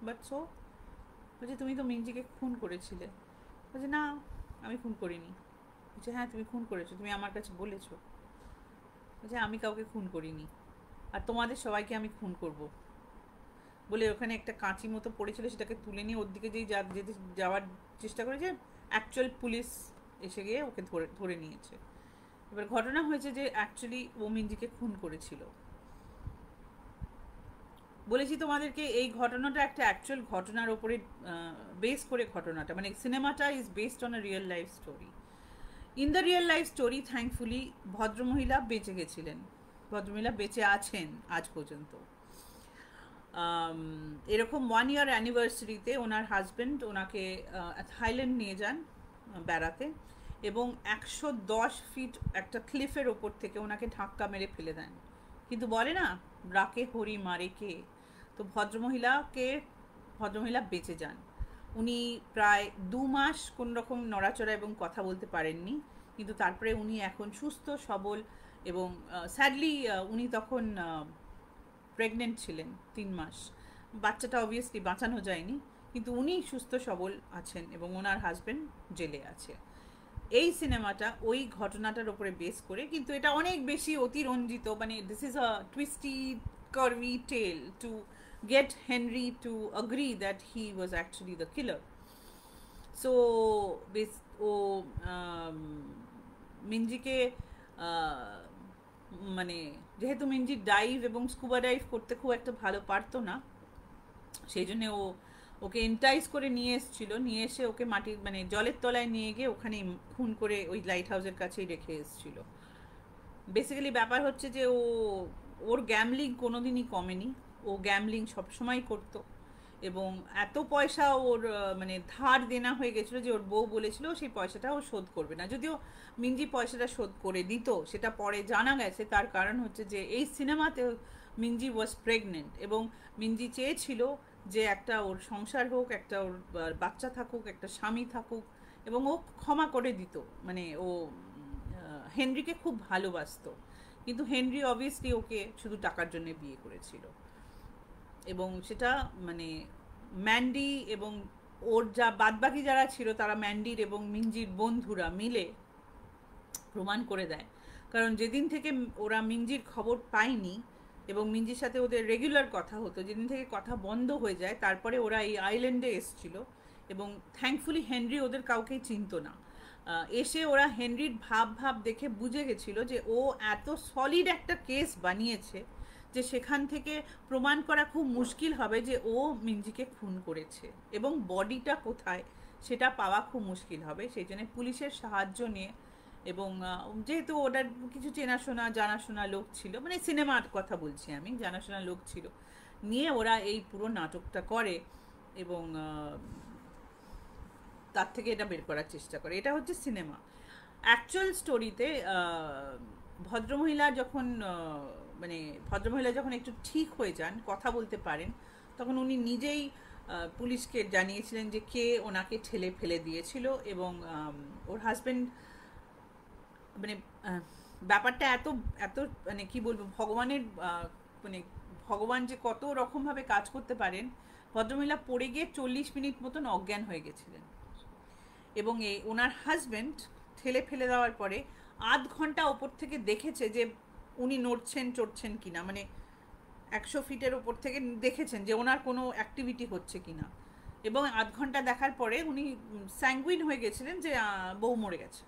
বাট সো। বলছে তুমি তো মিঞ্জিকে খুন করেছিলে। বলছে না, আমি খুন করিনি। বলছে হ্যাঁ তুমি খুন করেছো, তুমি আমার কাছে বলেছো। বলছে আমি কাউকে খুন করিনি, আর তোমাদের সবাইকে আমি খুন করব। বলে ওখানে একটা কাঁচি মতো পড়েছিল, সেটাকে তুলে নিয়ে ওর দিকে যেই যেতে যাওয়ার চেষ্টা করেছে, অ্যাকচুয়াল পুলিশ এসে গিয়ে ওকে ধরে নিয়েছে। এবার ঘটনা হয়েছে যে অ্যাকচুয়ালি ও মিঞ্জিকে খুন করেছিল। বলেছি তোমাদেরকে এই ঘটনাটা একটা অ্যাকচুয়াল ঘটনার ওপরে বেস করে ঘটনাটা, মানে সিনেমাটা is based on a real life story. In the real life story thankfully ভদ্রমহিলা বেঁচে গেছিলেন, ভদ্রমহিলা বেঁচে আছেন আজ পর্যন্ত। এরকম 1 year অ্যানিভার্সারিতে ওনার হাজব্যান্ড ওনাকে থাইল্যান্ড নিয়ে যান বেড়াতে, এবং 110 ফিট একটা ক্লিফের ওপর থেকে ওনাকে ধাক্কা মেরে ফেলে দেন। কিন্তু বলে না, রাকে হরি মারে কে, তো ভদ্রমহিলা বেঁচে যান। উনি প্রায় 2 মাস কোন রকম নড়াচড়া এবং কথা বলতে পারেননি, কিন্তু তারপরে উনি এখন সুস্থ সবল, এবং স্যাডলি উনি তখন প্রেগনেন্ট ছিলেন 3 মাস। বাচ্চাটা অবভিয়াসলি বাঁচানো যায়নি, কিন্তু উনি সুস্থ সবল আছেন এবং ওনার হাজব্যান্ড জেলে আছে। এই সিনেমাটা ওই ঘটনাটার উপরে বেস করে, কিন্তু এটা অনেক বেশি অতিরঞ্জিত, মানে this is a twisty curvy tale to get Henry to agree that he was actually the killer. So ও মিঞ্জিকে মানে যেহেতু মিঞ্জি ডাইভ এবং স্কুবা ডাইভ করতে খুব একটা ভালো পারতো না, সেই জন্য ওকে এন্টাইজ করে নিয়ে এসেছিল, নিয়ে এসে ওকে মাটির মানে জলের তলায় নিয়ে গিয়ে ওখানে খুন করে ওই লাইট হাউসের কাছেই রেখে এসেছিল। বেসিক্যালি ব্যাপার হচ্ছে যে ওর গ্যামলিং কোনোদিনই কমেনি, ও গ্যামলিং সবসময় করতো, এবং এত পয়সা ওর মানে ধার দেনা হয়ে গেছিলো যে ওর বউ বলেছিল সেই পয়সাটা ও শোধ করবে না। যদিও মিঞ্জি পয়সাটা শোধ করে দিত, সেটা পরে জানা গেছে। তার কারণ হচ্ছে যে এই সিনেমাতে মিঞ্জি ওয়াজ প্রেগনেন্ট, এবং মিঞ্জি চেয়েছিল যে একটা ওর সংসার হোক, একটা ওর বাচ্চা থাকুক, একটা স্বামী থাকুক, এবং ও ক্ষমা করে দিত। মানে ও হেনরিকে খুব ভালোবাসতো, কিন্তু হেনরি অবভিয়াসলি ওকে শুধু টাকার জন্য বিয়ে করেছিল। এবং সেটা মানে ম্যান্ডি এবং ওর যা বাদবাকি যারা ছিল তারা ম্যান্ডির এবং মিঞ্জির বন্ধুরা মিলে প্রমাণ করে দেয়। কারণ যেদিন থেকে ওরা মিঞ্জির খবর পায়নি এবং মিঞ্জির সাথে ওদের রেগুলার কথা হতো, যেদিন থেকে কথা বন্ধ হয়ে যায়, তারপরে ওরা এই আইল্যান্ডে এসছিল। এবং থ্যাঙ্কফুলি হেনরি ওদের কাউকেই চিনত না। এসে ওরা হেনরির ভাব দেখে বুঝে গেছিল যে ও এত সলিড একটা কেস বানিয়েছে যে সেখান থেকে প্রমাণ করা খুব মুশকিল হবে যে ও মিঞ্জিকে খুন করেছে, এবং বডিটা কোথায় সেটা পাওয়া খুব মুশকিল হবে। সেই জন্য পুলিশের সাহায্য নিয়ে, এবং যেহেতু ওটার কিছু চেনাশোনা জানাশোনা লোক ছিল, মানে সিনেমার কথা বলছি আমি, জানাশোনা লোক ছিল, নিয়ে ওরা এই পুরো নাটকটা করে এবং তার থেকে এটা বের করার চেষ্টা করে। এটা হচ্ছে সিনেমা। অ্যাকচুয়াল স্টোরিতে ভদ্রমহিলা যখন মানে ভদ্রমহিলা যখন একটু ঠিক হয়ে যান, কথা বলতে পারেন, তখন উনি নিজেই পুলিশকে জানিয়েছিলেন যে কে ওনাকে ঠেলে ফেলে দিয়েছিল। এবং ওর হাজব্যান্ড মানে ব্যাপারটা এত এত মানে কি বলবো, ভগবানের মানে ভগবান যে কত রকমভাবে কাজ করতে পারেন। ভদ্রমহিলা পড়ে গিয়ে 40 মিনিট মতন অজ্ঞান হয়ে গেছিলেন, এবং এই ওনার হাজব্যান্ড ঠেলে ফেলে দেওয়ার পরে আধ ঘন্টা ওপর থেকে দেখেছে যে উনি নড়ছেন চড়ছেন কিনা, মানে 100 ফিটের ওপর থেকে দেখেছেন যে ওনার কোনো অ্যাক্টিভিটি হচ্ছে কিনা। এবং আধ ঘন্টা দেখার পরে উনি স্যাঙ্গুইন হয়ে গেছিলেন যে বউ মরে গেছে।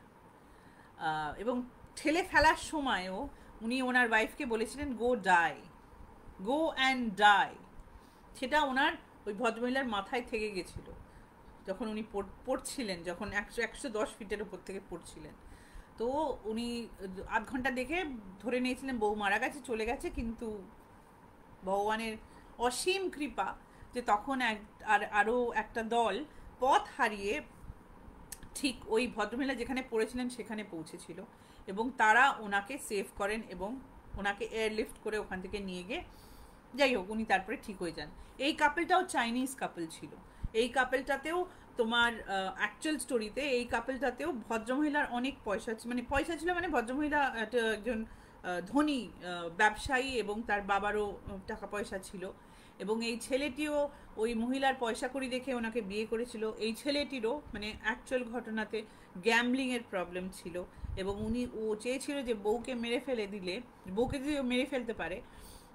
এবং ঠেলে ফেলার সময়ও উনি ওনার ওয়াইফকে বলেছিলেন গো ডাই, গো অ্যান্ড ডাই। সেটা ওনার ওই ভদ্রমহিলার মাথায় থেকে গেছিল যখন উনি পড়ছিলেন, যখন 110 ফিটের উপর থেকে পড়ছিলেন। তো উনি আধ ঘন্টা দেখে ধরে নিয়েছিলেন বউ মারা গেছে, চলে গেছে। কিন্তু ভগবানের অসীম কৃপা যে তখন আরও একটা দল পথ হারিয়ে ঠিক ওই ভদ্রমহিলা যেখানে পড়েছিলেন সেখানে পৌঁছেছিল, এবং তারা ওনাকে সেভ করেন এবং ওনাকে এয়ারলিফট করে ওখান থেকে নিয়ে গিয়ে, যাই হোক, উনি তারপরে ঠিক হয়ে যান। এই কাপলটাও চাইনিজ কাপল ছিল। এই কাপলটাতেও তোমার অ্যাকচুয়াল স্টোরিতে এই কাপলটাতেও ভদ্রমহিলার অনেক পয়সা, মানে পয়সা ছিল, মানে ভদ্রমহিলা একজন ধনী ব্যবসায়ী এবং তার বাবারও টাকা পয়সা ছিল। এবং এই ছেলেটিও ওই মহিলার পয়সা কড়ি দেখে ওনাকে বিয়ে করেছিল। এই ছেলেটিরও মানে অ্যাকচুয়াল ঘটনাতে গ্যাম্বলিংয়ের প্রবলেম ছিল, এবং ও চেয়েছিল যে বউকে মেরে ফেলে দিলে, বউকে যদি মেরে ফেলতে পারে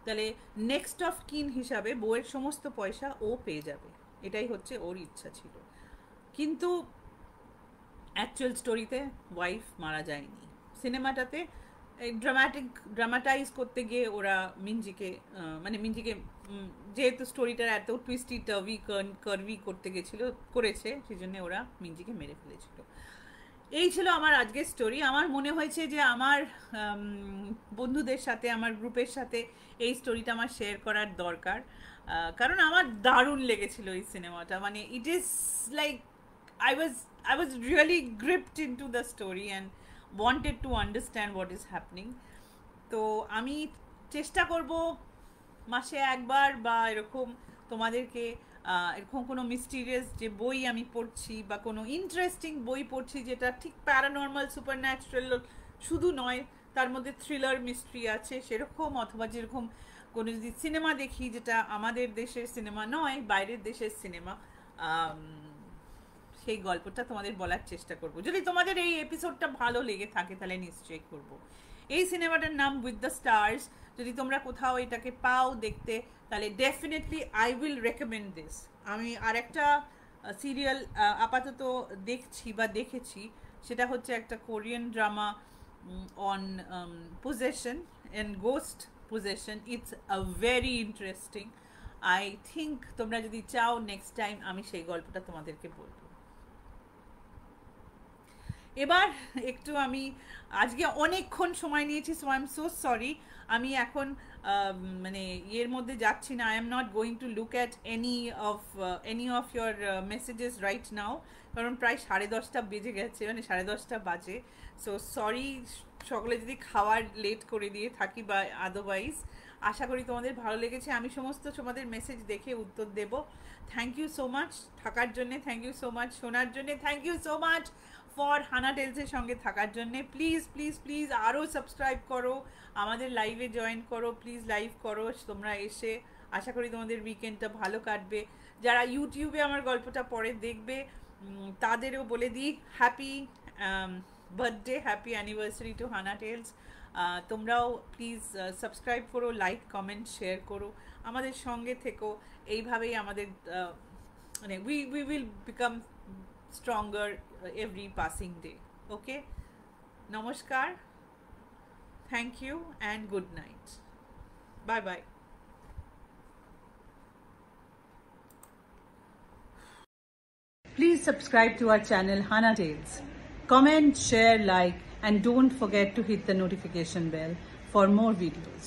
তাহলে নেক্সট অফ কিন হিসাবে বউয়ের সমস্ত পয়সা ও পেয়ে যাবে। এটাই হচ্ছে ওর ইচ্ছা ছিল। কিন্তু অ্যাকচুয়াল স্টোরিতে ওয়াইফ মারা যায়নি। সিনেমাটাতে ড্রামাটাইজ করতে গিয়ে ওরা মিঞ্জিকে যেহেতু স্টোরিটার এত টুইস্টি টার্ভি কার্ভি করতে করেছে, সেই জন্য ওরা মিঞ্জিকে মেরে ফেলেছিল। এই ছিল আমার আজকের স্টোরি। আমার মনে হয়েছে যে আমার বন্ধুদের সাথে, আমার গ্রুপের সাথে এই স্টোরিটা আমার শেয়ার করার দরকার, কারণ আমার দারুণ লেগেছিল এই সিনেমাটা। মানে it is like I was really gripped into the story and wanted to understand what is happening. তো আমি চেষ্টা করব মাসে একবার বা এরকম তোমাদেরকে এরকম কোনো মিস্টিরিয়াস যে বই আমি পড়ছি বা কোনো ইন্টারেস্টিং বই পড়ছি যেটা ঠিক প্যারানর্মাল সুপারন্যাচুরাল শুধু নয়, তার মধ্যে থ্রিলার মিস্ট্রি আছে সেরকম, অথবা যেরকম কোনো যদি সিনেমা দেখি যেটা আমাদের দেশের সিনেমা নয়, বাইরের দেশের সিনেমা, সেই গল্পটা তোমাদের বলার চেষ্টা করব। যদি তোমাদের এই এপিসোডটা ভালো লেগে থাকে তাহলে নিশ্চয়ই করব। এই সিনেমাটার নাম উইথ দ্য স্টার্স। যদি তোমরা কোথাও এটাকে পাও দেখতে, তাহলে definitely I will recommend this. আমি আরেকটা সিরিয়াল আপাতত দেখছি বা দেখেছি, সেটা হচ্ছে একটা Korean drama on possession and ghost possession. It's a very interesting. I think তোমরা যদি চাও নেক্সট টাইম আমি সেই গল্পটা তোমাদেরকে বলবো। এবার একটু আমি আজকে অনেকক্ষণ সময় নিয়েছি, so I am so sorry. আমি এখন মানে এর মধ্যে যাচ্ছি না। I am not going to look at any of your messages right now, কারণ প্রায় 10:30 বেজে গেছে, মানে 10:30 বাজে। সো সরি সকলে যদি খাওয়ার লেট করে দিয়ে থাকি বা আদারওয়াইজ। আশা করি তোমাদের ভালো লেগেছে। আমি সমস্ত তোমাদের মেসেজ দেখে উত্তর দেব। থ্যাংক ইউ সো মাচ থাকার জন্যে, থ্যাংক ইউ সো মাচ শোনার জন্যে, thank you so much for Hannah টেলসের সঙ্গে থাকার জন্যে। প্লিজ প্লিজ প্লিজ আরও সাবস্ক্রাইব করো, আমাদের লাইভে জয়েন করো, প্লিজ লাইভ করো তোমরা এসে। আশা করি তোমাদের উইকেন্ডটা ভালো কাটবে। যারা ইউটিউবে আমার গল্পটা পরে দেখবে তাদেরও বলে দিই happy birthday, happy anniversary to Hana Tales. তোমরাও প্লিজ সাবস্ক্রাইব করো, লাইক কমেন্ট শেয়ার করো, আমাদের সঙ্গে থেকো। এইভাবেই আমাদের মানে we will become stronger every passing day. Okay, নমস্কার, thank you and good night, bye bye. Please subscribe to our channel Hana Tales. Comment, share, like, and don't forget to hit the notification bell for more videos.